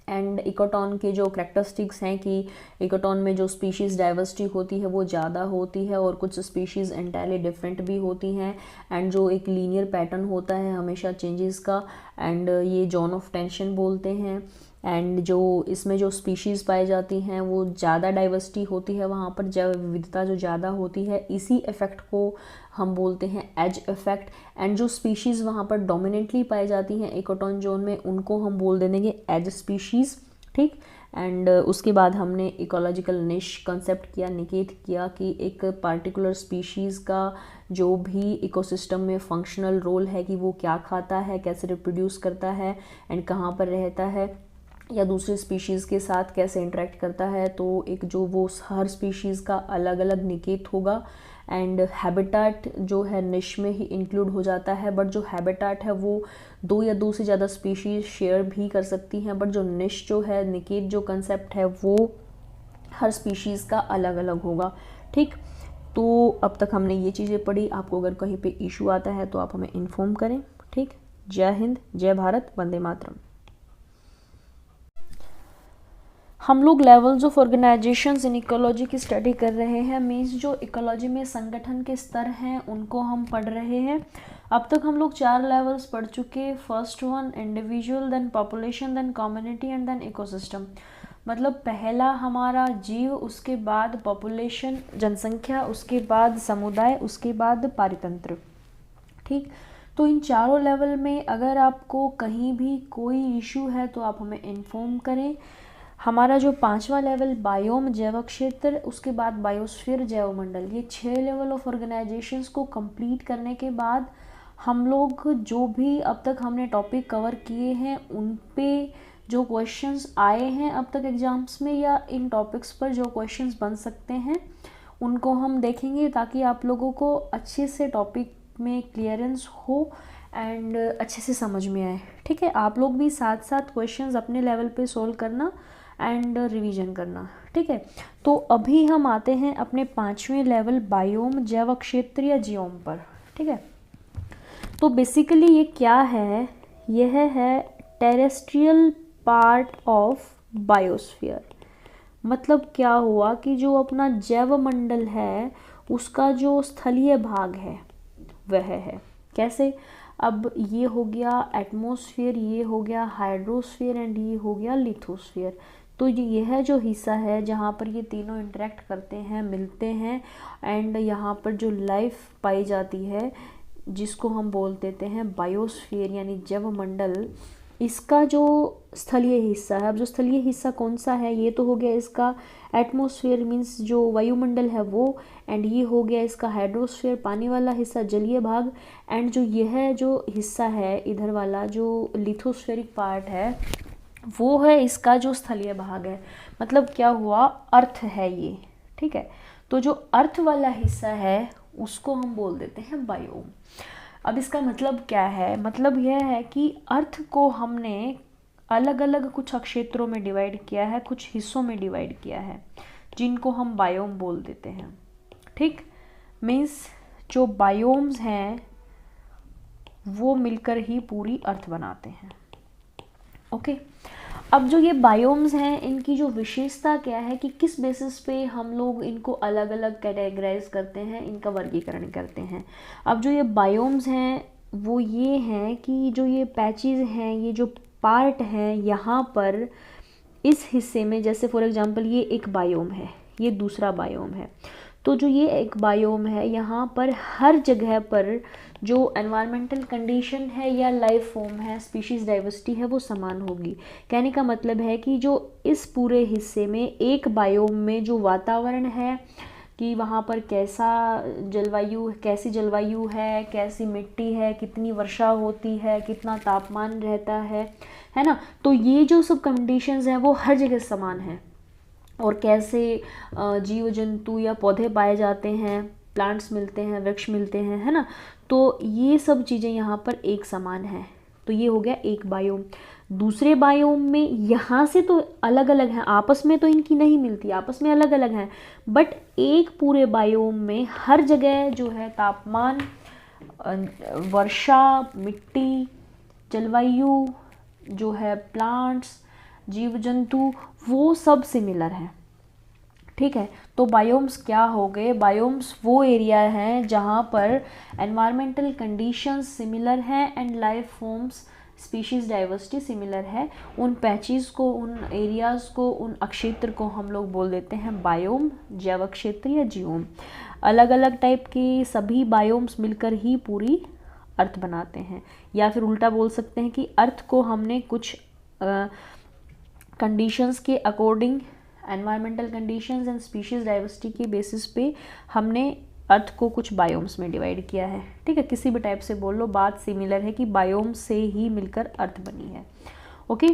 Speaker 1: एंड इकोटोन के जो करैक्टरिस्टिक्स हैं, कि इकोटोन में जो स्पीशीज़ डाइवर्सिटी होती है वो ज़्यादा होती है और कुछ स्पीशीज़ एंटायरली डिफरेंट भी होती हैं, एंड जो एक लीनियर पैटर्न होता है हमेशा चेंजेस का, एंड ये जोन ऑफ टेंशन बोलते हैं। एंड जो इसमें जो स्पीशीज़ पाई जाती हैं वो ज़्यादा डाइवर्सिटी होती है, वहाँ पर जैव विविधता जो ज़्यादा होती है, इसी इफ़ेक्ट को हम बोलते हैं एज इफ़ेक्ट। एंड जो स्पीशीज़ वहाँ पर डोमिनेंटली पाई जाती हैं इकोटोन जोन में, उनको हम बोल देंगे एज स्पीशीज़, ठीक। एंड उसके बाद हमने इकोलॉजिकल निश कंसेप्ट किया, निकेत किया कि एक पार्टिकुलर स्पीशीज़ का जो भी इकोसिस्टम में फंक्शनल रोल है कि वो क्या खाता है, कैसे रिप्रोड्यूस करता है एंड कहाँ पर रहता है, या दूसरे स्पीशीज़ के साथ कैसे इंटरेक्ट करता है। तो एक जो वो हर स्पीशीज़ का अलग अलग निकेत होगा। एंड हैबिटाट जो है निश में ही इंक्लूड हो जाता है, बट जो हैबिटाट है वो 2 या 2 से ज़्यादा स्पीशीज़ शेयर भी कर सकती हैं, बट जो निश जो है, निकेत जो कंसेप्ट है, वो हर स्पीशीज़ का अलग अलग होगा, ठीक। तो अब तक हमने ये चीज़ें पढ़ी। आपको अगर कहीं पे इशू आता है तो आप हमें इन्फॉर्म करें, ठीक। जय हिंद, जय भारत, वंदे मातरम। हम लोग levels of organisations in ecology की स्टडी कर रहे हैं। मीन्स जो इकोलॉजी में संगठन के स्तर हैं उनको हम पढ़ रहे हैं। अब तक हम लोग 4 लेवल्स पढ़ चुके। First one individual, then population, then community and then ecosystem. मतलब पहला हमारा जीव, उसके बाद पॉपुलेशन जनसंख्या, उसके बाद समुदाय, उसके बाद पारितंत्र, ठीक। तो इन चारों लेवल में अगर आपको कहीं भी कोई इशू है तो आप हमें इन्फॉर्म करें। हमारा जो 5वां लेवल बायोम जैव क्षेत्र, उसके बाद बायोस्फीयर जैवमंडल, ये 6 लेवल ऑफ ऑर्गेनाइजेशंस को कंप्लीट करने के बाद हम लोग जो भी अब तक हमने टॉपिक कवर किए हैं उन पे जो क्वेश्चंस आए हैं अब तक एग्जाम्स में, या इन टॉपिक्स पर जो क्वेश्चंस बन सकते हैं उनको हम देखेंगे, ताकि आप लोगों को अच्छे से टॉपिक में क्लियरेंस हो एंड अच्छे से समझ में आए, ठीक है। आप लोग भी साथ साथ क्वेश्चंस अपने लेवल पे सोल्व करना एंड रिवीजन करना, ठीक है। तो अभी हम आते हैं अपने 5वें लेवल बायोम जैव क्षेत्र या जियोम पर, ठीक है। तो बेसिकली ये क्या है, यह है टेरेस्ट्रियल पार्ट ऑफ बायोस्फीयर। मतलब क्या हुआ कि जो अपना जैव मंडल है उसका जो स्थलीय भाग है वह है कैसे। अब ये हो गया एटमॉस्फेयर, ये हो गया हाइड्रोस्फीयर एंड ये हो गया लिथोस्फीयर। तो यह जो हिस्सा है जहाँ पर ये तीनों इंटरेक्ट करते हैं, मिलते हैं एंड यहाँ पर जो लाइफ पाई जाती है जिसको हम बोल देते हैं बायोस्फीयर यानी जैव मंडल, इसका जो स्थलीय हिस्सा है। अब जो स्थलीय हिस्सा कौन सा है, ये तो हो गया इसका एटमॉस्फेयर मीन्स जो वायुमंडल है वो, एंड ये हो गया इसका हाइड्रोस्फीयर पानी वाला हिस्सा, जलीय भाग, एंड जो यह जो हिस्सा है इधर वाला जो लिथोस्फेरिक पार्ट है वो है इसका जो स्थलीय भाग है। मतलब क्या हुआ, अर्थ है ये, ठीक है। तो जो अर्थ वाला हिस्सा है उसको हम बोल देते हैं बायोम। अब इसका मतलब क्या है, मतलब यह है कि अर्थ को हमने अलग अलग कुछ क्षेत्रों में डिवाइड किया है, कुछ हिस्सों में डिवाइड किया है, जिनको हम बायोम बोल देते हैं, ठीक। मीन्स जो बायोम्स हैं वो मिलकर ही पूरी अर्थ बनाते हैं, ओके। अब जो ये बायोम्स हैं इनकी जो विशेषता क्या है कि किस बेसिस पे हम लोग इनको अलग अलग कैटेगराइज करते हैं, इनका वर्गीकरण करते हैं। अब जो ये बायोम्स हैं वो ये हैं कि जो ये पैचेस हैं, ये जो पार्ट हैं यहाँ पर इस हिस्से में, जैसे फॉर एग्जांपल ये एक बायोम है, ये दूसरा बायोम है। तो जो ये एक बायोम है यहाँ पर हर जगह पर जो एनवायरमेंटल कंडीशन है या लाइफ फॉर्म है, स्पीशीज़ डाइवर्सिटी है, वो समान होगी। कहने का मतलब है कि जो इस पूरे हिस्से में एक बायोम में जो वातावरण है कि वहाँ पर कैसी जलवायु है, कैसी मिट्टी है, कितनी वर्षा होती है, कितना तापमान रहता है ना। तो ये जो सब कंडीशंस हैं वो हर जगह समान हैं। और कैसे जीव जंतु या पौधे पाए जाते हैं, प्लांट्स मिलते हैं, वृक्ष मिलते हैं, है ना। तो ये सब चीज़ें यहाँ पर एक समान है। तो ये हो गया एक बायोम। दूसरे बायोम में यहाँ से तो अलग अलग हैं, आपस में तो इनकी नहीं मिलती, आपस में अलग अलग हैं, बट एक पूरे बायोम में हर जगह जो है तापमान, वर्षा, मिट्टी, जलवायु, जो है प्लांट्स, जीव जंतु, वो सब सिमिलर हैं, ठीक है। तो बायोम्स क्या हो गए, बायोम्स वो एरिया हैं जहाँ पर एनवायरमेंटल कंडीशंस सिमिलर हैं and life forms species diversity similar है, उन पैचेस को, उन एरियाज़ को, उन अक्षेत्र को हम लोग बोल देते हैं बायोम, जैव क्षेत्र या जियोम। अलग अलग टाइप के सभी बायोम्स मिलकर ही पूरी अर्थ बनाते हैं, या फिर उल्टा बोल सकते हैं कि अर्थ को हमने कुछ कंडीशंस के according, environmental conditions and species diversity के बेसिस पे हमने अर्थ को कुछ बायोम्स में डिवाइड किया है। ठीक है, किसी भी टाइप से बोल लो, बात सिमिलर है कि बायोम से ही मिलकर अर्थ बनी है। ओके,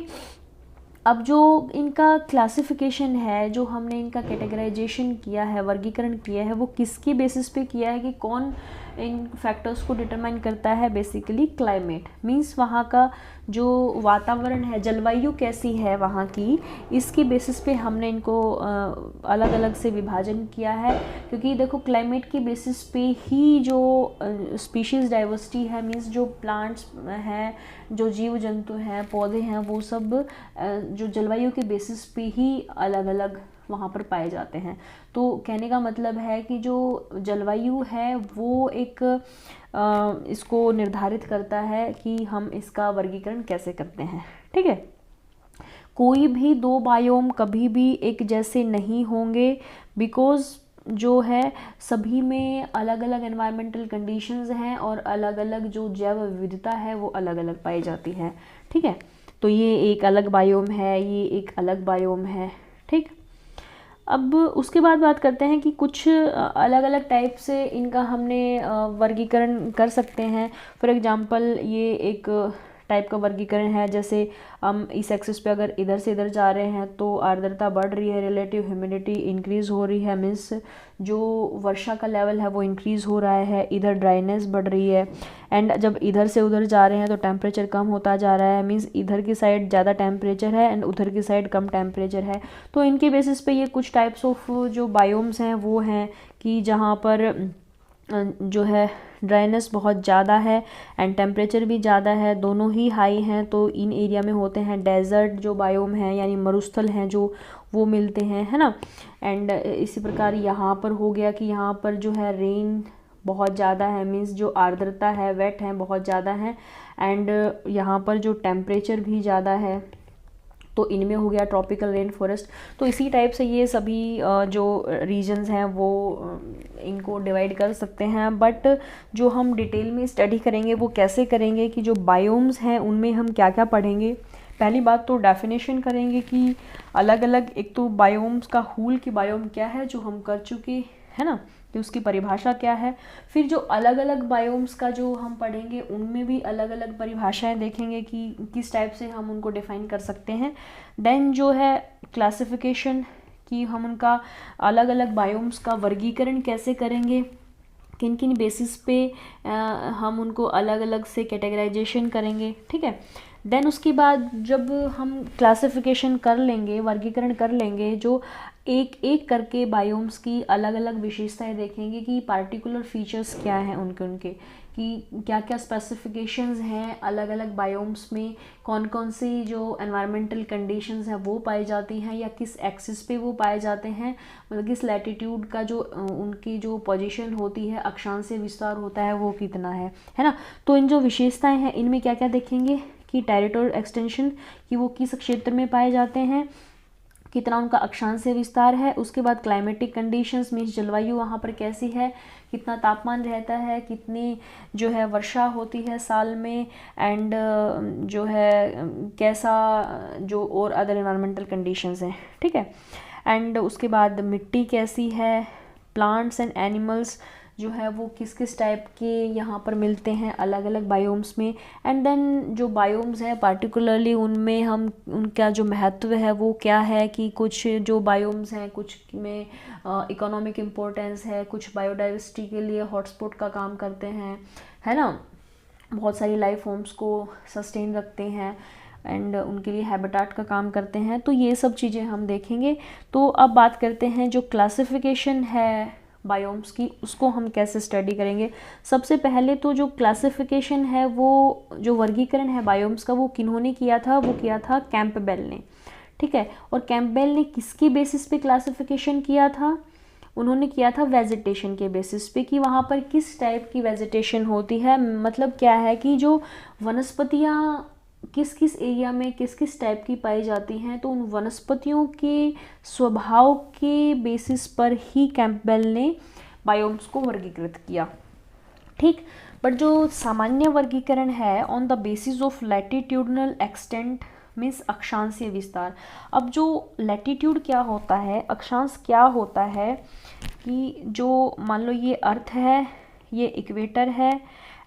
Speaker 1: अब जो इनका क्लासिफिकेशन है, जो हमने इनका कैटेगराइजेशन किया है, वर्गीकरण किया है, वो किसके बेसिस पे किया है कि कौन इन फैक्टर्स को डिटरमाइन करता है? बेसिकली क्लाइमेट, मींस वहाँ का जो वातावरण है, जलवायु कैसी है वहाँ की, इसके बेसिस पे हमने इनको अलग अलग से विभाजन किया है। क्योंकि देखो क्लाइमेट के बेसिस पे ही जो स्पीशीज़ डाइवर्सिटी है, मींस जो प्लांट्स हैं, जो जीव जंतु हैं, पौधे हैं, वो सब जो जलवायु के बेसिस पे ही अलग अलग वहाँ पर पाए जाते हैं। तो कहने का मतलब है कि जो जलवायु है वो एक इसको निर्धारित करता है कि हम इसका वर्गीकरण कैसे करते हैं। ठीक है, कोई भी दो बायोम कभी भी एक जैसे नहीं होंगे, बिकॉज जो है सभी में अलग अलग एनवायरमेंटल कंडीशंस हैं और अलग अलग जो जैव विविधता है वो अलग अलग पाई जाती है। ठीक है, तो ये एक अलग बायोम है, ये एक अलग बायोम है। ठीक, अब उसके बाद बात करते हैं कि कुछ अलग अलग टाइप से इनका हमने वर्गीकरण कर सकते हैं। फॉर एग्जांपल ये एक टाइप का वर्गीकरण है, जैसे हम इस एक्सिस पे अगर इधर से इधर जा रहे हैं तो आर्द्रता बढ़ रही है, रिलेटिव ह्यूमिडिटी इंक्रीज़ हो रही है, मीन्स जो वर्षा का लेवल है वो इंक्रीज़ हो रहा है, इधर ड्राइनेस बढ़ रही है। एंड जब इधर से उधर जा रहे हैं तो टेम्परेचर कम होता जा रहा है, मीन्स इधर की साइड ज़्यादा टेम्परेचर है एंड उधर की साइड कम टेम्परेचर है। तो इनके बेसिस पे ये कुछ टाइप्स ऑफ जो बायोम्स हैं वो हैं कि जहाँ पर जो है ड्राइनेस बहुत ज़्यादा है एंड टेम्परेचर भी ज़्यादा है, दोनों ही हाई हैं। तो इन एरिया में होते हैं डेजर्ट जो बायोम हैं, यानी मरुस्थल हैं जो, वो मिलते हैं, है ना। एंड इसी प्रकार यहाँ पर हो गया कि यहाँ पर जो है रेन बहुत ज़्यादा है, मीन्स जो आर्द्रता है, वेट है, बहुत ज़्यादा है। एंड यहाँ पर जो टेम्परेचर भी ज़्यादा है, तो इनमें हो गया ट्रॉपिकल रेन फॉरेस्ट। तो इसी टाइप से ये सभी जो रीजन्स हैं वो इनको डिवाइड कर सकते हैं। बट जो हम डिटेल में स्टडी करेंगे वो कैसे करेंगे कि जो बायोम्स हैं उनमें हम क्या क्या पढ़ेंगे। पहली बात तो डेफिनेशन करेंगे कि अलग अलग, एक तो बायोम्स का हुल की बायोम क्या है जो हम कर चुके हैं ना, कि उसकी परिभाषा क्या है। फिर जो अलग अलग बायोम्स का जो हम पढ़ेंगे उनमें भी अलग अलग परिभाषाएं देखेंगे कि किस टाइप से हम उनको डिफाइन कर सकते हैं। देन जो है क्लासिफिकेशन, कि हम उनका अलग अलग बायोम्स का वर्गीकरण कैसे करेंगे, किन किन बेसिस पे हम उनको अलग अलग से कैटेगराइजेशन करेंगे। ठीक है, देन उसके बाद जब हम क्लासिफिकेशन कर लेंगे, वर्गीकरण कर लेंगे, जो एक एक करके बायोम्स की अलग अलग विशेषताएं देखेंगे कि पार्टिकुलर फीचर्स क्या हैं उनके कि क्या क्या स्पेसिफिकेशंस हैं अलग अलग बायोम्स में, कौन कौन सी जो एनवायरमेंटल कंडीशंस हैं वो पाई जाती हैं या किस एक्सिस पे वो पाए जाते हैं, मतलब किस लैटिट्यूड का जो उनकी जो पोजीशन होती है, अक्षांशीय विस्तार होता है वो कितना है ना। तो इन जो विशेषताएं हैं इनमें क्या क्या देखेंगे कि टेरिटोरियल एक्सटेंशन, कि वो किस क्षेत्र में पाए जाते हैं, कितना उनका अक्षांशीय विस्तार है। उसके बाद क्लाइमेटिक कंडीशंस, मीन्स जलवायु वहाँ पर कैसी है, कितना तापमान रहता है, कितनी जो है वर्षा होती है साल में, एंड जो है कैसा जो और अदर एनवायरमेंटल कंडीशंस हैं। ठीक है, एंड उसके बाद मिट्टी कैसी है, प्लांट्स एंड एनिमल्स जो है वो किस किस टाइप के यहाँ पर मिलते हैं अलग अलग बायोम्स में। एंड देन जो बायोम्स है पार्टिकुलरली उनमें हम उनका जो महत्व है वो क्या है, कि कुछ जो बायोम्स हैं कुछ में इकोनॉमिक इम्पोर्टेंस है, कुछ बायोडाइवर्सिटी के लिए हॉटस्पॉट का काम करते हैं, है ना, बहुत सारी लाइफ फॉर्म्स को सस्टेन रखते हैं एंड उनके लिए हैबिटाट का काम करते हैं। तो ये सब चीज़ें हम देखेंगे। तो अब बात करते हैं जो क्लासिफिकेशन है बायोम्स की, उसको हम कैसे स्टडी करेंगे। सबसे पहले तो जो क्लासिफिकेशन है, वो जो वर्गीकरण है बायोम्स का, वो किन्होंने किया था, वो किया था कैंपबेल ने। ठीक है, और कैंपबेल ने किसकी बेसिस पे क्लासिफिकेशन किया था, उन्होंने किया था वेजिटेशन के बेसिस पे, कि वहाँ पर किस टाइप की वेजिटेशन होती है। मतलब क्या है कि जो वनस्पतियाँ किस किस एरिया में किस किस टाइप की पाई जाती हैं, तो उन वनस्पतियों के स्वभाव के बेसिस पर ही कैंपबेल ने बायोम्स को वर्गीकृत किया। ठीक, बट जो सामान्य वर्गीकरण है on the basis of latitudinal extent means अक्षांशीय विस्तार। अब जो लैटिट्यूड क्या होता है, अक्षांश क्या होता है कि जो मान लो ये अर्थ है, ये इक्वेटर है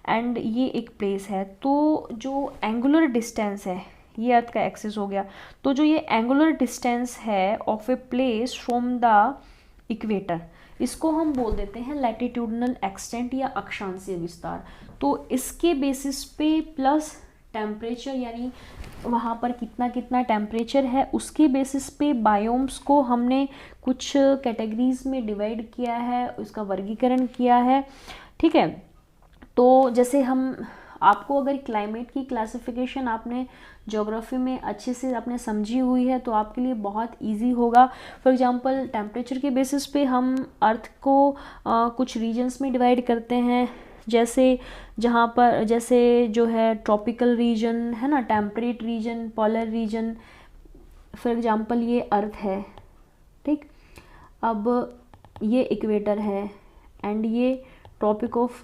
Speaker 1: एंड ये एक प्लेस है, तो जो एंगुलर डिस्टेंस है, ये अर्थ का एक्सिस हो गया, तो जो ये एंगुलर डिस्टेंस है of a place from the equator, इसको हम बोल देते हैं लैटिट्यूडनल एक्सटेंट या अक्षांशीय विस्तार। तो इसके बेसिस पे प्लस टेम्परेचर, यानी वहाँ पर कितना कितना टेम्परेचर है, उसके बेसिस पे बायोम्स को हमने कुछ कैटेगरीज में डिवाइड किया है, उसका वर्गीकरण किया है। ठीक है, तो जैसे हम आपको अगर क्लाइमेट की क्लासिफिकेशन आपने ज्योग्राफी में अच्छे से आपने समझी हुई है तो आपके लिए बहुत इजी होगा। फॉर एग्जांपल टेम्परेचर के बेसिस पे हम अर्थ को कुछ रीजन्स में डिवाइड करते हैं, जैसे जहाँ पर जैसे जो है ट्रॉपिकल रीजन है ना, temperate region, polar region. For example ये अर्थ है, ठीक, अब ये इक्वेटर है एंड ये ट्रॉपिक ऑफ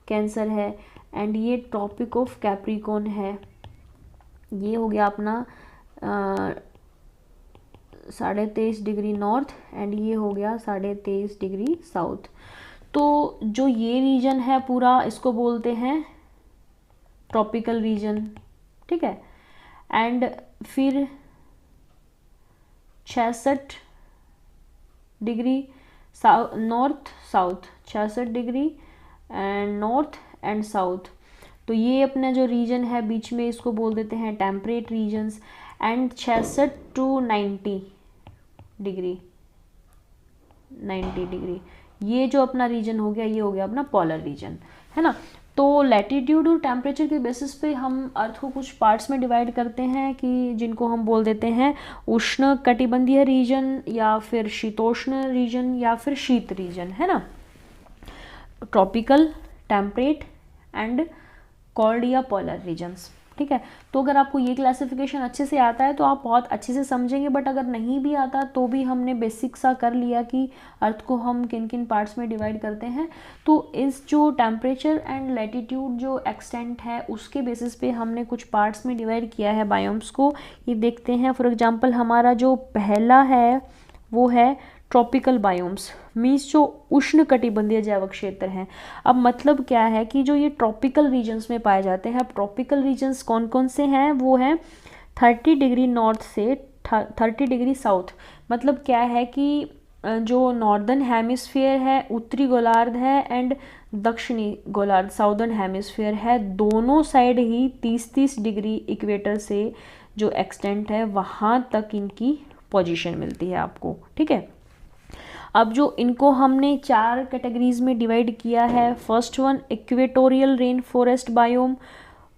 Speaker 1: कैंसर है एंड ये ट्रॉपिक ऑफ कैप्रिकॉर्न है। ये हो गया अपना 23.5 डिग्री नॉर्थ एंड ये हो गया 23.5 डिग्री साउथ। तो जो ये रीजन है पूरा, इसको बोलते हैं ट्रॉपिकल रीजन। ठीक है, एंड फिर 66 degree north south, 66 degree and north and south, तो ये अपना जो रीजन है बीच में, इसको बोल देते हैं temperate regions. And 66 to 90 degree, 90 degree, ये जो अपना रीजन हो गया, ये हो गया अपना पोलर रीजन, है ना। तो लैटिट्यूड और टेम्परेचर के बेसिस पे हम अर्थ को कुछ पार्ट्स में डिवाइड करते हैं कि जिनको हम बोल देते हैं उष्ण कटिबंधीय रीजन या फिर शीतोष्ण रीजन या फिर शीत रीजन, है ना, ट्रॉपिकल, टेम्परेट एंड कोल्ड या पोलर रीजन्स। ठीक है, तो अगर आपको ये क्लासिफिकेशन अच्छे से आता है तो आप बहुत अच्छे से समझेंगे, बट अगर नहीं भी आता तो भी हमने बेसिक सा कर लिया कि अर्थ को हम किन किन पार्ट्स में डिवाइड करते हैं। तो इस जो टेम्परेचर एंड लैटिट्यूड जो एक्सटेंट है उसके बेसिस पे हमने कुछ पार्ट्स में डिवाइड किया है बायोम्स को। ये देखते हैं, फॉर एग्जांपल हमारा जो पहला है वो है ट्रॉपिकल बायोम्स, मीन्स जो उष्ण कटिबंधीय जैव क्षेत्र हैं। अब मतलब क्या है कि जो ये ट्रॉपिकल रीजन्स में पाए जाते हैं। अब ट्रॉपिकल रीजन्स कौन कौन से हैं, वो हैं 30 डिग्री नॉर्थ से 30 डिग्री साउथ। मतलब क्या है कि जो नॉर्दर्न हेमिस्फीयर है, उत्तरी गोलार्ध है एंड दक्षिणी गोलार्ध साउदर्न हेमिस्फीयर है, दोनों साइड ही 30-30 डिग्री इक्वेटर से जो एक्सटेंट है वहाँ तक इनकी पोजीशन मिलती है आपको। ठीक है, अब जो इनको हमने 4 कैटेगरीज में डिवाइड किया है। First one equatorial rain forest biome,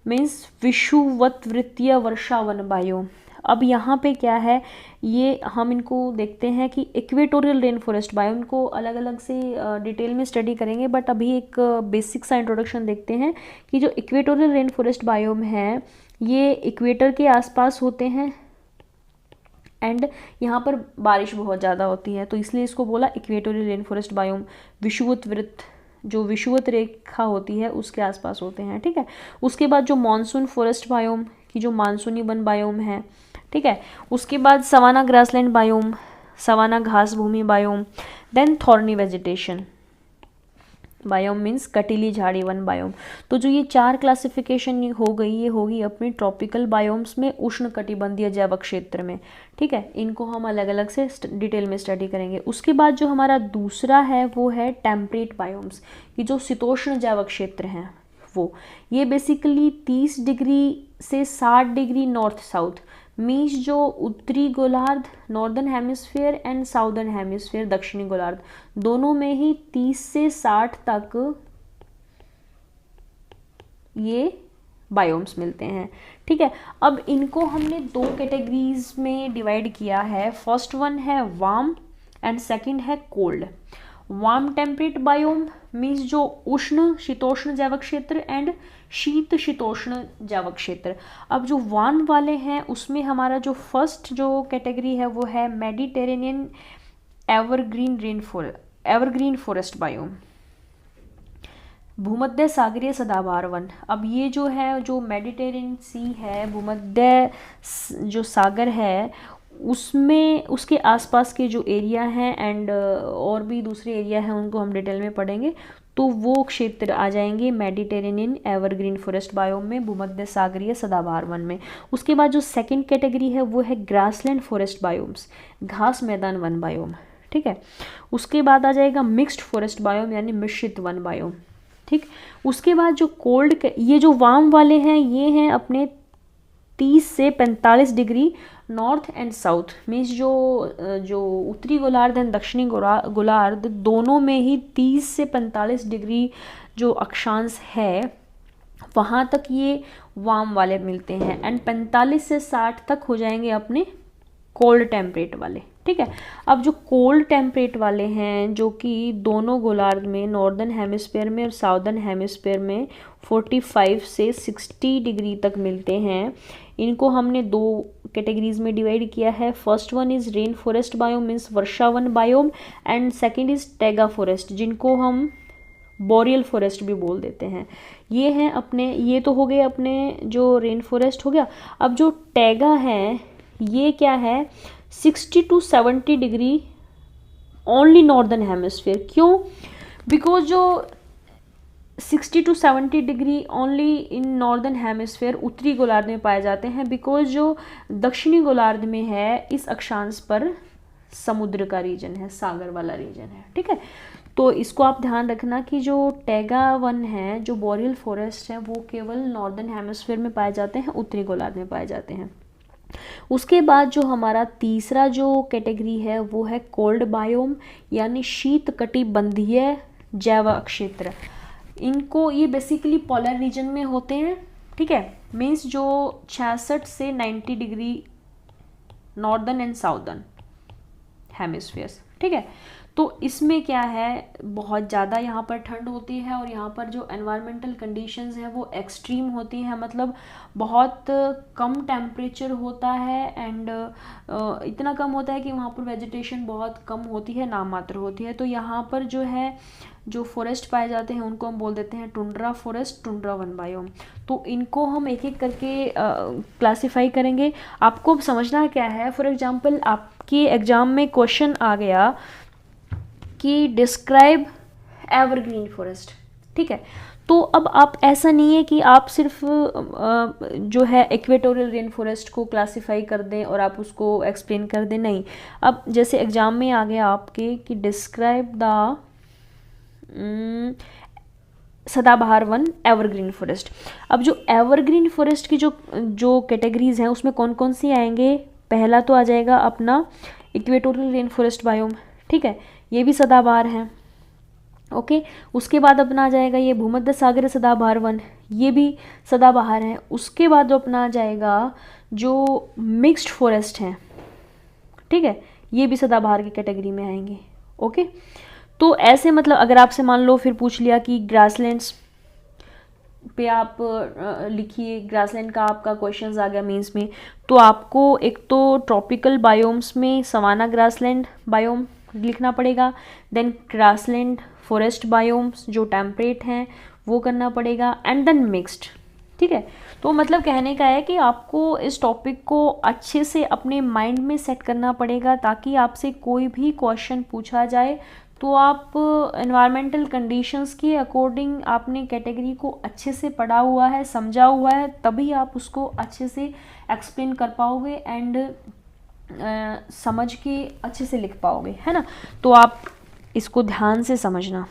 Speaker 1: means विषुवत-वृत्तीय वर्षा वन बायोम। अब यहाँ पे क्या है, ये हम इनको देखते हैं कि इक्वेटोरियल रेन फॉरेस्ट बायोम को अलग अलग से डिटेल में स्टडी करेंगे, बट अभी एक बेसिक सा इंट्रोडक्शन देखते हैं कि जो इक्वेटोरियल रेन फॉरेस्ट बायोम है ये इक्वेटर के आसपास होते हैं एंड यहाँ पर बारिश बहुत ज़्यादा होती है, तो इसलिए इसको बोला इक्वेटोरियल रेन फॉरेस्ट बायोम। विषुवत वृत्त, जो विषुवत रेखा होती है उसके आसपास होते हैं। ठीक है, उसके बाद जो मॉनसून फॉरेस्ट बायोम की जो मानसूनी वन बायोम है, ठीक है, उसके बाद सवाना ग्रासलैंड बायोम, सवाना घास भूमि biome, then thorny vegetation biome means कटीली झाड़ी वन बायोम। तो जो ये 4 क्लासिफिकेशन हो गई, ये होगी अपनी ट्रॉपिकल बायोम्स में, उष्ण कटिबंधीय जैव क्षेत्र में। ठीक है, इनको हम अलग अलग से डिटेल में स्टडी करेंगे। उसके बाद जो हमारा दूसरा है वो है टेम्परेट बायोम्स की जो शीतोष्ण जैव क्षेत्र हैं वो, ये बेसिकली 30 डिग्री से 60 डिग्री नॉर्थ साउथ, मीन्स जो उत्तरी गोलार्ध northern hemisphere and southern hemisphere दक्षिणी गोलार्ध, दोनों में ही 30 से 60 तक ये बायोम्स मिलते हैं। ठीक है, अब इनको हमने 2 कैटेगरीज में डिवाइड किया है। फर्स्ट वन है वार्म एंड सेकंड है cold. Warm temperate biome means जो उष्ण शीतोष्ण जैव क्षेत्र एंड शीत शीतोष्ण जैव क्षेत्र। अब जो वार्म वाले हैं उसमें हमारा जो फर्स्ट जो कैटेगरी है वो है मेडिटेरेनियन एवरग्रीन फॉरेस्ट बायोम, भूमध्य सागरीय सदाबहार वन। अब ये जो है जो मेडिटेरेनियन सी है, भूमध्य जो सागर है उसमें उसके आसपास के जो एरिया हैं एंड और भी दूसरे एरिया हैं उनको हम डिटेल में पढ़ेंगे, तो वो क्षेत्र आ जाएंगे मेडिटेरेनियन एवरग्रीन फॉरेस्ट बायोम में, भूमध्य सागरीय सदाबहार वन में। उसके बाद जो सेकंड कैटेगरी है वो है ग्रासलैंड फॉरेस्ट बायोम्स, घास मैदान वन बायोम, ठीक है। उसके बाद आ जाएगा मिक्स्ड फॉरेस्ट बायोम यानी मिश्रित वन बायोम, ठीक। उसके बाद जो कोल्ड, ये जो वार्म वाले हैं ये हैं अपने 30 से 45 degree north and south, means जो उत्तरी गोलार्ध एंड दक्षिणी गोलार्ध दोनों में ही 30 से 45 डिग्री जो अक्षांश है वहाँ तक ये वार्म वाले मिलते हैं एंड 45 से 60 तक हो जाएंगे अपने कोल्ड टेम्परेट वाले, ठीक है। अब जो कोल्ड टेम्परेट वाले हैं जो कि दोनों गोलार्ध में, नॉर्दर्न हेमिस्फीयर में और साउदर्न हेमिस्फीयर में 45 से 60 डिग्री तक मिलते हैं, इनको हमने दो कैटेगरीज में डिवाइड किया है। First one is rain forest biome means वर्षावन biome and second is taiga forest जिनको हम बोरियल फॉरेस्ट भी बोल देते हैं। ये हैं अपने, ये तो हो गए अपने जो रेन फॉरेस्ट हो गया। अब जो टैगा है ये क्या है 60 to 70 degree only northern hemisphere. क्यों? बिकॉज जो 60 to 70 degree only in northern hemisphere उत्तरी गोलार्ध में पाए जाते हैं, बिकॉज जो दक्षिणी गोलार्ध में है इस अक्षांश पर समुद्र का रीजन है, सागर वाला रीजन है, ठीक है। तो इसको आप ध्यान रखना कि जो टैगा वन है, जो बोरियल फॉरेस्ट है, वो केवल नॉर्दर्न हेमिस्फीयर में पाए जाते हैं, उत्तरी गोलार्ध में पाए जाते हैं। उसके बाद जो हमारा तीसरा जो कैटेगरी है वो है कोल्ड बायोम यानी शीत कटिबंधीय जैव क्षेत्र। इनको ये बेसिकली पोलर रीजन में होते हैं, ठीक है, मीन्स जो 66 से 90 degree northern and southern hemispheres, ठीक है। तो इसमें क्या है बहुत ज़्यादा यहाँ पर ठंड होती है और यहाँ पर जो एनवायरमेंटल कंडीशंस हैं वो एक्सट्रीम होती हैं, मतलब बहुत कम टेम्परेचर होता है एंड इतना कम होता है कि वहाँ पर वेजिटेशन बहुत कम होती है, नाम मात्र होती है। तो यहाँ पर जो है जो फॉरेस्ट पाए जाते हैं उनको हम बोल देते हैं tundra forest, tundra one biome. तो इनको हम एक एक करके क्लासीफाई करेंगे। आपको समझना क्या है, फॉर एग्जांपल आपके एग्जाम में क्वेश्चन आ गया कि डिस्क्राइब एवरग्रीन फॉरेस्ट, ठीक है। तो अब आप ऐसा नहीं है कि आप सिर्फ जो है इक्वेटोरियल रेन फॉरेस्ट को क्लासीफाई कर दें और आप उसको एक्सप्लेन कर दें, नहीं। अब जैसे एग्जाम में आ गया आपके कि डिस्क्राइब द सदाबहार वन एवरग्रीन फॉरेस्ट। अब जो एवरग्रीन फॉरेस्ट की जो कैटेगरीज हैं उसमें कौन कौन सी आएंगे, पहला तो आ जाएगा अपना इक्वेटोरियल रेन फॉरेस्ट बायोम, ठीक है, ये भी सदाबहार है, ओके। उसके बाद अपना आ जाएगा ये भूमध्य सागरीय सदाबहार वन, ये भी सदाबहार है। उसके बाद अपना आ जाएगा जो मिक्स्ड फॉरेस्ट हैं, ठीक है, ये भी सदाबहार की कैटेगरी में आएंगे, ओके। तो ऐसे मतलब अगर आपसे मान लो फिर पूछ लिया कि ग्रासलैंड्स पे आप लिखिए, ग्रासलैंड का आपका क्वेश्चंस आ गया मेंस में, तो आपको एक तो ट्रॉपिकल बायोम्स में सवाना ग्रासलैंड बायोम लिखना पड़ेगा, देन ग्रासलैंड फॉरेस्ट बायोम्स जो टेम्परेट हैं वो करना पड़ेगा एंड देन मिक्स्ड, ठीक है। तो मतलब कहने का है कि आपको इस टॉपिक को अच्छे से अपने माइंड में सेट करना पड़ेगा ताकि आपसे कोई भी क्वेश्चन पूछा जाए तो आप एनवायरमेंटल कंडीशंस के अकॉर्डिंग आपने कैटेगरी को अच्छे से पढ़ा हुआ है, समझा हुआ है, तभी आप उसको अच्छे से एक्सप्लेन कर पाओगे एंड समझ के अच्छे से लिख पाओगे, है ना। तो आप इसको ध्यान से समझना।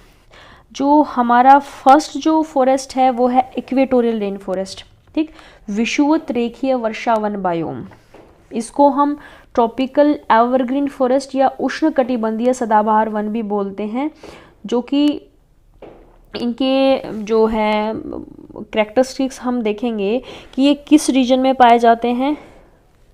Speaker 1: जो हमारा फर्स्ट जो फॉरेस्ट है वो है इक्वेटोरियल रेन फॉरेस्ट, ठीक, विषुवत रेखीय वर्षावन बायोम। इसको हम ट्रॉपिकल एवरग्रीन फॉरेस्ट या उष्ण कटिबंधीय सदाबहार वन भी बोलते हैं, जो कि इनके जो है कैरेक्टरिस्टिक्स हम देखेंगे कि ये किस रीजन में पाए जाते हैं,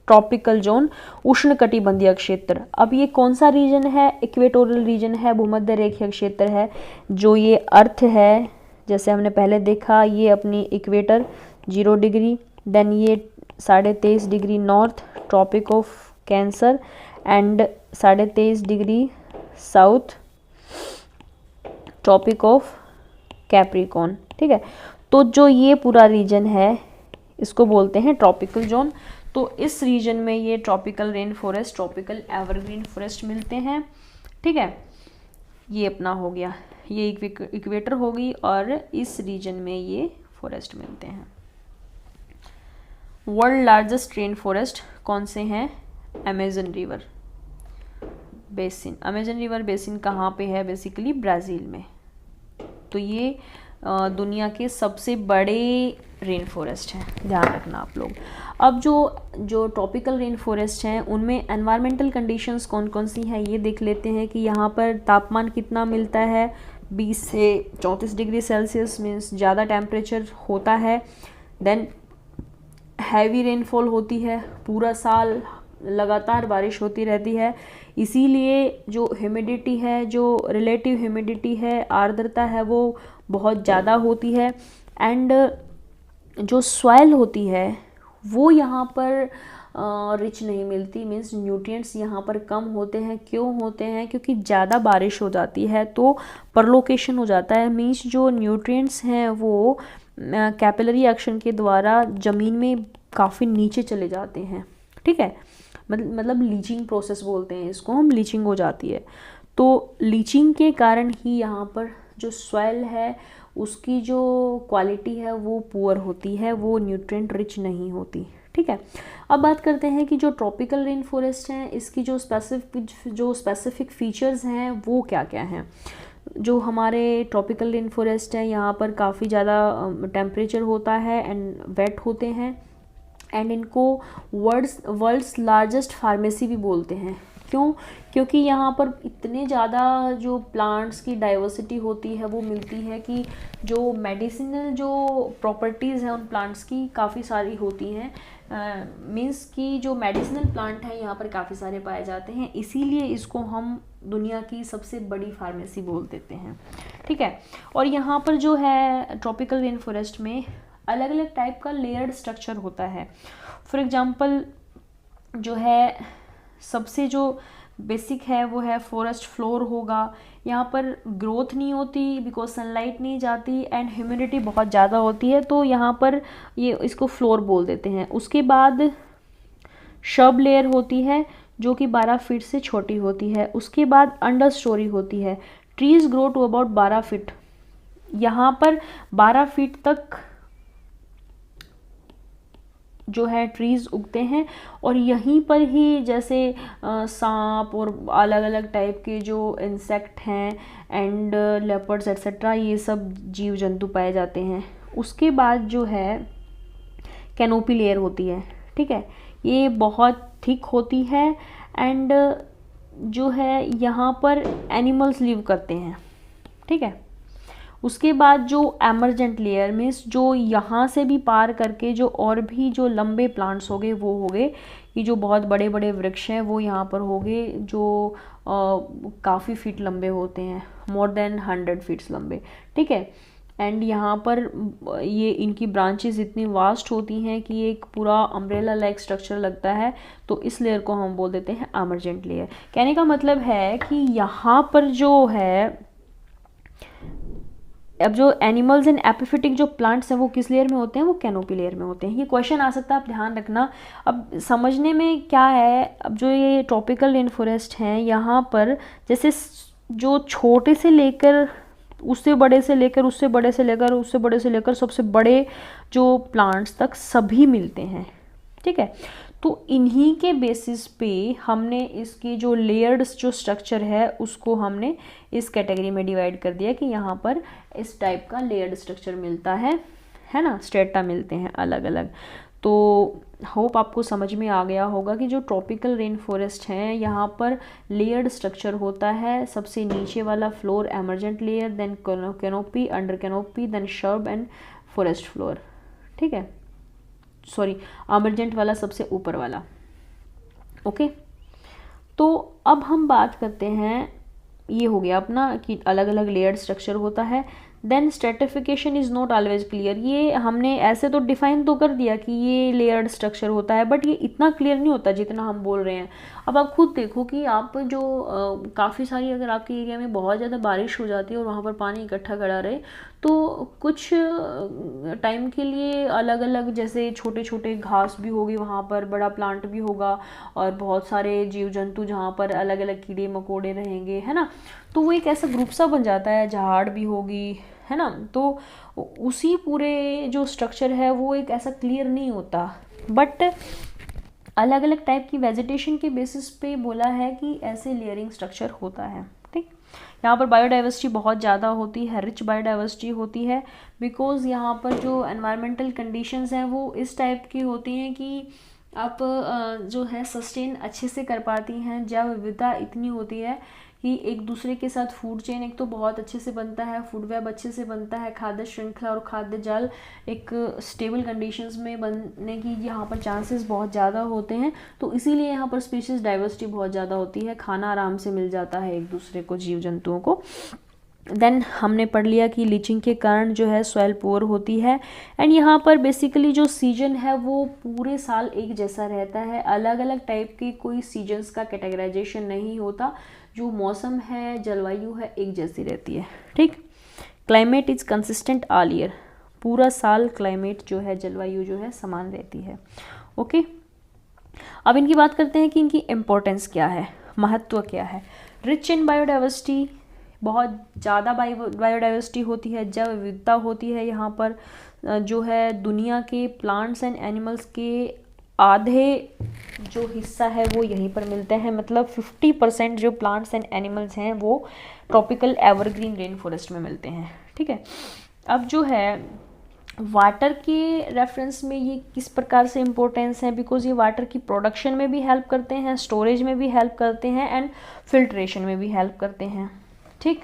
Speaker 1: ट्रॉपिकल जोन, उष्णकटिबंधीय क्षेत्र। अब ये कौन सा रीजन है? इक्वेटोरियल रीजन है, भूमध्य रेखीय क्षेत्र है। जो ये अर्थ है, जैसे हमने पहले देखा, ये अपनी इक्वेटर 0 डिग्री, देन ये 23.5 degree north, tropic of Cancer, and 23.5 degree south, tropic of Capricorn. ठीक है, तो जो ये पूरा रीजन है इसको बोलते हैं ट्रॉपिकल जोन। तो इस रीजन में ये tropical rain forest, tropical evergreen forest मिलते हैं। ठीक है, ये अपना हो गया, ये इक्वेटर होगी और इस रीजन में ये फॉरेस्ट मिलते हैं। वर्ल्ड लार्जेस्ट रेन फॉरेस्ट कौन से हैं? Amazon river basin. Amazon river basin कहाँ पे है? बेसिकली ब्राज़ील में। तो ये दुनिया के सबसे बड़े रेन फॉरेस्ट हैं, ध्यान रखना आप लोग। अब जो ट्रॉपिकल रेन फॉरेस्ट हैं उनमें एनवायरमेंटल कंडीशंस कौन कौन सी हैं ये देख लेते हैं कि यहाँ पर तापमान कितना मिलता है, 20 से 34 डिग्री सेल्सियस, मीन्स ज़्यादा टेम्परेचर होता है। देन हैवी रेनफॉल होती है, पूरा साल लगातार बारिश होती रहती है, इसीलिए जो ह्यूमिडिटी है, जो रिलेटिव ह्यूमिडिटी है, आर्द्रता है, वो बहुत ज़्यादा होती है। एंड जो सॉइल होती है वो यहाँ पर रिच नहीं मिलती, मीन्स न्यूट्रिएंट्स यहाँ पर कम होते हैं। क्यों होते हैं? क्योंकि ज़्यादा बारिश हो जाती है तो परलोकेशन हो जाता है, मीन्स जो न्यूट्रिएंट्स हैं वो कैपिलरी एक्शन के द्वारा ज़मीन में काफ़ी नीचे चले जाते हैं। ठीक है, मतलब लीचिंग प्रोसेस बोलते हैं इसको हम, लीचिंग हो जाती है। तो लीचिंग के कारण ही यहाँ पर जो सॉइल है उसकी जो क्वालिटी है वो पुअर होती है, वो न्यूट्रिएंट रिच नहीं होती। ठीक है, अब बात करते हैं कि जो ट्रॉपिकल रेन फॉरेस्ट हैं इसकी जो स्पेसिफिक फीचर्स हैं वो क्या क्या हैं। जो हमारे ट्रॉपिकल रेन फॉरेस्ट हैं यहाँ पर काफ़ी ज़्यादा टेम्परेचर होता है एंड वेट होते हैं, एंड इनको वर्ल्ड्स लार्जेस्ट फार्मेसी भी बोलते हैं। क्यों? क्योंकि यहाँ पर इतने ज़्यादा जो प्लांट्स की डाइवर्सिटी होती है वो मिलती है कि जो मेडिसिनल जो प्रॉपर्टीज़ हैं उन प्लांट्स की काफ़ी सारी होती हैं। मीन्स कि जो मेडिसिनल प्लांट हैं यहाँ पर काफ़ी सारे पाए जाते हैं, इसीलिए इसको हम दुनिया की सबसे बड़ी फार्मेसी बोल देते हैं। ठीक है, और यहाँ पर जो है ट्रॉपिकल रेन फॉरेस्ट में अलग अलग टाइप का लेयर्ड स्ट्रक्चर होता है। फॉर एग्जांपल जो है सबसे जो बेसिक है वो है फॉरेस्ट फ्लोर होगा। यहाँ पर ग्रोथ नहीं होती बिकॉज सनलाइट नहीं जाती एंड ह्यूमिडिटी बहुत ज़्यादा होती है, तो यहाँ पर ये इसको फ्लोर बोल देते हैं। उसके बाद शब लेयर होती है जो कि 12 फीट से छोटी होती है। उसके बाद अंडर स्टोरी होती है। Trees grow to about 12 feet. यहाँ पर 12 फीट तक जो है ट्रीज़ उगते हैं और यहीं पर ही जैसे सांप और अलग अलग टाइप के जो इंसेक्ट हैं एंड लेपर्ड्स एट्सेट्रा ये सब जीव जंतु पाए जाते हैं। उसके बाद जो है कैनोपी लेयर होती है। ठीक है, ये बहुत थिक होती है एंड जो है यहाँ पर एनिमल्स लिव करते हैं। ठीक है, उसके बाद जो एमरजेंट लेयर मीन्स जो यहाँ से भी पार करके जो और भी जो लंबे प्लांट्स हो गए वो हो गए कि जो बहुत बड़े बड़े वृक्ष हैं वो यहाँ पर हो गए जो काफ़ी फीट लंबे होते हैं, मोर देन 100 फीट्स लंबे। ठीक है, एंड यहाँ पर ये इनकी ब्रांचेस इतनी वास्ट होती हैं कि एक पूरा अम्ब्रेला लाइक स्ट्रक्चर लगता है, तो इस लेयर को हम बोल देते हैं एमरजेंट लेयर। कहने का मतलब है कि यहाँ पर जो है अब जो एनिमल्स एंड एपिफिटिक जो प्लांट्स हैं वो किस लेयर में होते हैं? वो कैनोपी लेयर में होते हैं। ये क्वेश्चन आ सकता है, आप ध्यान रखना। अब समझने में क्या है, अब जो ये ट्रॉपिकल रेन फॉरेस्ट हैं यहाँ पर जैसे जो छोटे से लेकर उससे बड़े से लेकर उससे बड़े से लेकर उससे बड़े से लेकर सबसे बड़े जो प्लांट्स तक सभी मिलते हैं। ठीक है, तो इन्हीं के बेसिस पे हमने इसकी जो लेयर्ड जो स्ट्रक्चर है उसको हमने इस कैटेगरी में डिवाइड कर दिया कि यहाँ पर इस टाइप का लेयर्ड स्ट्रक्चर मिलता है ना, स्ट्रेटा मिलते हैं अलग अलग। तो होप आपको समझ में आ गया होगा कि जो ट्रॉपिकल रेन फॉरेस्ट हैं यहाँ पर लेयर्ड स्ट्रक्चर होता है। सबसे नीचे वाला floor emergent layer, then canopy, under canopy, then shrub and forest floor. ठीक है, सॉरी एमरजेंट वाला सबसे ऊपर वाला। ओके, तो अब हम बात करते हैं, ये हो गया अपना कि अलग अलग लेयर्ड स्ट्रक्चर होता है। Then stratification is not always clear, ये हमने ऐसे तो डिफाइन तो कर दिया कि ये लेयर्ड स्ट्रक्चर होता है, बट ये इतना क्लियर नहीं होता जितना हम बोल रहे हैं। अब आप खुद देखो कि आप जो काफ़ी सारी अगर आपके एरिया में बहुत ज़्यादा बारिश हो जाती है और वहाँ पर पानी इकट्ठा खड़ा रहे, तो कुछ टाइम के लिए अलग अलग जैसे छोटे छोटे घास भी होगी वहाँ पर, बड़ा प्लांट भी होगा, और बहुत सारे जीव जंतु जहाँ पर अलग अलग कीड़े मकोड़े रहेंगे, है ना, तो वो एक ऐसा ग्रुप सा बन जाता है, झाड़ भी होगी, है ना, तो उसी पूरे जो स्ट्रक्चर है वो एक ऐसा क्लियर नहीं होता। बट अलग अलग टाइप की वेजिटेशन के बेसिस पे बोला है कि ऐसे लेयरिंग स्ट्रक्चर होता है। ठीक, यहाँ पर बायोडाइवर्सिटी बहुत ज़्यादा होती है, रिच बायोडाइवर्सिटी होती है, बिकॉज यहाँ पर जो एनवायरमेंटल कंडीशंस हैं वो इस टाइप की होती हैं कि आप जो है सस्टेन अच्छे से कर पाती हैं। जब विविधता इतनी होती है कि एक दूसरे के साथ फूड चेन एक तो बहुत अच्छे से बनता है, फूड वेब अच्छे से बनता है, खाद्य श्रृंखला और खाद्य जाल एक स्टेबल कंडीशंस में बनने की यहाँ पर चांसेस बहुत ज़्यादा होते हैं। तो इसीलिए यहाँ पर स्पीशीज़ डाइवर्सिटी बहुत ज़्यादा होती है, खाना आराम से मिल जाता है एक दूसरे को, जीव जंतुओं को। देन हमने पढ़ लिया कि लीचिंग के कारण जो है सॉइल पुअर होती है, एंड यहाँ पर बेसिकली जो सीजन है वो पूरे साल एक जैसा रहता है, अलग अलग टाइप के कोई सीजन्स का कैटेगराइजेशन नहीं होता, जो मौसम है, जलवायु है, एक जैसी रहती है। ठीक, climate is consistent all year, पूरा साल क्लाइमेट जो है, जलवायु जो है समान रहती है। ओके, अब इनकी बात करते हैं कि इनकी इम्पोर्टेंस क्या है, महत्व क्या है। रिच इन बायोडाइवर्सिटी, बहुत ज़्यादा बायोडाइवर्सिटी होती है, जैव विविधता होती है यहाँ पर, जो है दुनिया के प्लांट्स एंड एनिमल्स के आधे जो हिस्सा है वो यहीं पर मिलते हैं, मतलब 50% जो प्लांट्स एंड एनिमल्स हैं वो ट्रॉपिकल एवरग्रीन रेन फॉरेस्ट में मिलते हैं। ठीक है, अब जो है वाटर के रेफरेंस में ये किस प्रकार से इम्पोर्टेंस है, बिकॉज ये वाटर की प्रोडक्शन में भी हेल्प करते हैं, स्टोरेज में भी हेल्प करते हैं, एंड फिल्ट्रेशन में भी हेल्प करते हैं। ठीक,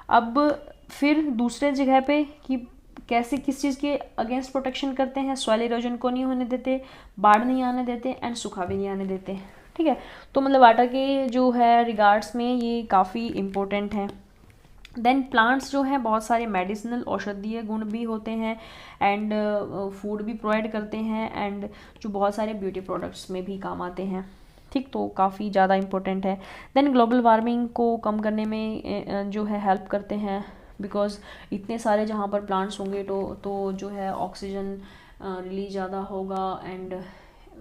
Speaker 1: अब फिर दूसरे जगह पे कि कैसे किस चीज़ के अगेंस्ट प्रोटेक्शन करते हैं, सॉइल इरोजन को नहीं होने देते, बाढ़ नहीं आने देते, एंड सूखा भी नहीं आने देते। ठीक है, तो मतलब वाटर के जो है रिगार्ड्स में ये काफ़ी इम्पोर्टेंट है। देन प्लांट्स जो हैं बहुत सारे मेडिसिनल औषधीय गुण भी होते हैं, एंड फूड भी प्रोवाइड करते हैं, एंड जो बहुत सारे ब्यूटी प्रोडक्ट्स में भी काम आते हैं। ठीक, तो काफ़ी ज़्यादा इम्पोर्टेंट है। देन ग्लोबल वार्मिंग को कम करने में जो है हेल्प करते हैं, बिकॉज इतने सारे जहाँ पर प्लांट्स होंगे तो जो है ऑक्सीजन रिलीज ज़्यादा होगा, एंड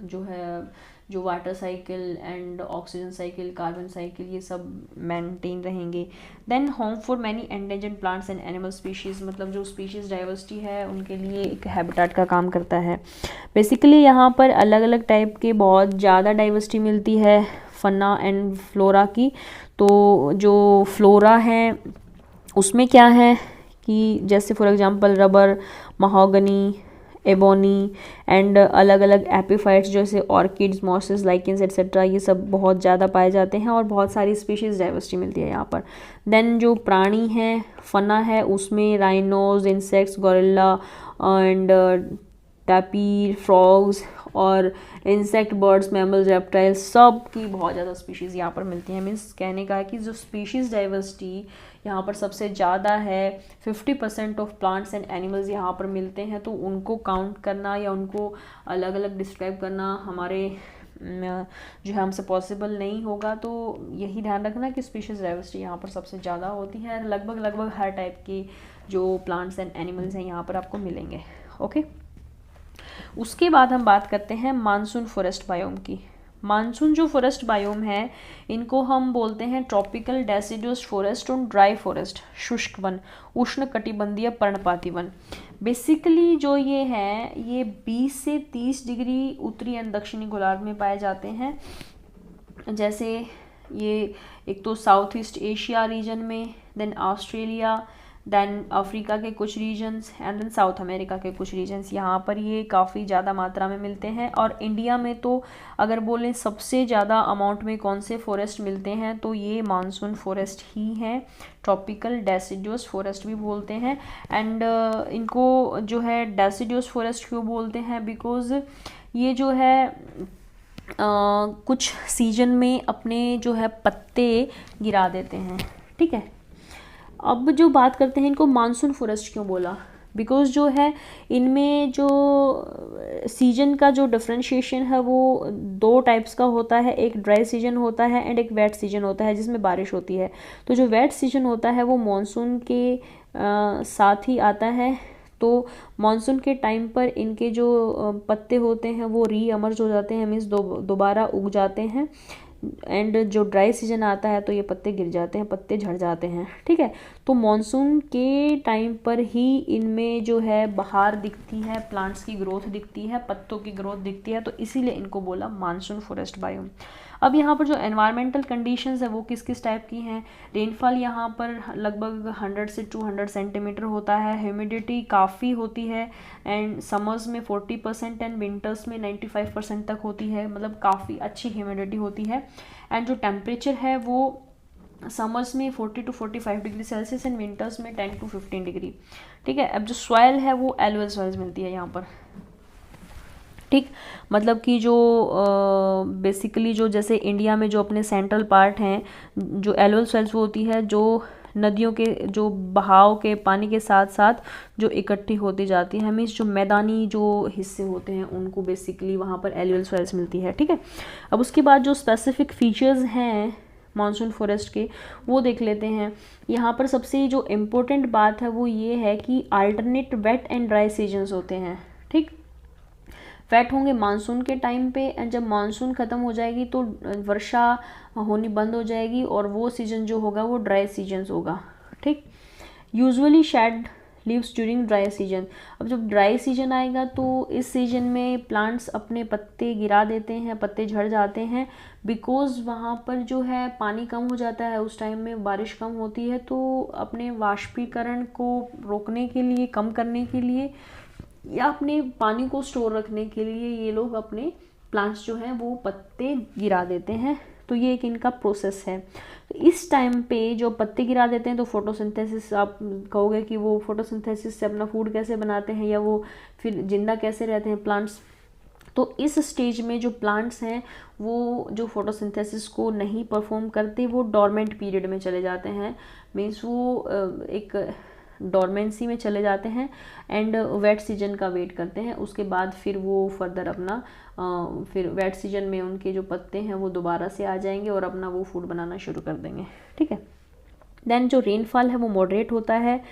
Speaker 1: जो है जो water cycle and oxygen cycle, carbon cycle, ये सब मेंटेन रहेंगे। Then home for many endangered plants and animal species, मतलब जो स्पीशीज़ डाइवर्सिटी है उनके लिए एक हैबिटेट का काम करता है। बेसिकली यहाँ पर अलग अलग टाइप के बहुत ज़्यादा डाइवर्सिटी मिलती है फना एंड फ्लोरा की। तो जो फ्लोरा है उसमें क्या है कि जैसे for example rubber, mahogany, ebony, and अलग अलग एपीफाइट्स जैसे ऑर्किड्स, मॉसेस, लाइकेंस एट्सेट्रा, ये सब बहुत ज़्यादा पाए जाते हैं और बहुत सारी स्पीशीज़ डाइवर्सिटी मिलती है यहाँ पर। देन जो प्राणी हैं, फना है, उसमें rhinos, insects, gorilla and tapir, frogs और इंसेक्ट, बर्ड्स, मैमल्स, रेप्टाइल्स, सब की बहुत ज़्यादा स्पीशीज़ यहाँ पर मिलती हैं। मीन्स कहने का है कि जो स्पीशीज़ डाइवर्सिटी यहाँ पर सबसे ज़्यादा है, 50% ऑफ प्लांट्स एंड एनिमल्स यहाँ पर मिलते हैं। तो उनको काउंट करना या उनको अलग अलग डिस्क्राइब करना हमारे जो है हमसे पॉसिबल नहीं होगा। तो यही ध्यान रखना कि स्पीशीज़ डाइवर्सिटी यहाँ पर सबसे ज़्यादा होती है, लगभग हर टाइप की जो प्लांट्स एंड एनिमल्स हैं यहाँ पर आपको मिलेंगे। ओके, उसके बाद हम बात करते हैं मानसून फॉरेस्ट बायोम की। मानसून जो फॉरेस्ट बायोम है इनको हम बोलते हैं ट्रॉपिकल डेसिडुअस फॉरेस्ट और ड्राई फॉरेस्ट, शुष्क वन, उष्ण कटिबंधीय पर्णपाती वन। बेसिकली जो ये है ये 20 से 30 डिग्री उत्तरी एवं दक्षिणी गोलार्ध में पाए जाते हैं। जैसे ये एक तो साउथ ईस्ट एशिया रीजन में, देन ऑस्ट्रेलिया, देन अफ्रीका के कुछ regions, and then South America के कुछ रीजन्स, यहाँ पर ये काफ़ी ज़्यादा मात्रा में मिलते हैं। और इंडिया में तो अगर बोलें सबसे ज़्यादा अमाउंट में कौन से फॉरेस्ट मिलते हैं तो ये मानसून फॉरेस्ट ही हैं, ट्रॉपिकल डेसिडुअस फॉरेस्ट भी बोलते हैं। एंड इनको जो है डेसिडुअस फॉरेस्ट क्यों बोलते हैं, बिकॉज ये जो है कुछ सीजन में अपने जो है पत्ते गिरा देते हैं, ठीक है। अब जो बात करते हैं इनको मानसून फॉरेस्ट क्यों बोला, बिकॉज जो है इनमें जो सीजन का जो डिफरेंशिएशन है वो 2 टाइप्स का होता है, एक ड्राई सीजन होता है एंड एक वेट सीजन होता है जिसमें बारिश होती है। तो जो वेट सीजन होता है वो मानसून के साथ ही आता है। तो मानसून के टाइम पर इनके जो पत्ते होते हैं वो रीअमर्ज हो जाते हैं, मीन्स दोबारा उग जाते हैं। एंड जो ड्राई सीजन आता है तो ये पत्ते गिर जाते हैं, पत्ते झड़ जाते हैं, ठीक है। तो मॉनसून के टाइम पर ही इनमें जो है बहार दिखती है, प्लांट्स की ग्रोथ दिखती है, पत्तों की ग्रोथ दिखती है, तो इसीलिए इनको बोला मानसून फॉरेस्ट बायोम। अब यहाँ पर जो एनवायरमेंटल कंडीशंस है वो किस किस टाइप की हैं। रेनफॉल यहाँ पर लगभग 100 से 200 सेंटीमीटर होता है, ह्यूमिडिटी काफ़ी होती है एंड समर्स में 40% एंड विंटर्स में 95% तक होती है, मतलब काफ़ी अच्छी ह्यूमिडिटी होती है। एंड जो टेम्परेचर है वो समर्स में 40 to 45 degree Celsius and winters में 10 to 15 डिग्री, ठीक है। अब जो सॉइल है वो एलुअल सॉइल्स मिलती है यहाँ पर, ठीक। मतलब कि जो बेसिकली जो जैसे इंडिया में जो अपने सेंट्रल पार्ट हैं, जो एलुअल सॉइल्स वो होती है जो नदियों के जो बहाव के पानी के साथ साथ जो इकट्ठी होती जाती है, मीन्स जो मैदानी जो हिस्से होते हैं उनको बेसिकली वहाँ पर एलुअल सॉइल्स मिलती है, ठीक है। अब उसके बाद जो स्पेसिफिक फीचर्स हैं मानसून फॉरेस्ट के वो देख लेते हैं। यहाँ पर सबसे जो इम्पोर्टेंट बात है वो ये है कि alternate wet and dry seasons होते हैं, ठीक। वेट होंगे मानसून के टाइम पे एंड जब मानसून ख़त्म हो जाएगी तो वर्षा होनी बंद हो जाएगी और वो सीजन जो होगा वो ड्राई सीजन्स होगा, ठीक। Usually shed leaves during dry season. अब जब ड्राई सीजन आएगा तो इस सीजन में प्लांट्स अपने पत्ते गिरा देते हैं, पत्ते झड़ जाते हैं, बिकॉज वहाँ पर जो है पानी कम हो जाता है, उस टाइम में बारिश कम होती है। तो अपने वाष्पीकरण को रोकने के लिए, कम करने के लिए या अपने पानी को स्टोर रखने के लिए ये लोग अपने प्लांट्स जो हैं वो पत्ते गिरा देते हैं। तो ये एक इनका प्रोसेस है। तो इस टाइम पे जो पत्ते गिरा देते हैं तो फोटोसिंथेसिस, आप कहोगे कि वो फोटोसिंथेसिस से अपना फूड कैसे बनाते हैं या वो फिर जिंदा कैसे रहते हैं प्लांट्स। तो इस स्टेज में जो प्लांट्स हैं वो जो फोटोसिंथेसिस को नहीं परफॉर्म करते वो डॉर्मेंट पीरियड में चले जाते हैं, मीन्स वो एक डॉर्मेंसी में चले जाते हैं एंड वेट सीजन का वेट करते हैं। उसके बाद फिर वो फर्दर अपना फिर वेट सीजन में उनके जो पत्ते हैं वो दोबारा से आ जाएंगे और अपना वो फूड बनाना शुरू कर देंगे, ठीक है। देन जो रेनफॉल है वो मॉडरेट होता है,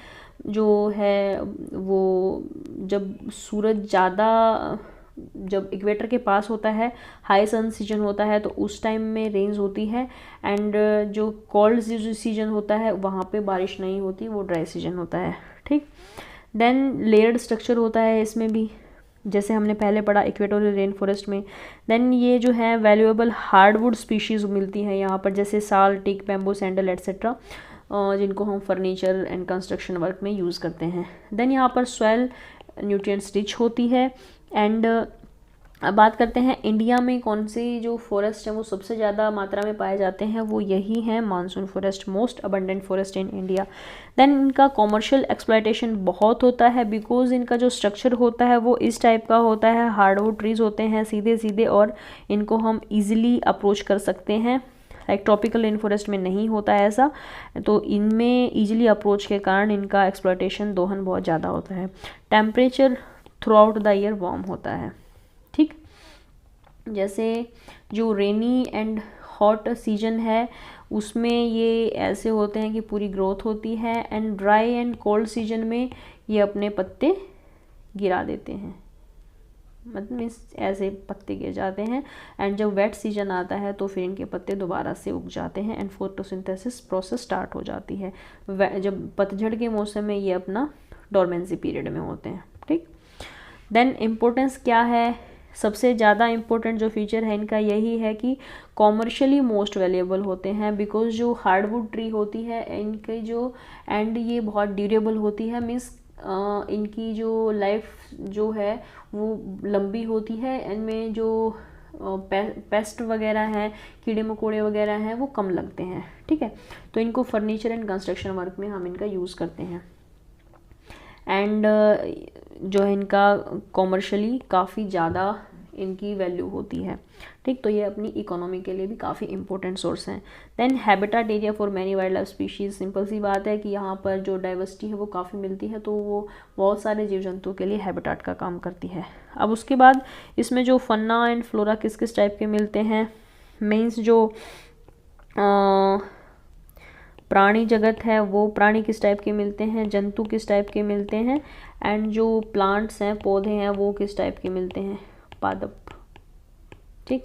Speaker 1: जो है वो जब सूरज ज़्यादा जब इक्वेटर के पास होता है, हाई सन सीजन होता है तो उस टाइम में रेंज होती है एंड जो कोल्ड सीजन होता है वहाँ पे बारिश नहीं होती, वो ड्राई सीजन होता है, ठीक। देन लेयर्ड स्ट्रक्चर होता है इसमें भी, जैसे हमने पहले पढ़ा इक्वेटोरियल रेन फॉरेस्ट में। देन ये जो है वैल्यूएबल हार्डवुड स्पीशीज़ मिलती हैं यहाँ पर, जैसे साल, टीक, बैम्बू, सैंडल एट्सेट्रा, जिनको हम फर्नीचर एंड कंस्ट्रक्शन वर्क में यूज़ करते हैं। देन यहाँ पर सॉइल न्यूट्रिएंट्स रिच होती है। एंड अब बात करते हैं इंडिया में कौन से जो फॉरेस्ट हैं वो सबसे ज़्यादा मात्रा में पाए जाते हैं, वो यही हैं monsoon forest, most abundant forest in India. Then इनका कॉमर्शियल एक्सप्लॉयटेशन बहुत होता है, बिकॉज इनका जो स्ट्रक्चर होता है वो इस टाइप का होता है, हार्डवुड ट्रीज होते हैं सीधे सीधे और इनको हम ईजिली अप्रोच कर सकते हैं। लाइक ट्रॉपिकल रेन फॉरेस्ट में नहीं होता है ऐसा, तो इनमें ईजिली अप्रोच के कारण इनका एक्सप्लॉयटेशन, दोहन बहुत ज़्यादा होता है। Temperature through out the year warm होता है, ठीक। जैसे जो रेनी एंड हॉट सीजन है उसमें ये ऐसे होते हैं कि पूरी ग्रोथ होती है and dry and cold season में ये अपने पत्ते गिरा देते हैं, मतलब ऐसे पत्ते गिर जाते हैं एंड जब वेट सीजन आता है तो फिर इनके पत्ते दोबारा से उग जाते हैं एंड फोटोसिंथेसिस प्रोसेस स्टार्ट हो जाती है। जब पतझड़ के मौसम में ये अपना डोरमेंसी पीरियड में होते हैं, ठीक। देन इम्पोर्टेंस क्या है, सबसे ज़्यादा इम्पोर्टेंट जो फीचर है इनका यही है कि कॉमर्शियली मोस्ट वैल्यूएबल होते हैं, बिकॉज जो हार्डवुड ट्री होती है इनके जो एंड ये बहुत ड्यूरेबल होती है, मीन्स इनकी जो लाइफ जो है वो लंबी होती है, इनमें जो पेस्ट वगैरह हैं, कीड़े मकोड़े वगैरह हैं वो कम लगते हैं, ठीक है। तो इनको फर्नीचर एंड कंस्ट्रक्शन वर्क में हम इनका यूज़ करते हैं एंड जो है इनका कॉमर्शियली काफ़ी ज़्यादा इनकी वैल्यू होती है, ठीक। तो ये अपनी इकोनॉमी के लिए भी काफ़ी इंपॉर्टेंट सोर्स हैं। Then habitat area for many wildlife species, simple सी बात है कि यहाँ पर जो डाइवर्सिटी है वो काफ़ी मिलती है, तो वो बहुत सारे जीव जंतुओं के लिए हैबिटेट का काम करती है। अब उसके बाद इसमें जो फन्ना एंड फ्लोरा किस किस टाइप के मिलते हैं, मीन्स जो प्राणी जगत है वो प्राणी किस टाइप के मिलते हैं, जंतु किस टाइप के मिलते हैं, एंड जो प्लांट्स हैं पौधे हैं वो किस टाइप के मिलते हैं, पादप, ठीक।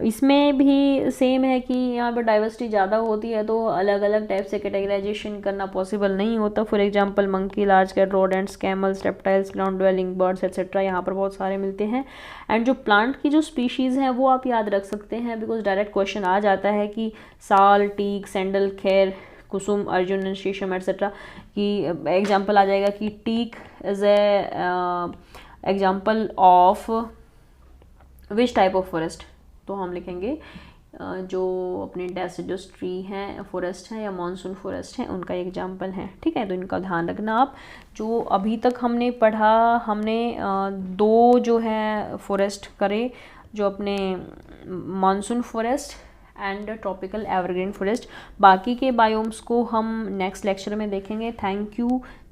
Speaker 1: इसमें भी सेम है कि यहाँ पर डाइवर्सिटी ज़्यादा होती है तो अलग अलग टाइप से कैटेगराइजेशन करना पॉसिबल नहीं होता। For example monkey, large cat, rodents, camels, reptiles, ground dwelling birds etcetera, यहाँ पर बहुत सारे मिलते हैं। एंड जो प्लांट की जो स्पीशीज़ हैं वो आप याद रख सकते हैं, बिकॉज डायरेक्ट क्वेश्चन आ जाता है कि साल, टीक, सैंडल, खैर, कुसुम, अर्जुन, शीशम एट्सेट्रा की एग्जाम्पल आ जाएगा कि teak is a example of which type of forest, तो हम लिखेंगे जो अपने डेसिडस ट्री हैं, फॉरेस्ट हैं या मॉनसून फॉरेस्ट हैं, उनका एग्जाम्पल है, ठीक है। तो इनका ध्यान रखना आप। जो अभी तक हमने पढ़ा, हमने दो जो है फॉरेस्ट करे, जो अपने monsoon forest and tropical evergreen forest. बाकी के बायोम्स को हम नेक्स्ट लेक्चर में देखेंगे। Thank you.